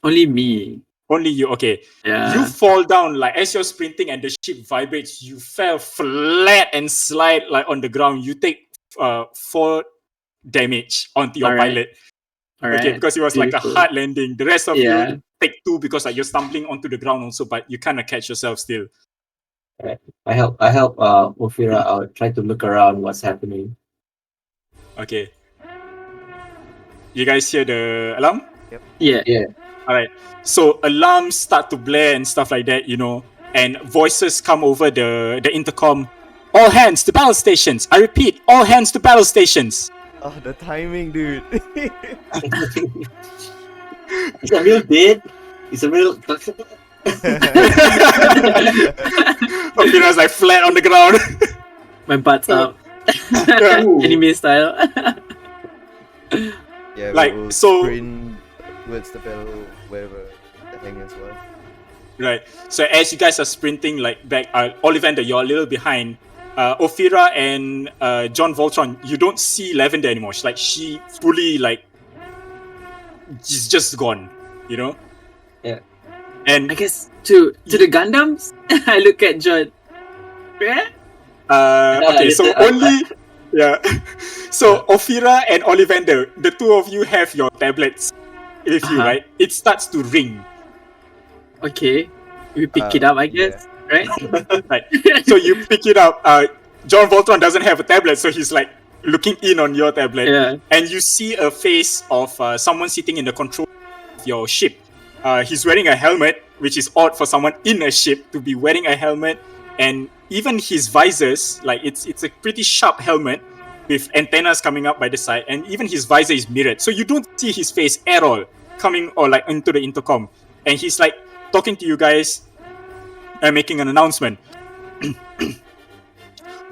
Only me.
Only you. Okay.
Yeah.
You fall down like as you're sprinting and the ship vibrates. You fell flat and slide like on the ground. You take 4 damage onto your
Alright.
pilot.
Alright.
Okay, because it was like a
Beautiful.
hard landing. The rest of
Yeah.
you take 2 because like you're stumbling onto the ground also, but you kind of catch yourself still.
I help Ophira out, try to look around what's happening.
Okay. You guys hear the alarm?
Yeah.
Alright. So alarms start to blare and stuff like that, and voices come over the intercom. All hands to battle stations. I repeat, all hands to battle stations.
Oh, the timing, dude.
It's a real date. It's a real.
Ophira's like flat on the ground.
My butt's up.
Ooh.
Anime style.
Yeah,
Like,
we'll
so-
sprint towards the bell, wherever the thing is was.
Right. So as you guys are sprinting like back, Olivander, you're a little behind. Ophira and John Voltron, you don't see Lavender anymore. She fully she's just gone.
Yeah.
And
I guess to the Gundams, I look at John. Yeah?
okay, so only yeah. So Ophira and Olivander, the two of you have your tablets with you,
Uh-huh.
right? It starts to ring.
Okay. We pick it up, I guess. Right?
Right. So you pick it up. John Voltron doesn't have a tablet, so he's like looking in on your tablet.
Yeah.
And you see a face of someone sitting in the control of your ship. He's wearing a helmet, which is odd for someone in a ship to be wearing a helmet. And even his visors, like it's a pretty sharp helmet with antennas coming up by the side, and even his visor is mirrored, so you don't see his face at all coming or like into the intercom. And he's like talking to you guys and making an announcement.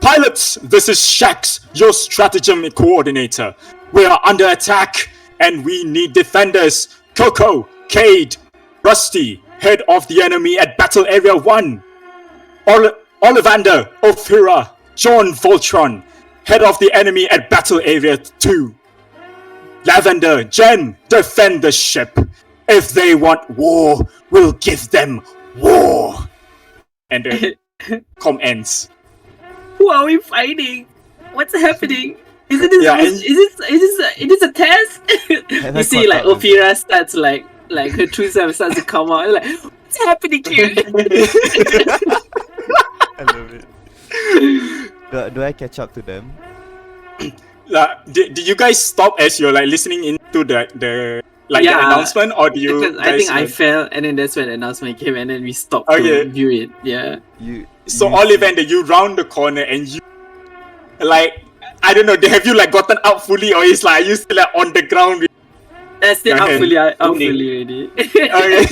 Pilots, this is Shax, your stratagem coordinator. We are under attack and we need defenders. Coco, Cade, Rusty, head of the enemy at Battle Area 1. Olivander, Ophira, John Voltron, head of the enemy at Battle Area 2. Lavender, Jen, defend the ship. If they want war, we'll give them war. And the comm ends.
Who are we fighting? What's happening? Is it this?
Yeah,
Is this a test?
And
You
I
see,
caught
like
up with
Ophira starts like her true self starts to come out. Like, what's happening here?
I love it. Do I catch up to them?
Did you guys stop as you're like listening into the
Yeah,
announcement, or do you
Because
guys
I think I fell, and then that's when the announcement came, and then we stopped
Okay.
to view it. Yeah.
So
you
Olivander, you round the corner and you like, I don't know, have you like gotten up fully, or is like, are you still like on the ground with
That's still
Go ahead.
fully ready.
okay.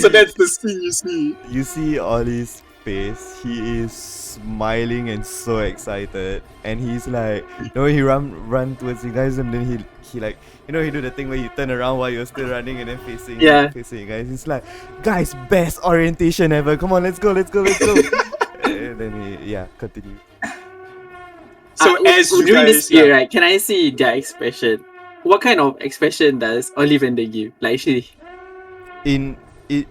So that's the scene you see.
You see Ollie's face. He is smiling and so excited, and he's like, he run towards you guys, and then he like, he do the thing where you turn around while you're still running and then facing you guys. He's like, guys, best orientation ever. Come on, let's go. And then he continue.
So as you
during
guys,
this year, right? Can I see their expression? What kind of expression does Olivander give? Like she,
In it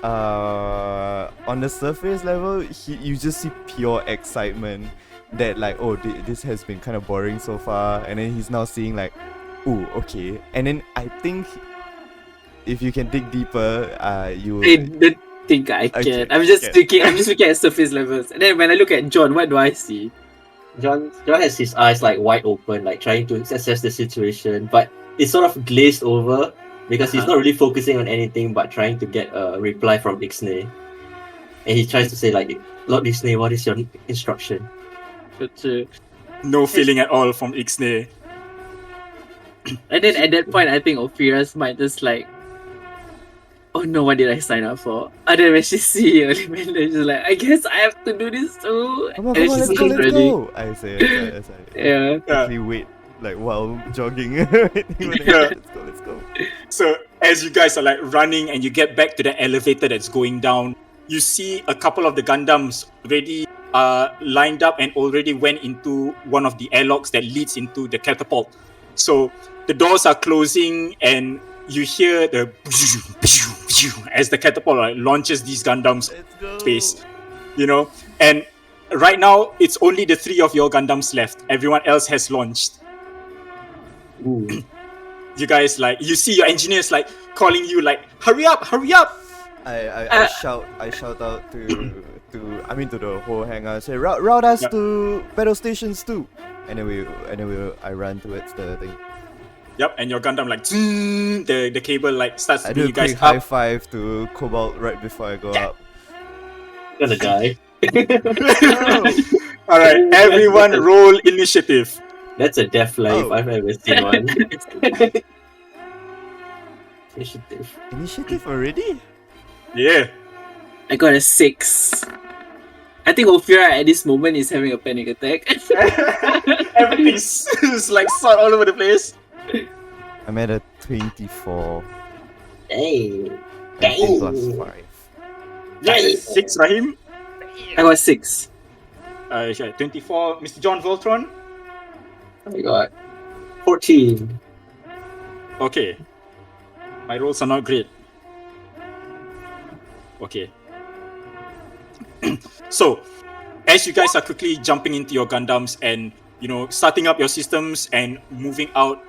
on the surface level, you just see pure excitement that like, oh, this has been kind of boring so far, and then he's now seeing like, oh, okay. And then I think if you can dig deeper, you
I don't think I can.
Okay,
I'm just
okay.
looking at surface levels, and then when I look at John, what do I see?
John has his eyes like wide open, like trying to assess the situation, but it's sort of glazed over because he's not really focusing on anything but trying to get a reply from Ixnay. And he tries to say like, Lord Ixnay, what is your instruction?
But,
no feeling at all from Ixnay.
and then at that point, I think Ophira's might just like, oh no, what did I sign up for? And then when she see Olivander, she's like, I guess I have to do this too.
come on,
And
let's
she's
go,
not
let's
ready.
go. I say,
Yeah.
actually wait, like while jogging. Let's go.
So as you guys are like running and you get back to the elevator that's going down, you see a couple of the Gundams already lined up and already went into one of the airlocks that leads into the catapult. So the doors are closing, and you hear the as the catapult launches these Gundams
Let's go.
space, and right now it's only the 3 of your Gundams left. Everyone else has launched.
Ooh.
You guys you see your engineers calling you hurry up.
I shout out to the whole hangar. I say route us
Yeah.
to battle stations too. And then I run towards the thing.
Yep, and your Gundam the cable starts
I
to
do
bring
a
you guys
quick high
up.
five to Cobalt right before I go up.
Gonna die.
All right, everyone roll initiative.
That's a death life
Oh.
I've ever seen one. Initiative.
Initiative already?
Yeah.
I got a 6. I think Ophira at this moment is having a panic attack.
Everything's sort all over the place.
I'm at a 24.
Hey.
19 plus 5.
Yes.
6, Rahim.
I got 6.
24, Mr. John Voltron.
I got 14.
Okay. My rolls are not great. Okay. So, as you guys are quickly jumping into your Gundams and starting up your systems and moving out,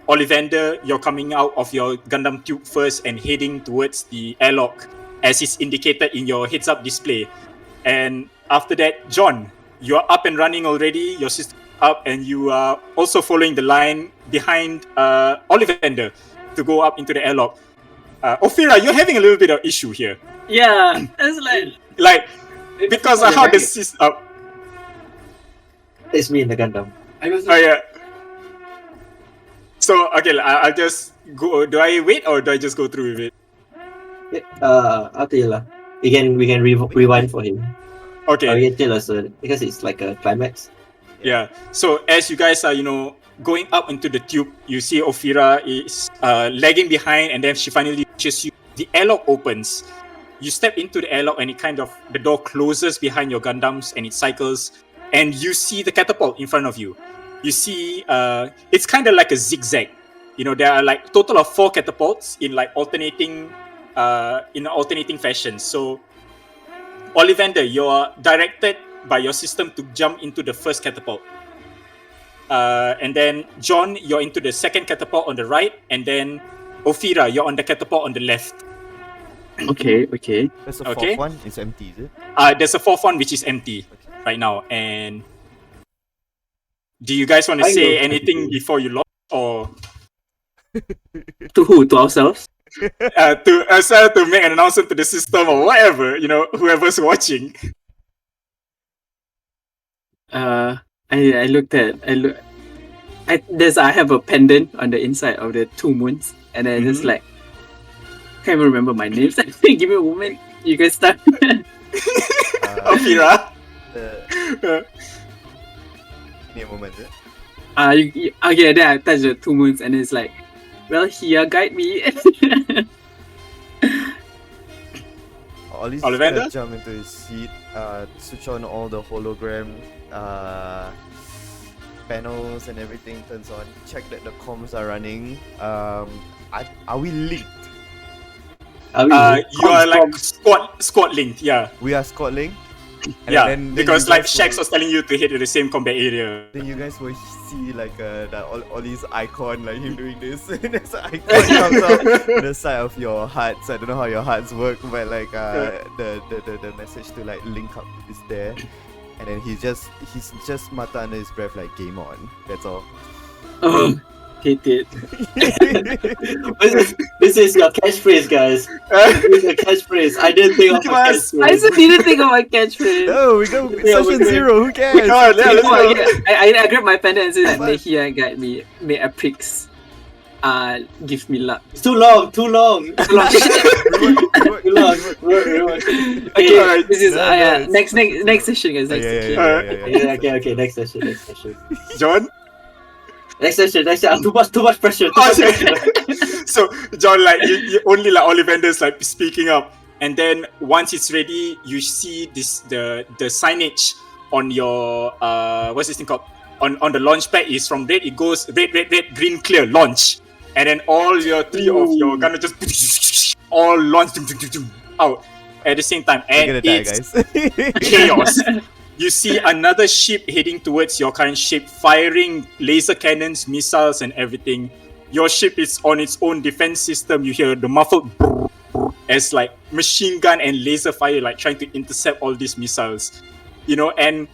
Olivander, you're coming out of your Gundam tube first and heading towards the airlock, as is indicated in your heads-up display. And after that, John, you're up and running already. Your system up, and you are also following the line behind Olivander to go up into the airlock. Ophira, you're having a little bit of issue here.
Yeah, it's
Because of how the system.
It's me in the Gundam.
Oh yeah. So okay, I'll just go. Do I wait or do I just go through with it?
I'll tell you lah. We can rewind for him.
Okay.
We can tell us because it's like a climax.
Yeah. So as you guys are, going up into the tube, you see Ophira is lagging behind, and then she finally reaches you. The airlock opens. You step into the airlock, and the door closes behind your Gundams, and it cycles, and you see the catapult in front of you. You see, it's kind of like a zigzag. There are total of 4 catapults in alternating fashion. So, Olivander, you're directed by your system to jump into the first catapult. And then John, you're into the second catapult on the right, and then Ophira, you're on the catapult on the left.
okay.
There's a
Okay.
fourth one. It's empty, is it?
There's a 4th one which is empty right now. And do you guys want to
I
say
know.
anything before you launch, or
To who? To ourselves?
to make an announcement to the system or whatever? Whoever's watching.
I looked at I have a pendant on the inside of the 2 moons, and then just can't even remember my names. Give me a moment. You guys start.
Ophira.
Need a moment, is it?
Okay, then I touch the 2 moons, and it's well, here, guide me.
Ollie's
Olivander?
gonna jump into his seat, switch on all the hologram panels and everything turns on, check that the comms are running. Are we linked?
You are squad linked, yeah.
We are squad linked? And
Yeah,
then
because
you guys
Shax
will-
was telling you to hit the same combat area.
Then you guys will see Ollie's icon, him doing this. And there's an icon comes up the side of your hearts. I don't know how your hearts work, but the message to link up is there. And then he's just mutter under his breath game on. That's all.
Hate it.
This is your catchphrase, guys. This is your catchphrase. I didn't think of my
I
catchphrase.
just didn't think of my catchphrase.
No, we go
Yeah,
session
we go.
0. Who cares?
Come on, yeah, let's go.
I grabbed my pendant and said,
Fine.
may here guide me, may a pricks give me luck.
It's too long. Too long.
Too long.
Too long.
Okay,
Alright.
this is
No,
next session, guys. Next session.
Yeah, okay. Next session.
John?
Next session. Too much pressure.
So John, you only Olivander's speaking up, and then once it's ready, you see the signage on your what's this thing called? on the launch pad is from red, it goes red, green, clear, launch. And then all your three of your Gundam just all launch out at the same time. And
We're gonna die,
it's
guys.
chaos. You see another ship heading towards your current ship, firing laser cannons, missiles, and everything. Your ship is on its own defense system. You hear the muffled brrr, brrr, as like machine gun and laser fire, like trying to intercept all these missiles. You know, and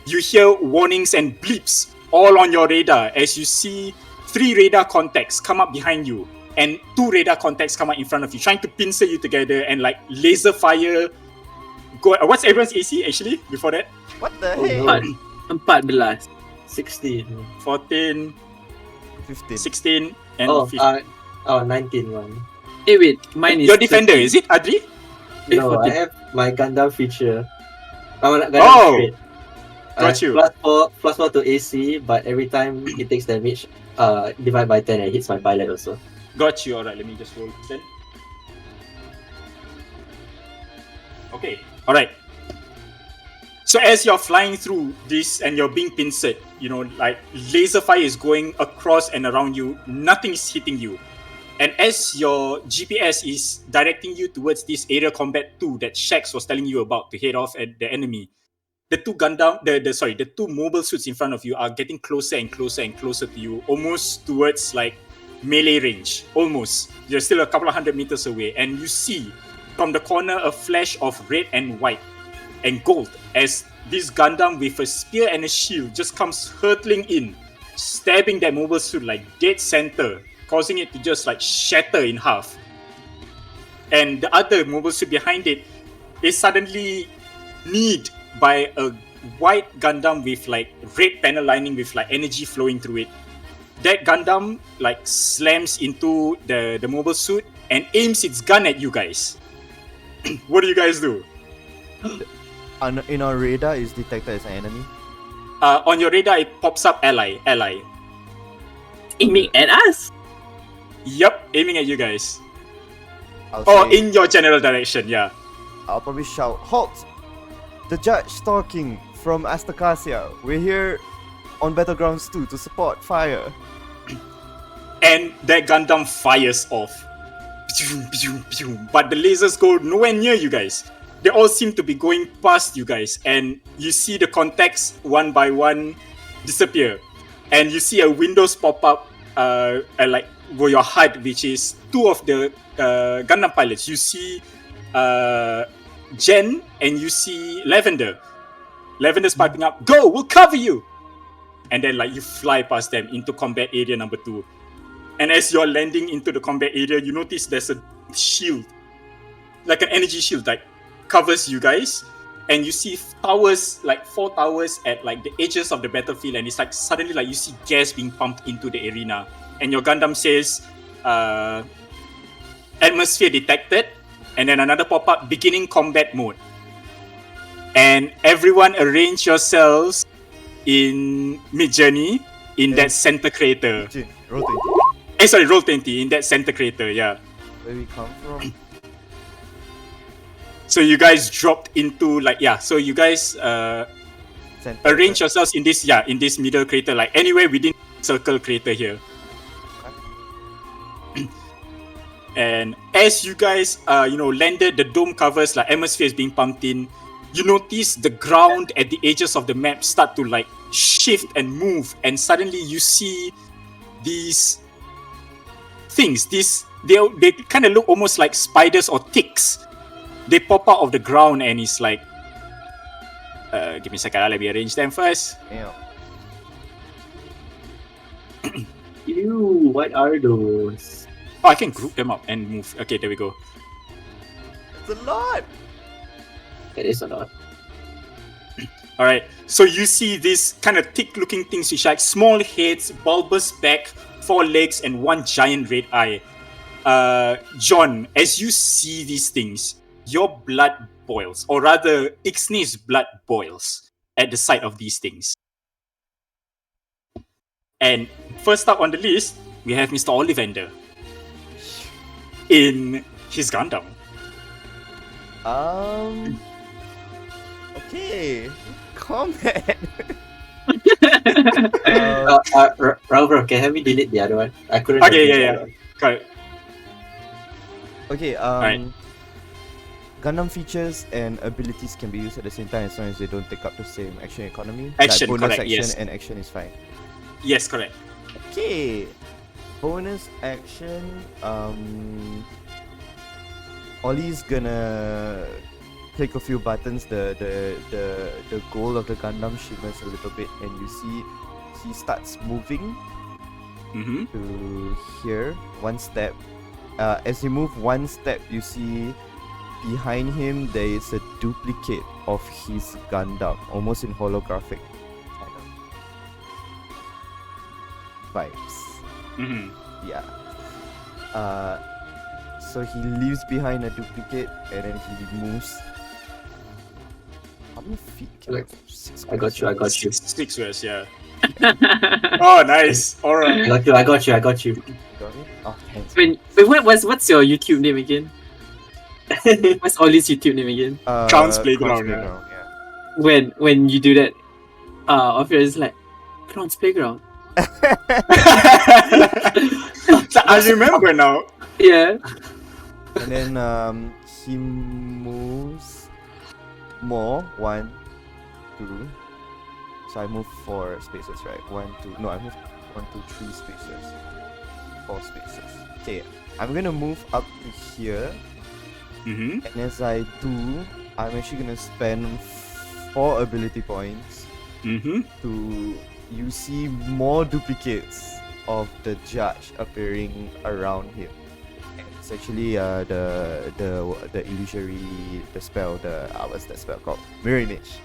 you hear warnings and bleeps all on your radar as you see 3 radar contacts come up behind you and 2 radar contacts come up in front of you, trying to pincer you together and like laser fire. What's everyone's AC actually before that?
What the
Oh,
heck?
no.
14.
16.
14,
15.
16, and
Oh,
15.
19 one.
Wait, mine is
Your defender, is it Adri?
No,
14.
I have my Gundam feature. Gundam
Oh,
trait.
got you.
+4 to AC, but every time it takes damage, divide by 10 and hits my pilot also.
Got you. Alright, let me just roll this then. Okay, alright. So as you're flying through this and you're being pincered, you know, like laser fire is going across and around you, nothing is hitting you. And as your GPS is directing you towards this area combat 2 that Shax was telling you about to head off at the enemy, the 2 Gundam, the 2 mobile suits in front of you are getting closer and closer and closer to you, almost towards like melee range. Almost. You're still a couple of 100 meters away, and you see from the corner a flash of red and white and gold as this Gundam with a spear and a shield just comes hurtling in, stabbing that mobile suit like dead center, causing it to just like shatter in half. And the other mobile suit behind it is suddenly kneed by a white Gundam with like red panel lining with like energy flowing through it. That Gundam like slams into the mobile suit and aims its gun at you guys. What do you guys do?
In our radar is detected as an enemy.
On your radar, it pops up ally.
Aiming at us.
Yup, aiming at you guys.
I'll
Or
say-
in your general direction, yeah.
I'll probably shout, "Halt! The Judge Stalking from Astacasia. We're here on Battlegrounds 2 to support fire."
And that Gundam fires off. But the lasers go nowhere near you guys. They all seem to be going past you guys, and you see the contacts one by one disappear. And you see a windows pop up like where your HUD, which is 2 of the Gundam pilots. You see Jen and you see Lavender. Lavender's piping up, "Go, we'll cover you!" And then like you fly past them into combat area number 2. And as you're landing into the combat area, you notice there's a shield, like an energy shield, like covers you guys. And you see towers, like 4 towers at like the edges of the battlefield, and it's like suddenly like you see gas being pumped into the arena. And your Gundam says, atmosphere detected, and then another pop-up, beginning combat mode. And everyone arrange yourselves in mid-journey in that center crater.
Jin, roll 20.
Roll 20 in that center crater, yeah.
Where we come from?
So you guys dropped into like, yeah, so you guys
Center.
arrange yourselves in this, yeah, in this middle crater, like anywhere within circle crater here. And as you guys landed, the dome covers, like atmosphere is being pumped in. You notice the ground at the edges of the map start to like shift and move, and suddenly you see these things. They kind of look almost like spiders or ticks. They pop out of the ground, and it's like, give me a second. Let me arrange them first.
Damn.
Ew, what are those?
Oh, I can group them up and move. Okay, there we go.
It's a lot!
It is a lot.
All right. So you see these kind of thick-looking things, which are like small heads, bulbous back, 4 legs, and 1 giant red eye. John, as you see these things, your blood boils, or rather, Ixnay's blood boils at the sight of these things. And first up on the list, we have Mr. Olivander in his Gundam.
Okay. Combat.
Rauf, can you help me delete the other one? I couldn't.
Okay,
delete the
yeah.
other one.
Got it.
Okay,
Right.
Gundam features and abilities can be used at the same time as long as they don't take up the same action economy.
Action,
like bonus
correct,
action
yes.
and action is fine.
Yes, correct.
Okay. Bonus action. Ollie's gonna click a few buttons. The goal of the Gundam shimmers a little bit, and you see he starts moving
Mm-hmm.
to here, one step. As you move one step, you see behind him there is a duplicate of his Gundam, almost in holographic kind of vibes.
Mm-hmm.
Yeah. So he leaves behind a duplicate and then he moves. How many feet can
Like,
I move? 6
I got you. I got you.
6 squares, yeah. Oh, nice.
I
Alright.
got you. I got you. I got you.
Got it? Oh, thanks.
Wait, what's your YouTube name again? What's Ollie's YouTube name again?
Crown's Playground, yeah.
yeah.
When you do that, Ophira is like, Crown's Playground.
I remember now.
Yeah.
And then he moves more. 1, 2. So I move 4 spaces, right? 1, 2. No, I moved 1, 2, 3 spaces. 4 spaces. Okay, I'm gonna move up to here.
Mm-hmm.
And as I do, I'm actually gonna spend 4 ability points
Mm-hmm.
to. You see more duplicates of the judge appearing around him. And it's actually the illusory spell, what's that spell called? Mirror image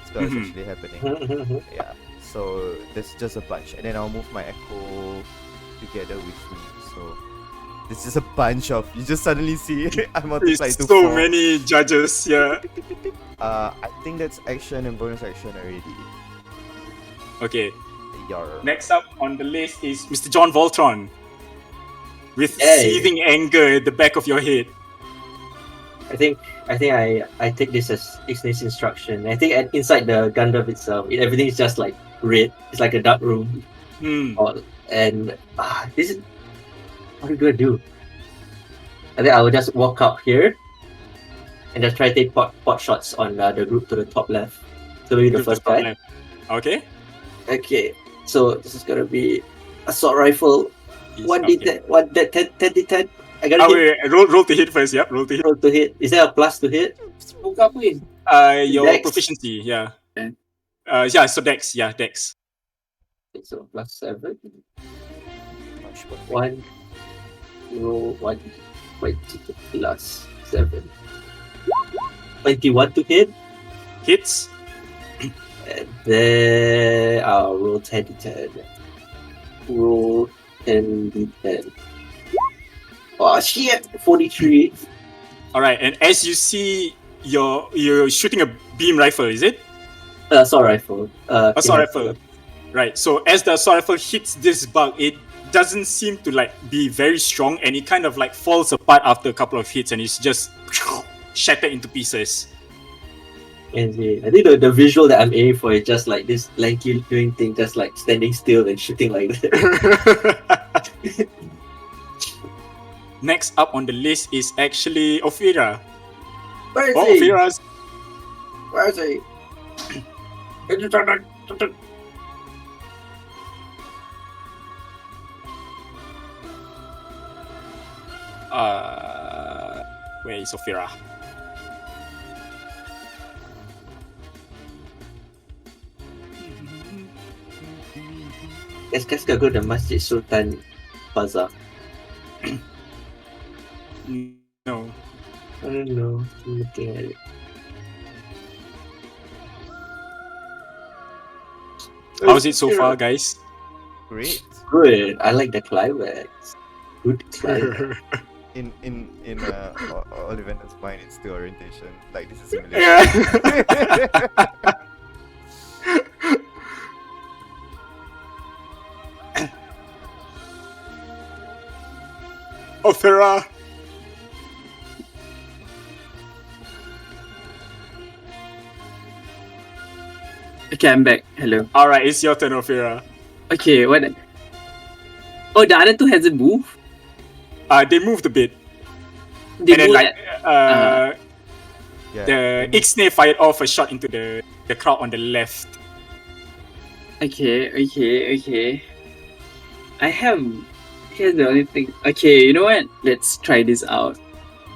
spell is
Mhm.
actually happening. Yeah. So there's just a bunch, and then I'll move my echo together with me. So there's just a bunch of. You just suddenly see I multiply
It's
to
so
4.
many judges, yeah.
I think that's action and bonus action already.
Okay.
Yarr.
Next up on the list is Mr. John Voltron. With
Hey.
seething anger at the back of your head.
I think I take this as Ixnay's instruction. I think inside the Gundam itself, everything is just like red. It's like a dark room.
Hmm.
And this is what are you gonna do? I think I will just walk up here and just try to take pot shots on the group to the top left. So maybe the first guy.
Okay.
Okay, so this is gonna be assault rifle. One
Okay.
D10, one D10. I gotta hit.
Wait, roll to hit first. Yep, roll to hit.
Roll to hit. Is there a plus to hit?
Buka apa ni?
Your
Dex.
proficiency, yeah.
Okay.
Yeah, so Dex, yeah, Dex.
So plus 7. 1 roll 1 20 plus 7. 21 to hit.
Hits.
And then I'll roll 10 D10. Roll 10 D10. Oh shit! 43.
Alright, and as you see, you're shooting a beam rifle, is it?
Assault rifle.
Assault rifle. Right, so as the assault rifle hits this bug, it doesn't seem to like be very strong, and it kind of like falls apart after a couple of hits, and it's just shattered into pieces.
And I think the visual that I'm aiming for is just like this lanky doing thing, just like standing still and shooting like that.
Next up on the list is actually Ophira.
Where is
Oh,
he?
Ophira's.
Where is he?
Where is Ophira?
Let's go to the Masjid Sultan Bazaar.
No.
I don't know. I'm looking at it.
How's it so far, guys?
Great.
Good. I like the climax. Good climax.
In Olivander's mind, it's still orientation. Like this is simulation.
Yeah. Ophira.
Okay, I'm back. Hello.
Alright, it's your turn, Ophira.
Okay, what? Oh, the other two hasn't moved.
They moved a bit.
They
and then,
moved
like,
Yeah.
the Ixnay fired off a shot into the crowd on the left.
Okay. Here's the only thing. Okay, you know what? Let's try this out.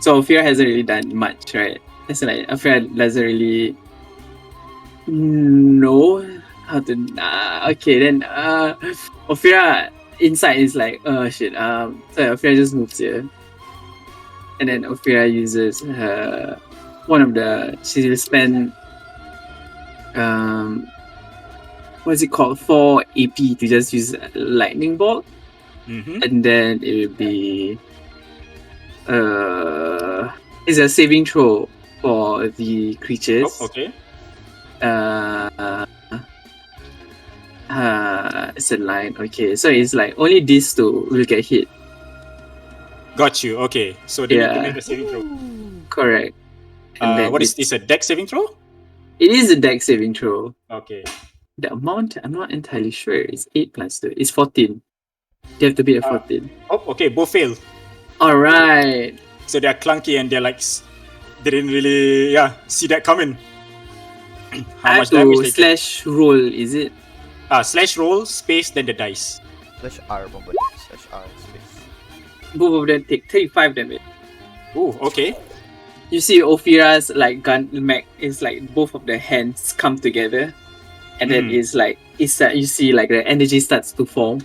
So Ophira hasn't really done much, right? It's like Ophira doesn't really know how to. Okay, then Ophira inside is like, oh shit. So Ophira just moves here, and then Ophira uses her one of the. She will spend what's it called, 4 AP to just use lightning bolt, and then it will be it's a saving throw for the creatures.
Oh, okay.
It's a line. Okay, so it's like only these two will get hit.
Got you. Okay, so they need to
Yeah.
make a saving throw.
Correct. And then
What is this? A dex saving throw?
It is a dex saving throw.
Okay.
The amount I'm not entirely sure. It's 8 plus 2. It's 14. You have to be at 14.
Oh, okay. Both fail.
All right.
So they're clunky and they're like, they didn't really, see that coming.
I
How
have
much damage
to
they take?
slash roll. Is it?
Slash roll, space, then the dice.
Slash R bomba. Slash R space.
Both of them take 35 damage.
Ooh, okay.
You see Ophira's like gun mech is like both of the hands come together, and then it's like you see like the energy starts to form,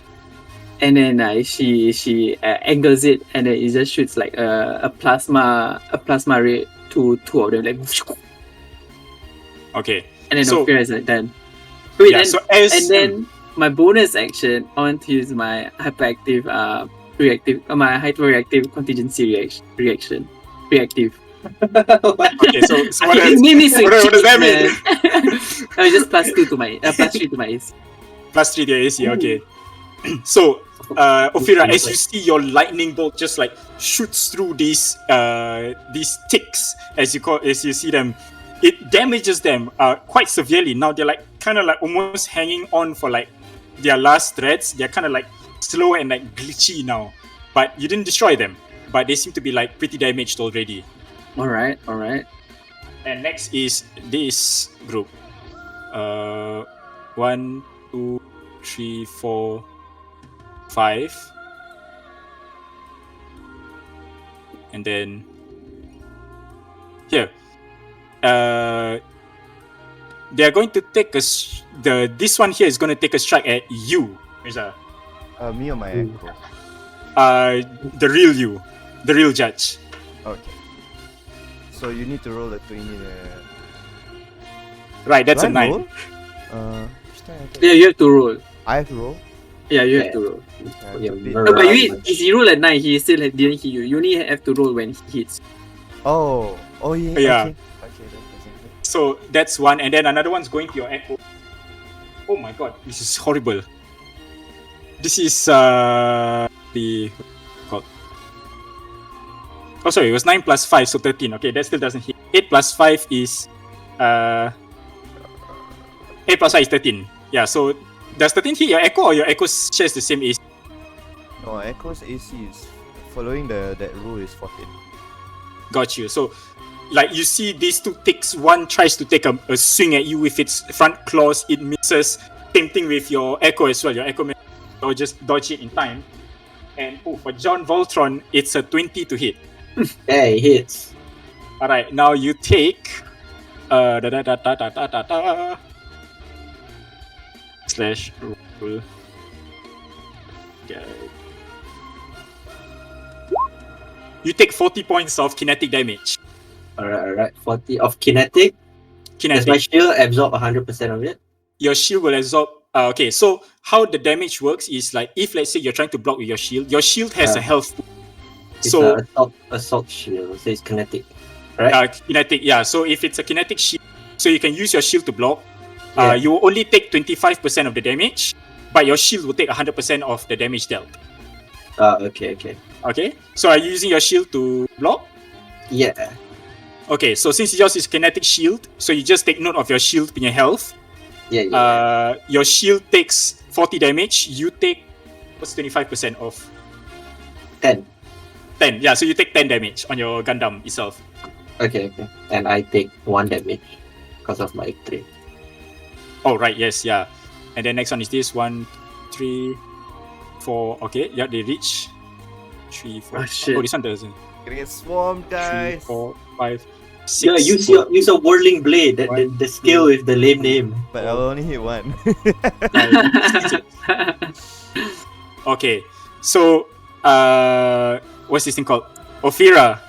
and then she angles it, and then it just shoots like a plasma ray to two of them, like,
Okay.
and then
So-
Ophira is like done. Wait,
Yeah,
and,
so as
and then my bonus action, I want to use my hyperactive my hyperreactive contingency reaction. Reactive.
okay, so what
Okay,
else?
name is
What does that mean?
I was just +2 to my +3 to my AC.
Plus 3 to your AC, okay. So, Ophira, as you see your lightning bolt just like shoots through these ticks, as you see them, it damages them quite severely. Now they're like kind of like almost hanging on for like their last threads. They're kind of like slow and like glitchy now, but you didn't destroy them. But they seem to be like pretty damaged already.
All right.
And next is this group. 1, 2, 3, 4, 5. And then here. They are going to take this one here is going to take a strike at you, Mirza.
Me or my echo?
The real you. The real judge.
Okay. So you need to roll a 20.
Right, that's
Do
a
I
9.
roll? Which time I can-
Yeah, you have to roll.
I have to roll?
Yeah, you have to roll.
Yeah,
Yeah,
it's a bit-
No, but if you roll at 9, he still didn't hit you. You only have to roll when he hits.
Oh yeah.
Yeah.
Okay, that doesn't hit.
So that's one, and then another one's going to your echo. Oh my god, this is horrible. This is the called. Oh sorry, it was 9 plus 5, so 13. Okay, that still doesn't hit. 8 plus 5 is 8 plus 5 is 13. Yeah, so does 13 hit your echo or your echo shares the same AC?
No, Echo's AC is following that rule is 14.
Got you. So, like you see these two ticks, one tries to take a swing at you with its front claws, it misses. Same thing with your echo as well. Your echo may or just dodge it in time. And for John Voltron, it's a 20 to hit.
Hey, hits.
Alright, now you take slash roll. Okay. You take 40 points of kinetic damage.
Alright. 40 of kinetic. Does my
Kinetic.
shield absorb 100% of it?
Your shield will absorb. Okay, so how the damage works is like if let's say you're trying to block with your shield has a health pool.
It's
So
a assault shield, so it's kinetic. Right?
kinetic, yeah. So if it's a kinetic shield, so you can use your shield to block.
Yeah.
You will only take 25% of the damage, but your shield will take 100% of the damage dealt.
Okay.
Okay, so are you using your shield to block?
Yeah.
Okay, so since yours is kinetic shield, so you just take note of your shield in your health.
Yeah.
Your shield takes 40 damage. You take what's 25% of
10.
10. Yeah, so you take 10 damage on your Gundam itself.
Okay. And I take 1 damage because of my trait.
Oh right, yes, yeah. And then next one is this 1, 3, 4. Okay, yeah, they reach 3, 4.
Oh, shit.
Oh, this one doesn't.
Gonna get swarmed,
3,
guys.
4, 5, 6.
Yeah, use a whirling blade. The skill with the lame name.
But I'll only hit one.
Okay, so what's this thing called? Ophira.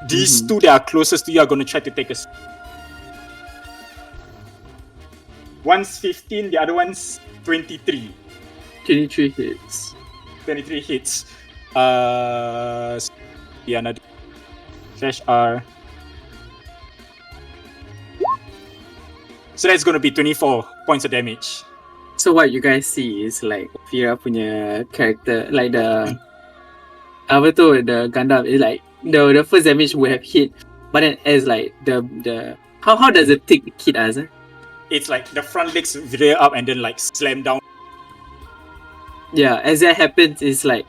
These two that are closest to you are gonna try to take us. One's 15, the other one's 23.
23 hits.
23 hits. Another slash R. So that's gonna be 24 points of damage.
So what you guys see is like Ophira punya character, like the the Gundam is like the first damage would have hit, but then as like the how does the tick hit us?
It's like the front legs rear up and then like slam down.
Yeah, as that happens, it's like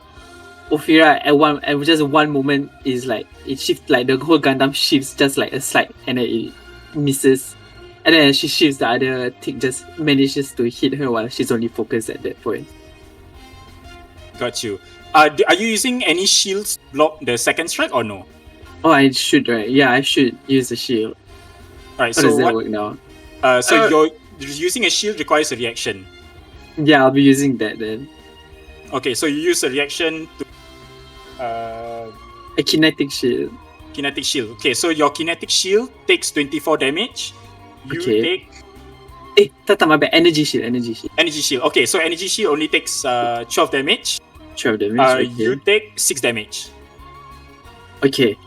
Ophira at just one moment is like it shifts, like the whole Gundam shifts just like a slide and then it misses. And then as she shifts, the other tick just manages to hit her while she's only focused at that point.
Got you. Are you using any shields to block the second strike or no?
Oh, I should, right? Yeah, I should use the shield.
Alright,
How
so
does that
what?
work now?
So you're using a shield requires a reaction.
Yeah, I'll be using that then.
Okay, so you use a reaction to
A kinetic shield.
kinetic shield. Okay, so your kinetic shield takes 24 damage. You
Okay.
take
My bad. Energy shield.
energy shield. Okay, so energy shield only takes 12 damage.
12 damage.
You take 6 damage.
Okay.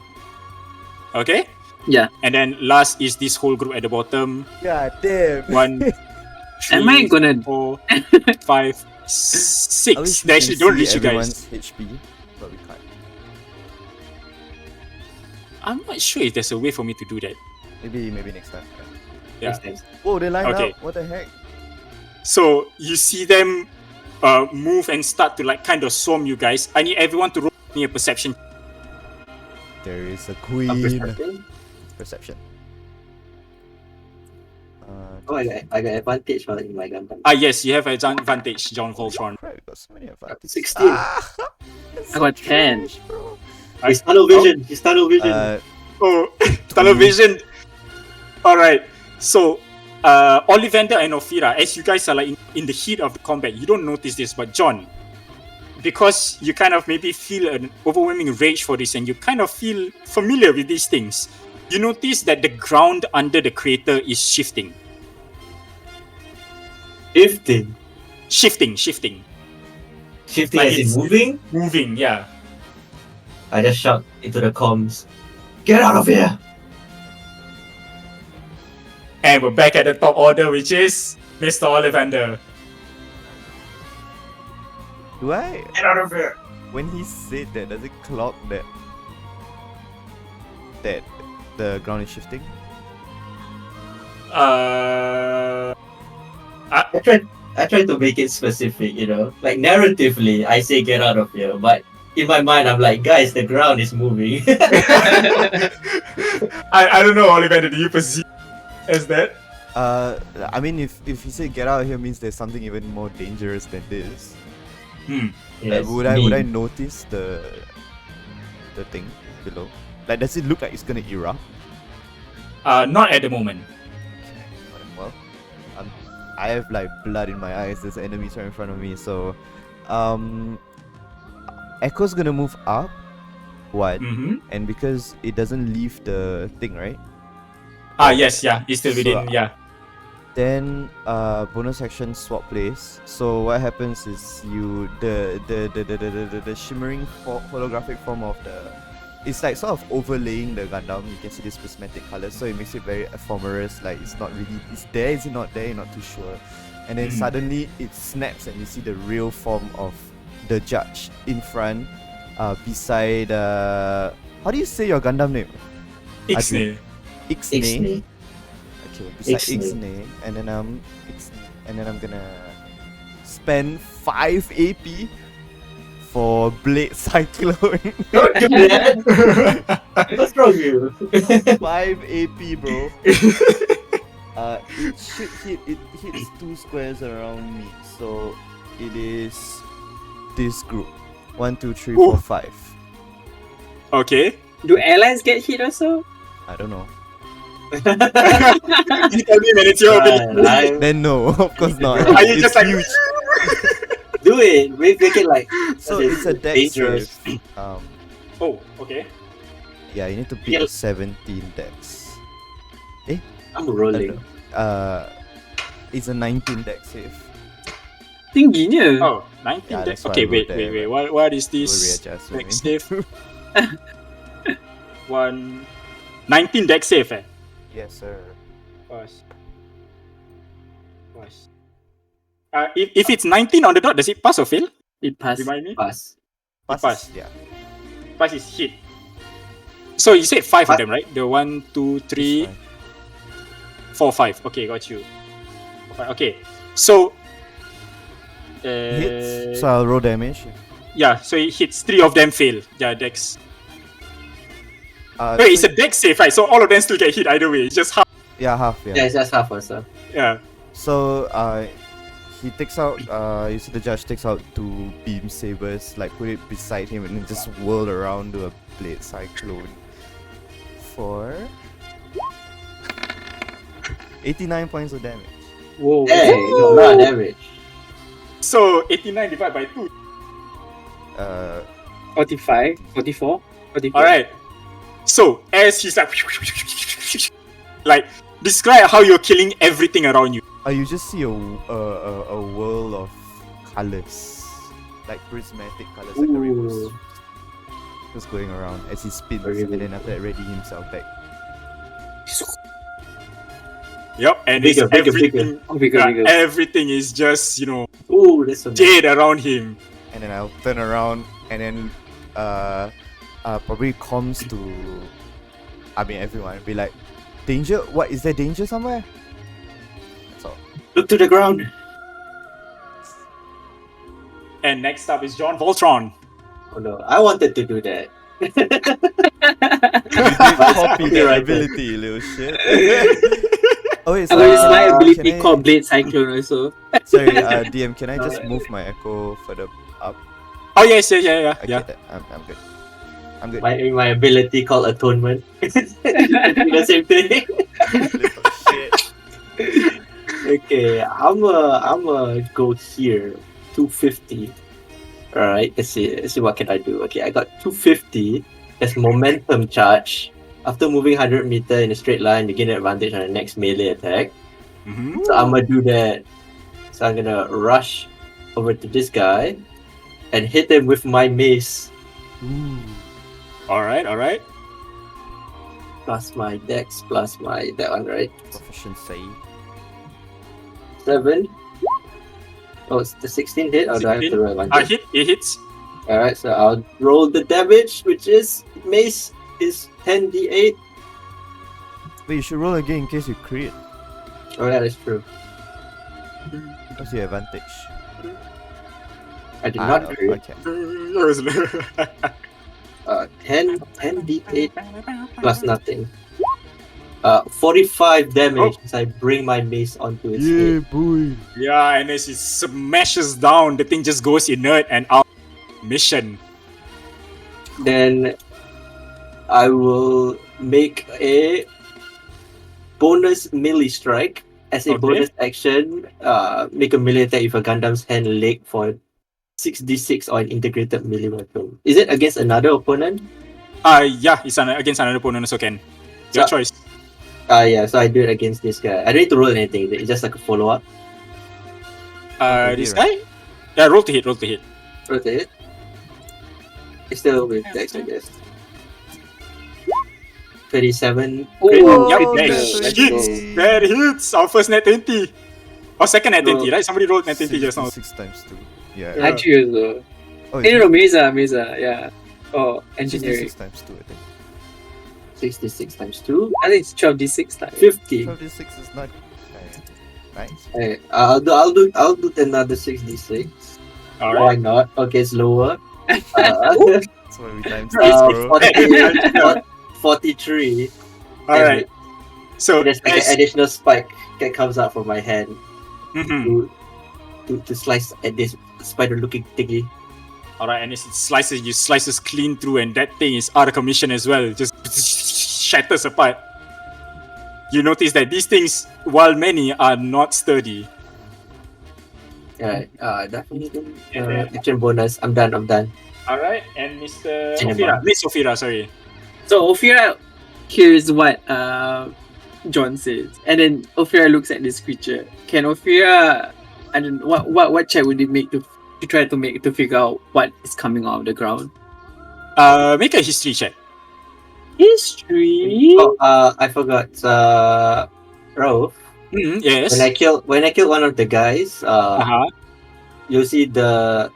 Okay?
Yeah.
And then last is this whole group at the bottom.
God damn.
1, 3,
Am I gonna-
4, 5,
I wish
6.
we
They
can
actually don't
see
reach you guys.
everyone's HP, but we can't.
I'm not sure if there's a way for me to do that.
Maybe next time.
Yeah.
Oh, they line
Okay.
up. What the heck?
So you see them move and start to like kind of swarm you guys. I need everyone to roll me a perception.
There is a
A
queen.
perception?
Perception.
Oh, I got advantage while in my Gundam.
Yes, you have an advantage, John Voltron.
Crap, we got so many advantages.
16.
That's
I got 10.
trash, bro.
He's tunnel vision. He's tunnel vision.
Oh, television. All right. So, Olivander and Ophira, as you guys are like in the heat of the combat, you don't notice this, but John, because you kind of maybe feel an overwhelming rage for this, and you kind of feel familiar with these things, you notice that the ground under the crater is shifting.
Shifting.
Shifting.
Shifting
Like
as in
it's-
moving?
Moving, yeah.
I just shout into the comms. Get out of here!
And we're back at the top order, which is Mr. Olivander.
Do I?
Get out of here!
When he said that, does it clock that the ground is shifting?
I tried to make it specific, you know? Like narratively, I say get out of here, but in my mind, I'm like, guys, the ground is moving.
I don't know, Olivander, do you perceive as that?
I mean, if he said get out of here means there's something even more dangerous than this.
Yes,
Would I notice the thing below? Like, does it look like it's gonna erupt?
Not at the moment.
Well, I have like blood in my eyes. There's enemies right in front of me. So, Echo's gonna move up one,
Mm-hmm.
and because it doesn't leave the thing, right?
Yes, yeah, it's still within,
So,
yeah.
Then bonus action swap place. So what happens is the shimmering holographic form of it's like sort of overlaying the Gundam. You can see this prismatic color, so it makes it very ephemeral. Like it's not really, it's there, is it not there? You're not too sure. And then suddenly it snaps and you see the real form of the judge in front, beside how do you say your Gundam name?
Ixnay.
Ixnay. Okay, beside
Ixnay.
Ixnay, and then I'm gonna spend 5 AP for Blade Cyclone.
Don't do that. What's wrong with you?
5 AP, bro. It should hit. It hits 2 squares around me, so it is this group. 1, 2, 3, 4, 5.
Okay.
Do allies get hit also?
I don't know.
You tell me when it's your ability.
Then no, of course not.
Are you
It's
just like
huge.
Do it. Make it like
So
as in
it's a dex
dangerous.
save.
Oh, okay.
Yeah, you need to beat a 17 dex.
I'm rolling.
It's a 19 dex save.
Tingginya.
Oh, 19
Yeah,
dex.
that's why
Okay,
I
wait.
wrote there,
What is
We'll
this?
readjust.
Dex save. 19 dex save, eh?
Yes, sir.
Gosh. If it's 19 on the dot, does it pass or fail?
It passed.
Remind me.
Pass.
Pass.
Yeah.
Pass is hit. So you said 5 of
Pass.
them, right? The 1, 2, 3,
It's fine.
4, 5. Okay, got you. Okay, so
Hits. So I'll roll damage.
yeah, so it hits. 3 of them fail. Yeah, dex.
So
Wait, it's a dex save, right? So all of them still get hit either way. It's just half.
yeah, half. Yeah.
Yeah, it's just half also.
Yeah.
So he takes out. You see the judge takes out 2 beam sabers, like put it beside him, and then just whirl around to a blade cyclone. For 89 points of damage.
Whoa.
Hey, you got a lot of damage.
So 89 divided by 2.
45, 44, 44.
All right. So as he's like describe how you're killing everything around you.
You just see a whirl of colors, like prismatic colors, like a rainbow,
Ooh.
just going around as he spins,
Very
and
good.
then after that, readying himself back.
Yep, and
Bigger,
it's
bigger,
everything.
Oh, bigger,
yeah,
bigger.
everything is just
Ooh, that's so nice.
dead around him.
And then I'll turn around and then probably comms to everyone, be like, danger? What, is there danger somewhere? That's all.
Look to the ground.
And next up is John Voltron.
Oh no, I wanted to do that.
Copy that
Copyrighted.
ability, you little shit. Oh wait,
So it's my
can
ability
I-
called Blade Cyclone also.
Sorry, DM, can I just move my echo further up?
Oh yes, yeah.
Okay, I'm good. I'm good.
My ability called atonement. The same thing.
Little shit.
Okay, I'm go here. 250. Alright, let's see what can I do. Okay, I got 250. That's momentum charge. After moving 100 meter in a straight line, you gain an advantage on the next melee attack.
Mm-hmm.
So I'm gonna do that. So I'm gonna rush over to this guy and hit him with my mace.
All right.
Plus my dex, plus my that one, right?
Proficiency.
7. Oh, it's the 16 hit, or do I have to roll advantage?
It hits.
Alright, so I'll roll the damage, which is mace is 10d8.
Wait, you should roll again in case you crit.
Oh yeah, that's true.
What's your advantage?
I did not crit.
Okay.
10d8 plus nothing. 45 damage as I bring my mace onto its head.
boy.
Yeah, and as it smashes down, the thing just goes inert and out. Mission.
Then I will make a bonus melee strike as a
Okay.
bonus action. Make a melee attack with a Gundam's hand leg for 6d6 on integrated melee weapon. Is it against another opponent?
Yeah, it's against another opponent also can. Your
So-
choice.
Yeah, so I do it against this guy. I don't need to roll anything, it's just like a follow up.
This guy? Yeah, roll to hit.
Rotate. It's still with dex, I guess. 37.
Oh,
crit.
Yep,
Oh,
that
that's
hits.
okay.
That hits. Our first net 20. Or second net 20,
No.
right? Somebody rolled net 20 just now.
6 times 2. Yeah.
Yeah.
Actually also.
Oh,
No, Mesa, yeah. Oh, engineering.
6 times 2, I think.
66 times 2.
I think it's 12d6 time.
50.
26 is not. Nice.
Hey, I'll do another 66.
All
Why
right.
not? Okay, it's lower.
That's why we times
Uh,
this, bro.
43.
All right. So
There's like
as-
an additional spike that comes out from my hand
Mhm.
to slice at this spider-looking thingy.
All right, and as it slices, you slices clean through, and that thing is out of commission as well. It just shatters apart. You notice that these things, while many are not sturdy,
Yeah, definitely.
Yeah.
Action bonus. I'm done.
all right, and Mr.
Cinema.
Ophira, Miss Ophira, sorry.
So Ophira hears what John says, and then Ophira looks at this creature. Can Ophira, I don't know, what check would it make to try to make to figure out what is coming out of the ground?
Make a history check.
History.
Oh, I forgot. Rauf.
Yes.
When I kill one of the guys,
Uh-huh.
you'll see the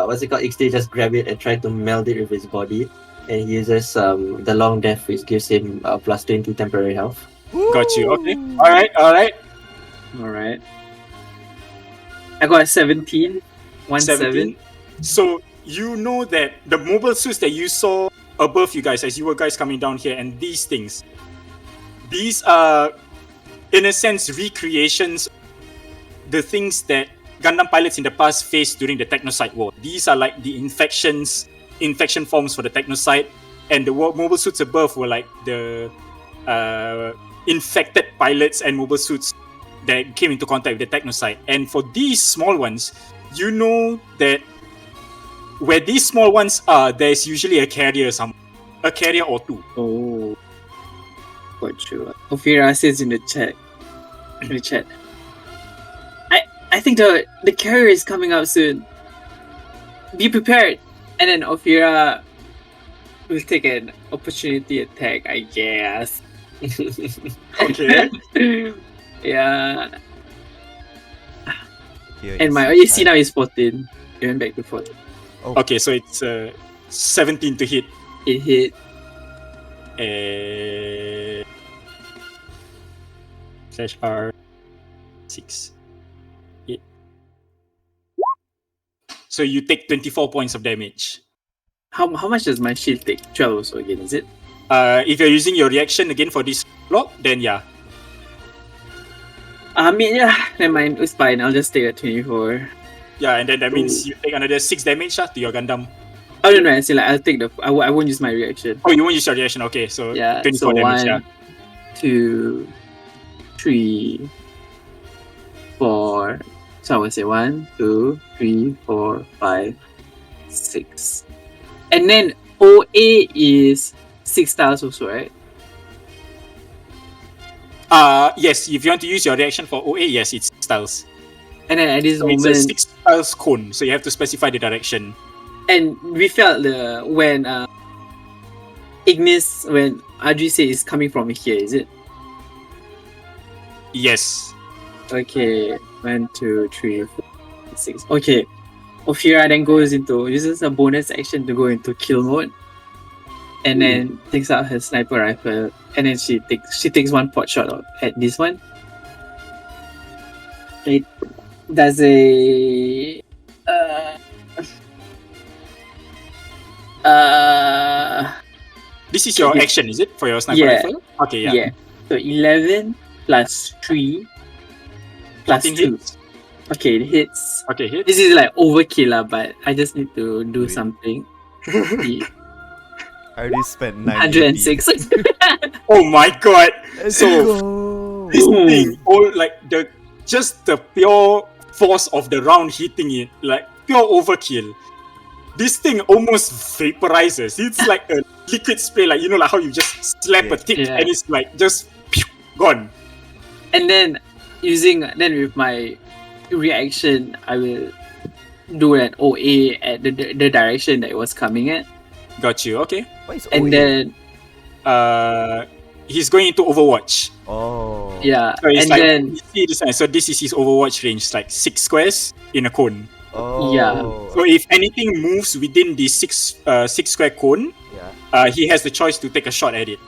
what's it called? XD just grab it and try to meld it with his body, and he uses the long death, which gives him plus 20 temporary health.
Got you. Okay. All right. All right.
All right. I got a 17. 17.
So you know that the mobile suits that you saw above you guys as you were guys coming down here, and these things, these are, in a sense, recreations, the things that Gundam pilots in the past faced during the Technocyte War. These are like the infection forms for the Technocyte, and the mobile suits above were like the infected pilots and mobile suits that came into contact with the Technocyte. And for these small ones, you know that where these small ones are, there's usually a carrier or two.
Oh. Got you. Ophira says in the chat. I think the carrier is coming out soon. Be prepared. And then Ophira will take an opportunity attack, I guess.
Okay.
Yeah.
Here
And
is
my
the
AC
time.
now is 14. It went back to 14.
Okay, so it's 17 to hit.
It hit.
Slash R 6 8. So you take 24 points of damage.
How much does my shield take? 12 also again, is it?
If you're using your reaction again for this block, then yeah.
I mean, yeah, never mind. It's fine. I'll just take a 24.
Yeah, and then that means you take another 6 damage to your Gundam.
Oh, no, I say like I'll take I won't use my reaction.
Oh, you won't use your reaction, okay. So
Yeah,
24
so
damage,
1, 2, 3, 4. So I would say 1, 2, 3, 4, 5, 6. And then OA is 6 stars also, right?
Yes, if you want to use your reaction for OA, yes, it's styles.
And then at this
So it's a
moment,
6 styles cone, so you have to specify the direction.
and we felt when Ignis, when Adri say is coming from here, is it?
Yes.
Okay, 1, 2, 3, 4, 6. Okay, Ophira then uses a bonus action to go into kill mode, and then takes out her sniper rifle, and then she takes one pot shot at this one. It does a
This is your
Yeah.
action, is it? For your sniper
Yeah.
rifle? Okay, yeah.
yeah. So 11 plus 3 plus
14
2.
hits.
Okay, it hits.
Okay, hit.
This is like overkill, but I just need to do
Wait.
something.
I already spent
106.
Oh my god!
Let's
So,
go.
This
Boom.
thing, like the pure force of the round hitting it, like pure overkill. This thing almost vaporizes. It's like a liquid spray, like like how you just slap a tick
Yeah.
and it's like just gone.
And then with my reaction, I will do an OA at the direction that it was coming at,
Got you. Okay.
What is
and
OA?
then
He's going into Overwatch.
Oh.
yeah,
So it's
and
like
then
you see this, so this is his Overwatch range, like 6 squares in a cone.
Oh.
Yeah.
So if anything moves within the 6 square cone,
Yeah.
he has the choice to take a shot at it.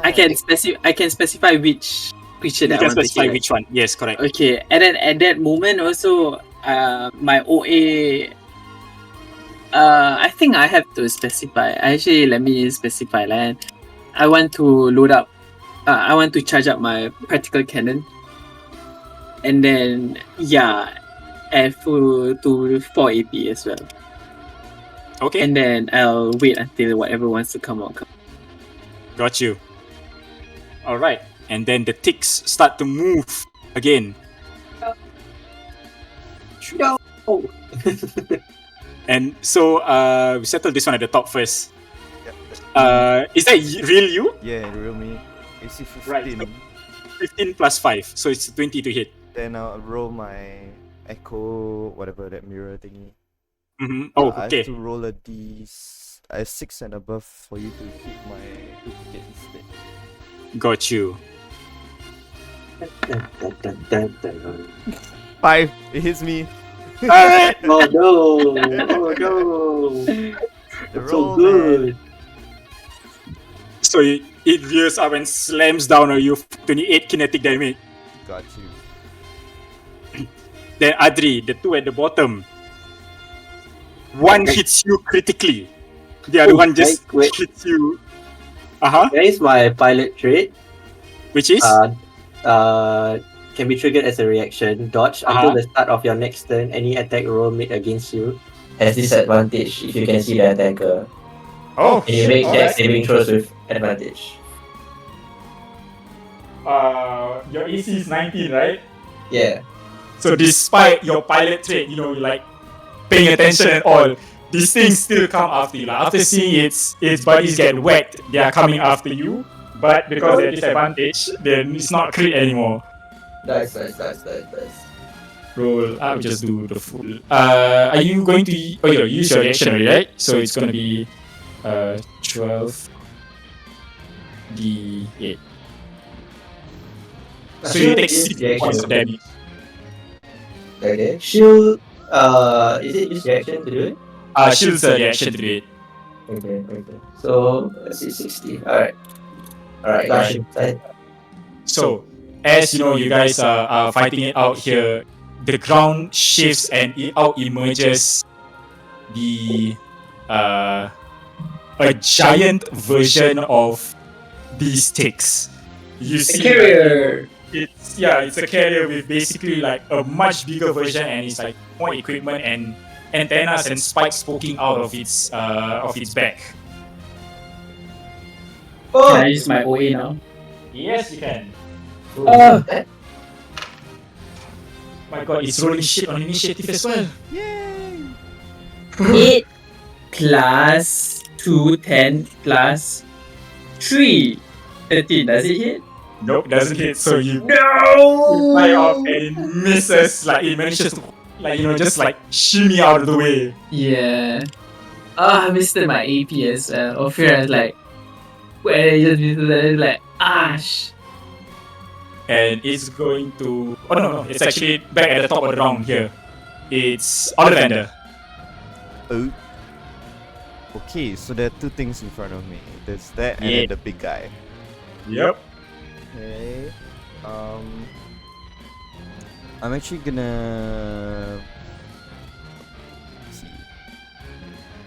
I can specify which creature
You
that I
can
want to
specify
hit.
which one. Yes, correct.
Okay, and then at that moment also, my OA. I think I have to specify. Actually, let me specify. I want to load up. I want to charge up my practical cannon, and then add full to 4 AP as well.
Okay,
And then I'll wait until whatever wants to come out.
got you. All right, and then the ticks start to move again.
No.
And so we settle this one at the top first.
Yep.
Is that real you?
Yeah, real me. AC 15.
Right. 15 plus 5, so it's 20 to hit.
Then I'll roll my echo, whatever that mirror thingy.
Oh,
I
okay.
have to roll a D6 and above for you to hit my duplicate instead.
Got you.
Dun, dun, dun, dun, dun.
5. It hits me.
Alright.
Oh no! Oh no!
The
That's so
roll,
good.
So it rears up and slams down on you. 28 kinetic damage.
Got you.
Then Adri, the two at the bottom. One hits you critically. The other one just
wait.
hits you. Uh-huh.
There is my pilot trait.
Which is?
Can be triggered as a reaction. Dodge until the start of your next turn. Any attack roll made against you has disadvantage if you can see the attacker.
Oh,
And you make dex saving throws with advantage.
your AC is 19, right?
Yeah.
So despite your pilot trait, you're like paying attention at all, these things still come after you. Like, after seeing its buddies get whacked, they are coming after you. But because they're disadvantaged, then it's not crit anymore.
Nice.
Roll. I'll just do the full. Are you going to? Use your reaction already, right? So it's gonna be 12 D8. So you take 6 points of damage.
Okay. Shield. Is it use reaction to do it?
Shield's a reaction to do it.
Okay. So let's see, 60. Alright. Got you.
So, as you know, you guys are fighting it out here. The ground shifts and out emerges a giant version of these ticks. You see,
Carrier.
it's a carrier with basically like a much bigger version, and it's like more equipment and antennas and spikes poking out of its back.
Can I use my OA now?
Yes, you can.
Oh.
My God, it's rolling shit on initiative as well.
Yay!
8 plus 2, 10 plus 3, 13. Does it hit?
Nope, doesn't hit. So you
No!
fly off and it misses. Like it manages to, just like shimmy out of the way.
Yeah. I missed my AP as well. Ophira is like, where it just missed it, like, ash.
And it's going to. Oh no, it's actually back at the top of the round here. It's Olivander.
Oh. Okay, so there are two things in front of me. There's that and
Yeah.
then the big guy.
Yep.
Okay. I'm actually gonna see.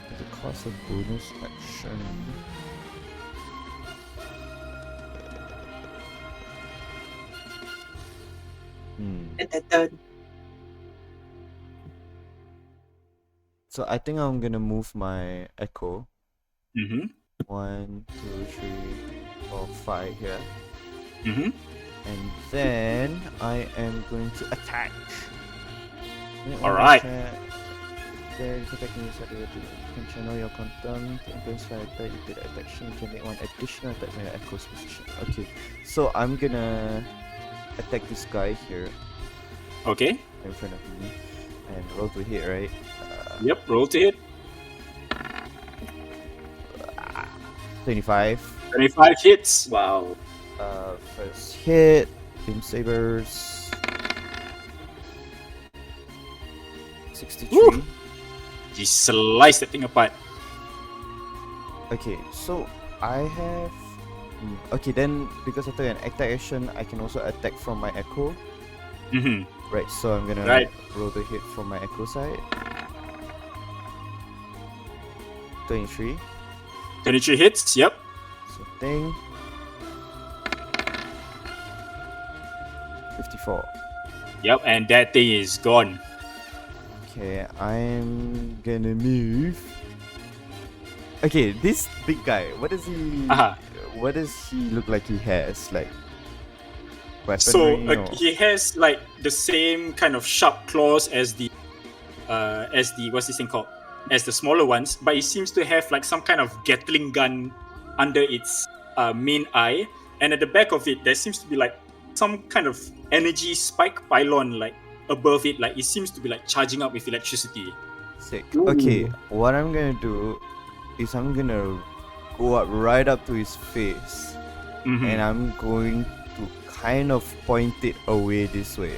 Does it cost a bonus action? So I think I'm gonna move my echo.
Mm-hmm.
1, 2, 3, 4, 5 here.
Mm-hmm.
And then I am going to attack.
Alright.
There, you protect me, so you can channel your quantum to intensify attack. You did action, you can make one additional attack from your echo's position. Okay, so I'm gonna attack this guy here
Okay.
in front of me and roll to hit, right?
Yep. Roll to hit.
25.
25 hits.
Wow.
First hit, Beam Sabers. 63.
Woo! You slice that thing apart.
Okay, so I have. Okay, then because I took an attack action, I can also attack from my echo.
Mm-hmm.
Right, so I'm gonna
Right.
roll the hit from my echo side. 23.
23 hits. Yep.
So thing. 54.
Yep. And that thing is gone.
Okay, I'm gonna move. Okay, this big guy, what does he what does he look like he has? Like
So
weaponry or...
he has like the same kind of sharp claws as the what's this thing called? As the smaller ones, but it seems to have like some kind of Gatling gun under its main eye, and at the back of it there seems to be like some kind of energy spike pylon like above it, like it seems to be like charging up with electricity.
Sick.
Ooh.
Okay, what I'm gonna do is I'm gonna go up right up to his face,
Mhm.
and I'm going to kind of point it away this way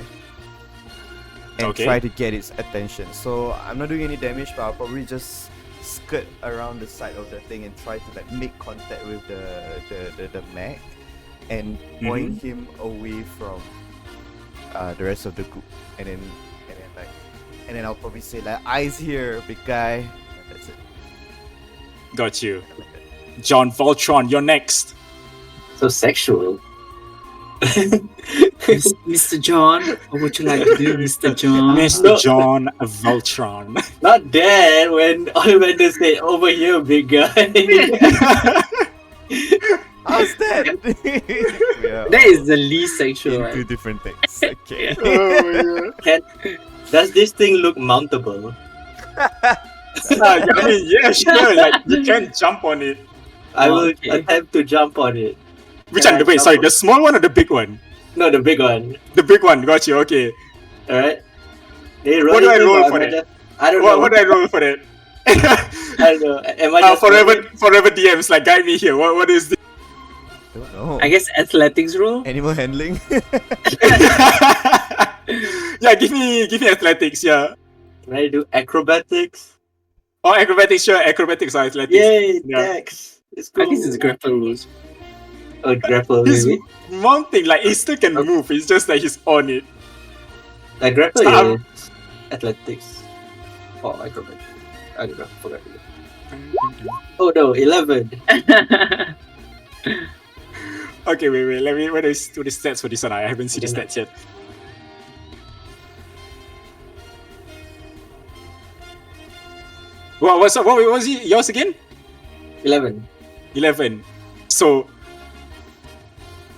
and
Okay.
try to get its attention. So I'm not doing any damage, but I'll probably just skirt around the side of the thing and try to like make contact with the mech and point him away from the rest of the group, and then I'll probably say like, eyes here, big guy. And that's it.
Got you. John Voltron, you're next.
So sexual.
Mr. John, what would you like to do, Mr. John?
Mr.
no.
John Voltron.
Not that when Olivander said over here, big guy.
How's that? Yeah,
That is the least sexual
in
one.
two different things. Okay.
Does this thing look mountable?
I mean, yeah, sure. Like you can jump on it.
I will
Okay.
attempt to jump on it.
Which
Can
one?
I
Wait,
jump
sorry,
on-
the small one or the big one?
No, the big one.
The big one. Got you. Okay.
Alright. Hey,
What do I roll for
am
that?
I don't know.
What do I roll for that?
I don't know. Am I just
forever DMs like guide me here. What is this?
Don't know.
I guess athletics rule.
Animal handling.
Yeah, give me athletics. Yeah.
Can I do acrobatics?
Oh, acrobatics. Sure, acrobatics or athletics.
Yay,
Yeah.
Dex. Let's go.
I guess it's grapple rules.
Oh, grapple,
He's
maybe?
mounting like he still can move. It's just like he's on it.
Like grapple
Stop.
is athletics. Oh, acrobatics. I don't know. Forgot. Oh no, 11.
Okay, wait. Let me. What is the stats for this one? I haven't seen the
Okay.
stats yet. What was yours again?
11.
11. So,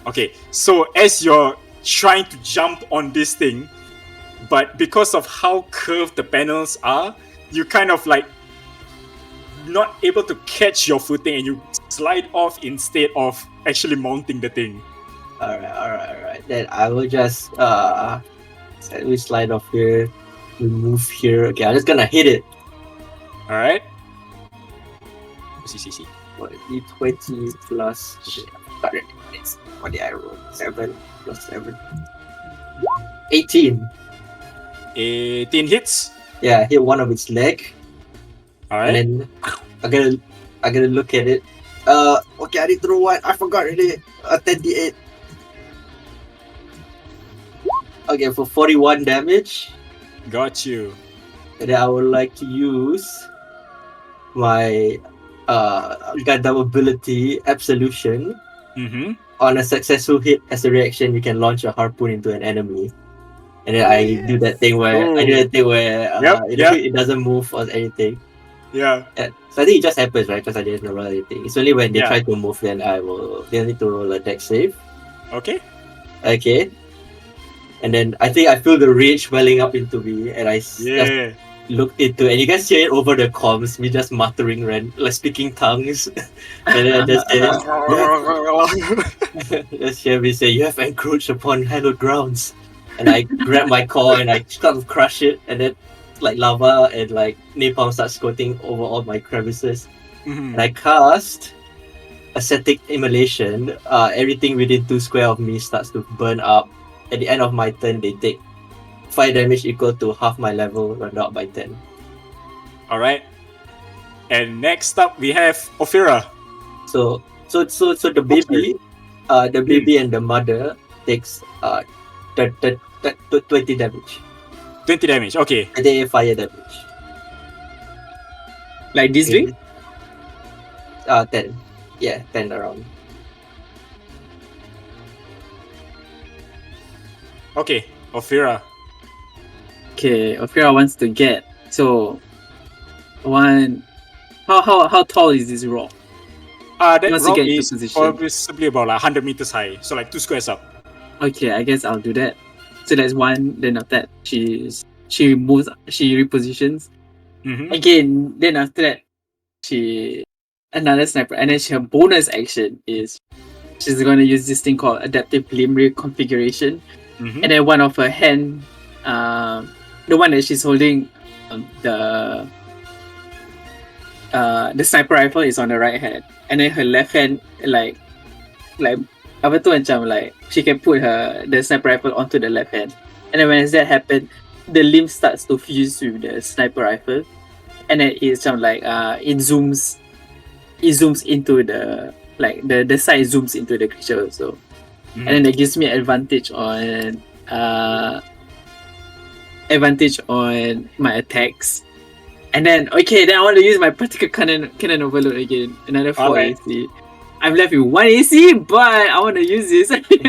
okay. So as you're trying to jump on this thing, but because of how curved the panels are, you kind of like not able to catch your footing, and you slide off instead of actually mounting the thing.
Alright. Then I will just we slide off here. We move here. Okay, I'm just gonna hit it.
All right. See.
What, D20 plus. Okay, what did I roll? 7 plus 7. 18.
18 hits.
Yeah, I hit one of its leg.
All right.
And then I'm gonna look at it. Okay, I need to roll one. I forgot really. 28. Okay, for 41 damage.
Got you.
And then I would like to use my Gundam ability, Absolution.
Mm-hmm.
On a successful hit, as a reaction, you can launch a harpoon into an enemy. And then I do that thing where it doesn't move or anything.
Yeah.
So I think it just happens, right? Because I didn't roll anything. It's only when they
Yeah.
try to move, then they'll need to roll a dex save.
Okay.
Okay. And then I think I feel the rage welling up into me, and I just
Yeah.
look into it, and you guys hear it over the comms, me just muttering, like speaking tongues. And then I just just hear me say, "You have encroached upon hallowed grounds." And I grab my core and I start to crush it, and then like lava and like napalm starts squirting over all my crevices.
Mhm.
And I cast Ascetic Immolation. Everything within 2 square of me starts to burn up. At the end of my turn, they take 5 damage equal to half my level, rounded out by 10.
All right. And next up we have Ophira.
So So the baby and the mother takes the 20 damage.
20 damage. Okay.
They fire damage.
Like this
Okay.
way?
10. Yeah, 10 around.
Okay. Ophira.
Okay, Ophira wants to get. So, one. How tall is this rock?
That
Wants to
rock
get into
is
position.
possibly about like 100 meters high. So like 2 squares up.
Okay, I guess I'll do that. So that's one. Then after that, she moves. She repositions
Mm-hmm.
again. Then after that, she another sniper, and then her bonus action is she's gonna use this thing called adaptive limb reconfiguration.
Mm-hmm.
And then one of her hand, the one that she's holding, the sniper rifle is on the right hand, and then her left hand like apa tu macam like she can put the sniper rifle onto the left hand, and then when that happens, the limb starts to fuse with the sniper rifle, and then it's like it zooms into the like the side zooms into the creature also.
Mm-hmm.
And then that gives me advantage on my attacks. And then I want to use my particle cannon overload again. Another 4
Alright.
AC. I'm left with 1 AC, but I want to use this.
He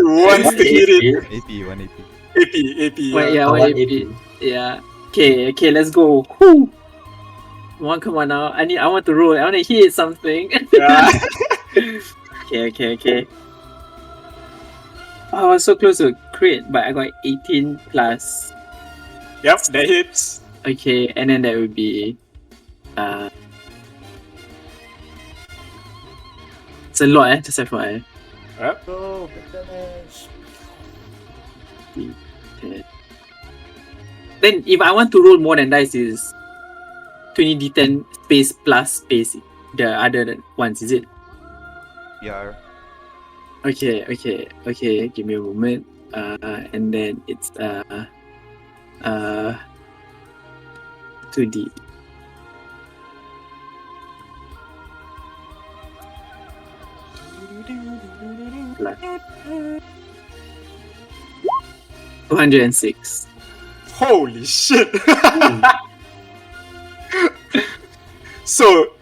wants to hit it.
AP, 1 AP.
AP.
Wait, yeah, 1
1
AP. Yeah. Okay, let's go. Whew. Come on now. I want to roll. I want to hit something.
Yeah.
Okay. Oh, I was so close to crit, but I got 18 plus.
Yep, that hits.
Okay, and then that would be it's a lot, just FYI.
Yep.
Go, big damage.
Then if I want to roll more than dice is 20d10 space plus space the other ones, is it?
Yeah.
Okay, give me a moment. And then it's 2D. Plus 206.
Holy shit. So,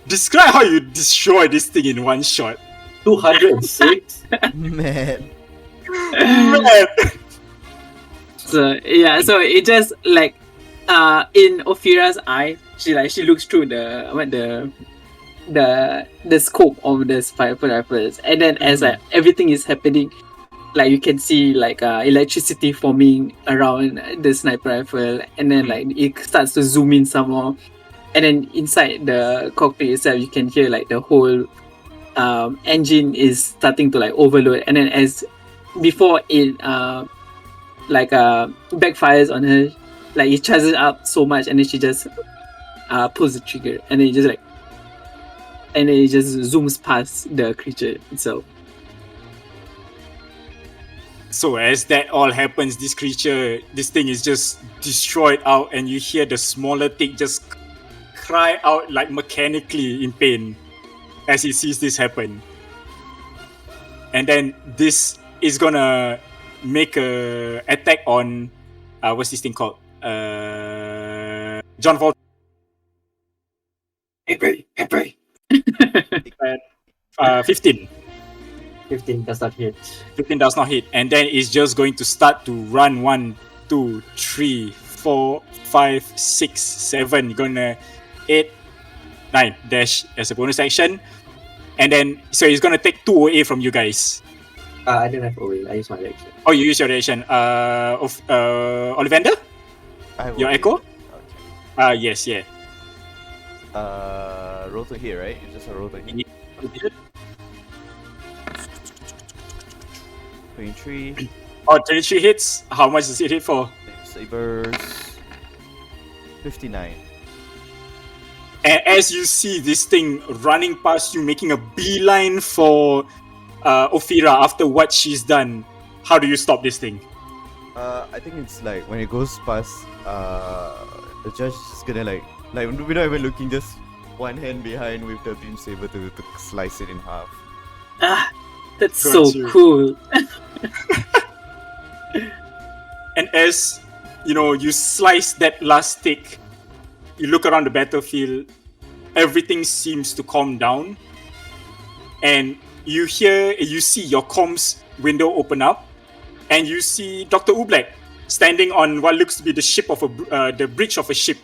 describe how you destroy this thing in one shot.
206?
Man.
Man.
So yeah, so it just like in Ophira's eye, she looks through the scope of the sniper rifles, and then as like everything is happening, like you can see like electricity forming around the sniper rifle, and then like it starts to zoom in some more, and then inside the cockpit itself, you can hear like the whole engine is starting to like overload, and then as before it backfires on her, like it charges up so much, and then she just pulls the trigger, and then it just zooms past the creature itself.
So as that all happens, this thing is just destroyed out, and you hear the smaller thing just cry out like mechanically in pain as he sees this happen. And then this is gonna make a attack on what's this thing called? John Volt.
Happy.
15.
15 does not hit.
15 does not hit, and then it's just going to start to run 1, 2, 3, 4, 5, 6, 7. You're gonna 8, 9 dash as a bonus action, and then so he's gonna take 2 OA from you guys.
I don't have OA. I use my reaction.
Oh, you use your reaction. Olivander,
I will
your
wait.
echo.
Okay.
Yes, yeah.
Roll to hit, right? It's just a roll to hit. 23.
Oh, 23 hits. How much does it hit for?
Sabers. 59.
And as you see this thing running past you, making a beeline for Ophira after what she's done, how do you stop this thing?
I think it's like when it goes past, the judge is gonna like we're not even looking, just one hand behind with the beam saber to slice it in half.
Ah, that's
Got
so
you.
cool.
And as you slice that last stick, you look around the battlefield, everything seems to calm down, and you see your comms window open up, and you see Dr. Oobleck standing on what looks to be the ship of the bridge of a ship.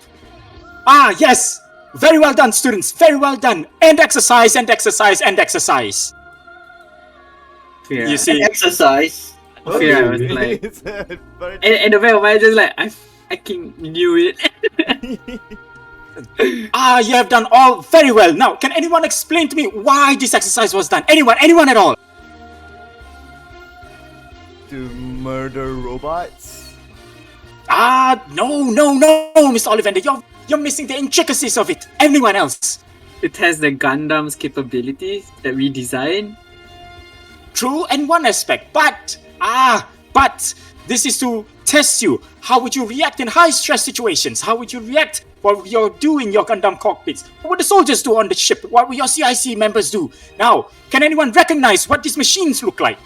Ah, yes! Very well done, students. Very well done. And exercise, and exercise, and exercise.
Yeah.
You see,
Exercise.
Yeah, I was like, and the back of my head just like, I fucking knew it.
you have done all very well. Now, can anyone explain to me why this exercise was done? Anyone at all?
To murder robots?
No, Mr. Olivander. You're missing the intricacies of it. Anyone else?
It has the Gundam's capabilities that we design.
True in one aspect, but this is to test you. How would you react in high stress situations? How would you react while you're doing your Gundam cockpits? What would the soldiers do on the ship? What would your CIC members do? Now, can anyone recognize what these machines look like?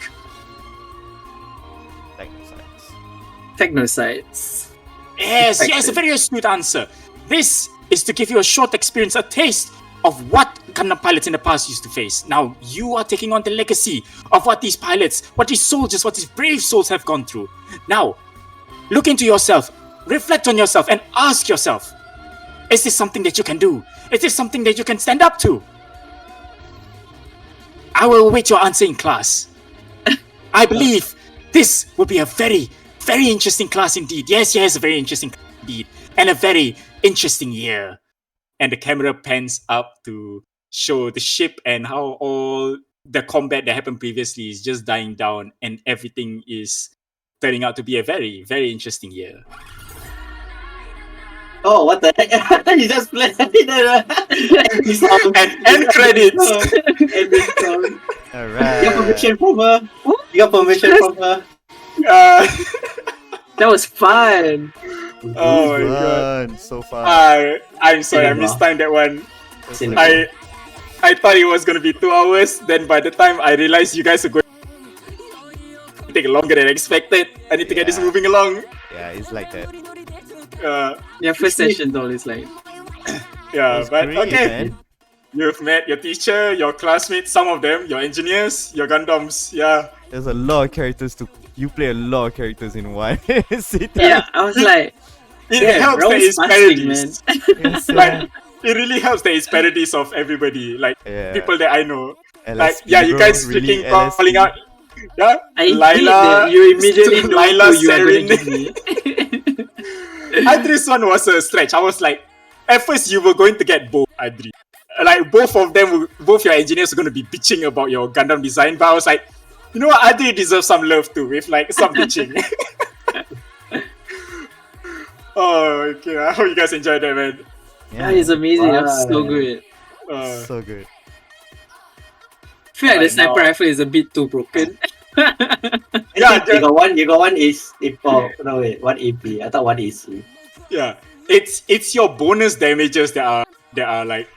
Technocytes.
Yes, a
Effective.
very astute answer. This is to give you a short experience, a taste of what Gundam pilots in the past used to face. Now, you are taking on the legacy of what these pilots, what these soldiers, what these brave souls have gone through. Now, look into yourself, reflect on yourself, and ask yourself, is this something that you can do? Is this something that you can stand up to? I will await your answer in class. I believe this will be a very, very interesting class indeed. Yes, a very interesting class indeed. And a very interesting year. And the camera pans up to show the ship and how all the combat that happened previously is just dying down and everything is turning out to be a very, very interesting year.
Oh, what the heck? You just played it.
And end credits.
Ending song.
Alright.
You got permission from her. You got permission from her.
That was fun.
Oh my god.
Fun, so fun.
I'm sorry, I
Cinema.
mistimed that one.
Cinema.
I thought it was going to be 2 hours. Then by the time I realized you guys are going to take longer than expected, I need to get this
Yeah.
moving along.
Yeah, it's like that.
Yeah, first session always like.
Yeah,
It's
but
great,
okay.
man.
You've met your teacher, your classmates, some of them, your engineers, your Gundams. Yeah.
There's a lot of characters to. You play a lot of characters in one sitting.
Yeah, I was like,
It
yeah,
helps that
Rauf's
it's
fasting,
parodies.
Yes,
Like, it really helps that it's parodies of everybody. Like,
yeah.
people that I know. Like,
LSP,
yeah, you
bro,
guys
really
freaking
LSP.
calling out. Yeah,
I hate
Lila,
that you immediately know
Lila,
who you are going to
Saren.
give me.
Adri's one was a stretch. I was like, at first you were going to get both, Adri. Like, both of them, both your engineers were going to be bitching about your Gundam design, but I was like, you know what, Adri deserves some love too, with like some bitching. Oh, okay. I hope you guys enjoyed that, man.
Yeah, it's amazing. That was so
Wow.
good.
So good.
I feel like the
Right
sniper
now-
rifle is a bit too broken.
Yeah,
You got one. You got one is oh no wait, one AP. I thought one AC.
Yeah, it's your bonus damages that are like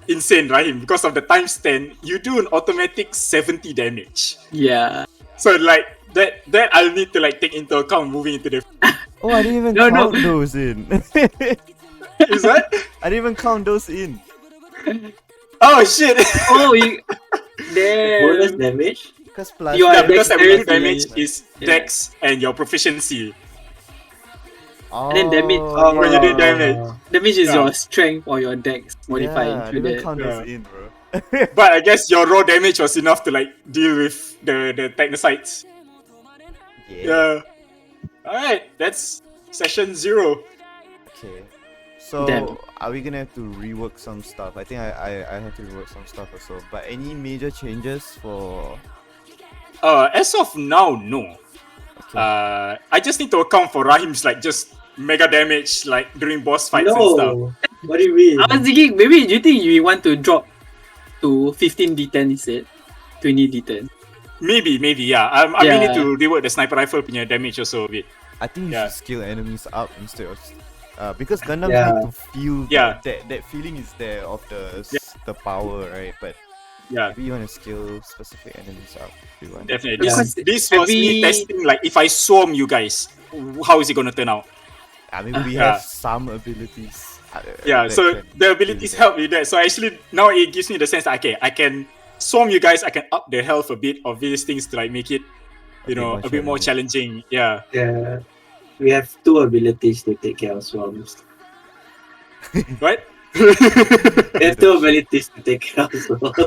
insane, right? Because of the times 10, you do an automatic 70 damage.
Yeah.
So like that I'll need to like take into account moving into the.
Oh, I didn't even
No, no.
count those in.
Is that?
I didn't even count those in.
Oh shit!
Oh, you. Damn.
Bonus damage.
Because plus
You are
Yeah, because the bonus
dexterity.
damage is
Yeah.
dex and your proficiency.
And then damage-
Oh,
when you did damage.
Damage is
Yeah.
your strength or your dex modifier
Yeah, I didn't
included.
count those
Yeah.
in, bro.
But I guess your raw damage was enough to like deal with the Technocytes. Yeah. Alright, that's session 0.
Okay. So
Damn.
are we gonna have to rework some stuff? I think I have to rework some stuff also. But any major changes for
As of now, no.
okay.
I just need to account for Rahim's like just mega damage like during boss fights and stuff.
No. What do you mean?
I was thinking, maybe do you think you want to drop to 15 D10 instead? 20 D10.
Maybe, yeah. I may
Yeah.
need to rework the sniper rifle punya damage also a bit.
I think you
yeah.
should scale enemies up instead of Because Gundams
Yeah.
need to feel
Yeah.
that feeling is there of the power, right? But
Yeah,
maybe you want to scale specific enemies up. Do you want?
definitely.
Because
This was me testing, like, if I swarm you guys, how is it gonna turn out?
I mean, we
Yeah.
have some abilities.
Yeah,
that
so
can
the
do
abilities
that.
help with that. So actually, now it gives me the sense that, okay, I can swarm you guys, I can up the health a bit of these things to like make it, a bit more challenging. Yeah.
Yeah. We have 2 abilities to take care of swarms.
Right?
We have 2 abilities to take care of swarms.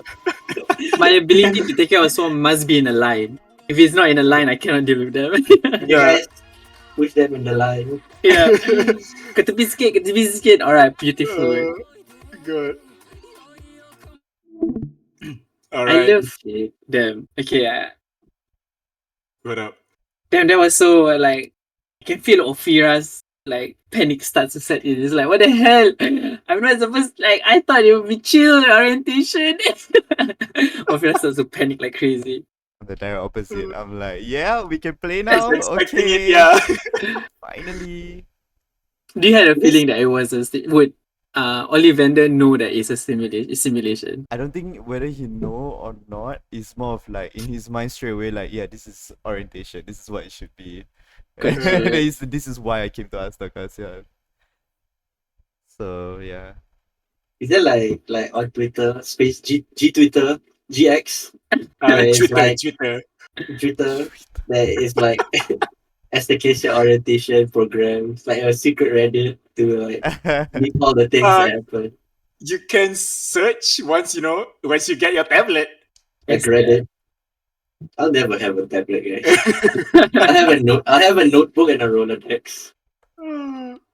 my ability to take care of someone must be in a line. If it's not in a line, I cannot deal with them.
You
Yeah.
guys push them in the line.
Yeah. Ke tepi sikit. Alright, beautiful.
Good. All
I
right.
love them. Okay,
What up?
damn, that was so like I can feel Ophira's like panic starts to set in. It's like, what the hell? I'm not supposed like I thought it would be chill orientation. Ophira starts to panic like crazy.
The direct opposite. I'm like, yeah, we can play now.
Expecting
Okay.
it, yeah.
Finally.
Do you have a feeling that it was would Olivander know that it's a simulation?
I don't think whether he know or not is more of like in his mind straight away, like, yeah, this is orientation. This is what it should be.
Gotcha.
This is why I came to Astakas, yeah. So yeah.
Is there like on Twitter, space G Twitter, GX? It's
Twitter,
like-
Twitter.
Twitter that is like Astacation orientation program. It's like a secret Reddit to like make all the things that happen.
You can search once you get your tablet.
Like
Yes,
Reddit. I'll never have a tablet, guys. I have a notebook and a Rolodex.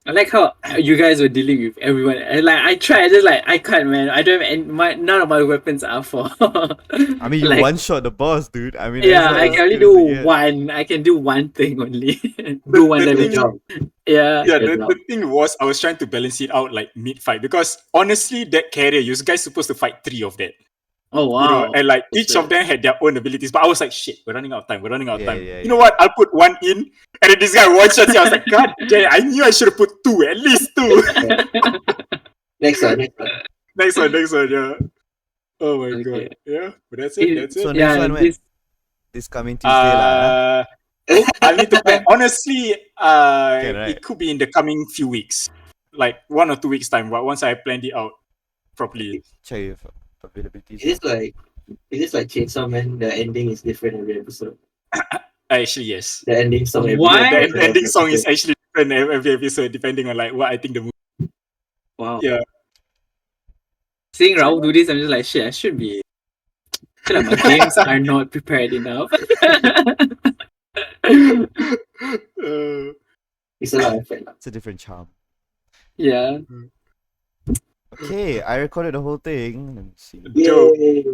I like how you guys were dealing with everyone. And like I tried, just like I can't, man. I don't have none of my weapons are for.
I mean, you
like,
one shot the boss, dude. I mean,
yeah,
that's
I
not
can only
as good as
do
it gets.
one. I can do one thing only. Do one
the
level
thing-
job. Yeah.
Yeah,
Good
the thing was I was trying to balance it out like mid-fight because honestly, that carrier, you guys supposed to fight 3 of that.
Oh wow.
And like each
Okay.
of them had their own abilities, but I was like, shit, we're running out of time.
Yeah, yeah,
You know what? I'll put 1 in, and then this guy one shot. I was like, God damn, I knew I should have put 2, at least 2.
Next one.
next one, yeah. Oh my
Okay.
god, yeah. But that's it.
So next
Yeah,
one when?
this-
This coming Tuesday lah.
I'll need to plan. Honestly,
Okay, right.
it could be in the coming few weeks, like 1 or 2 weeks time. But once I planned it out properly,
Check if availability.
Is this like Chainsaw Man? The ending is different every episode.
actually yes.
The ending song. every
Why?
The
episode.
ending song is actually different every episode depending on like what I think the movie.
Wow.
Yeah.
Seeing Rauf do this, I'm just like, shit, I should be. I feel like my games are not prepared enough.
It's a lot of effort.
It's a different charm.
Yeah.
Okay, I recorded the whole thing. Let me see.
Joe.
Yay.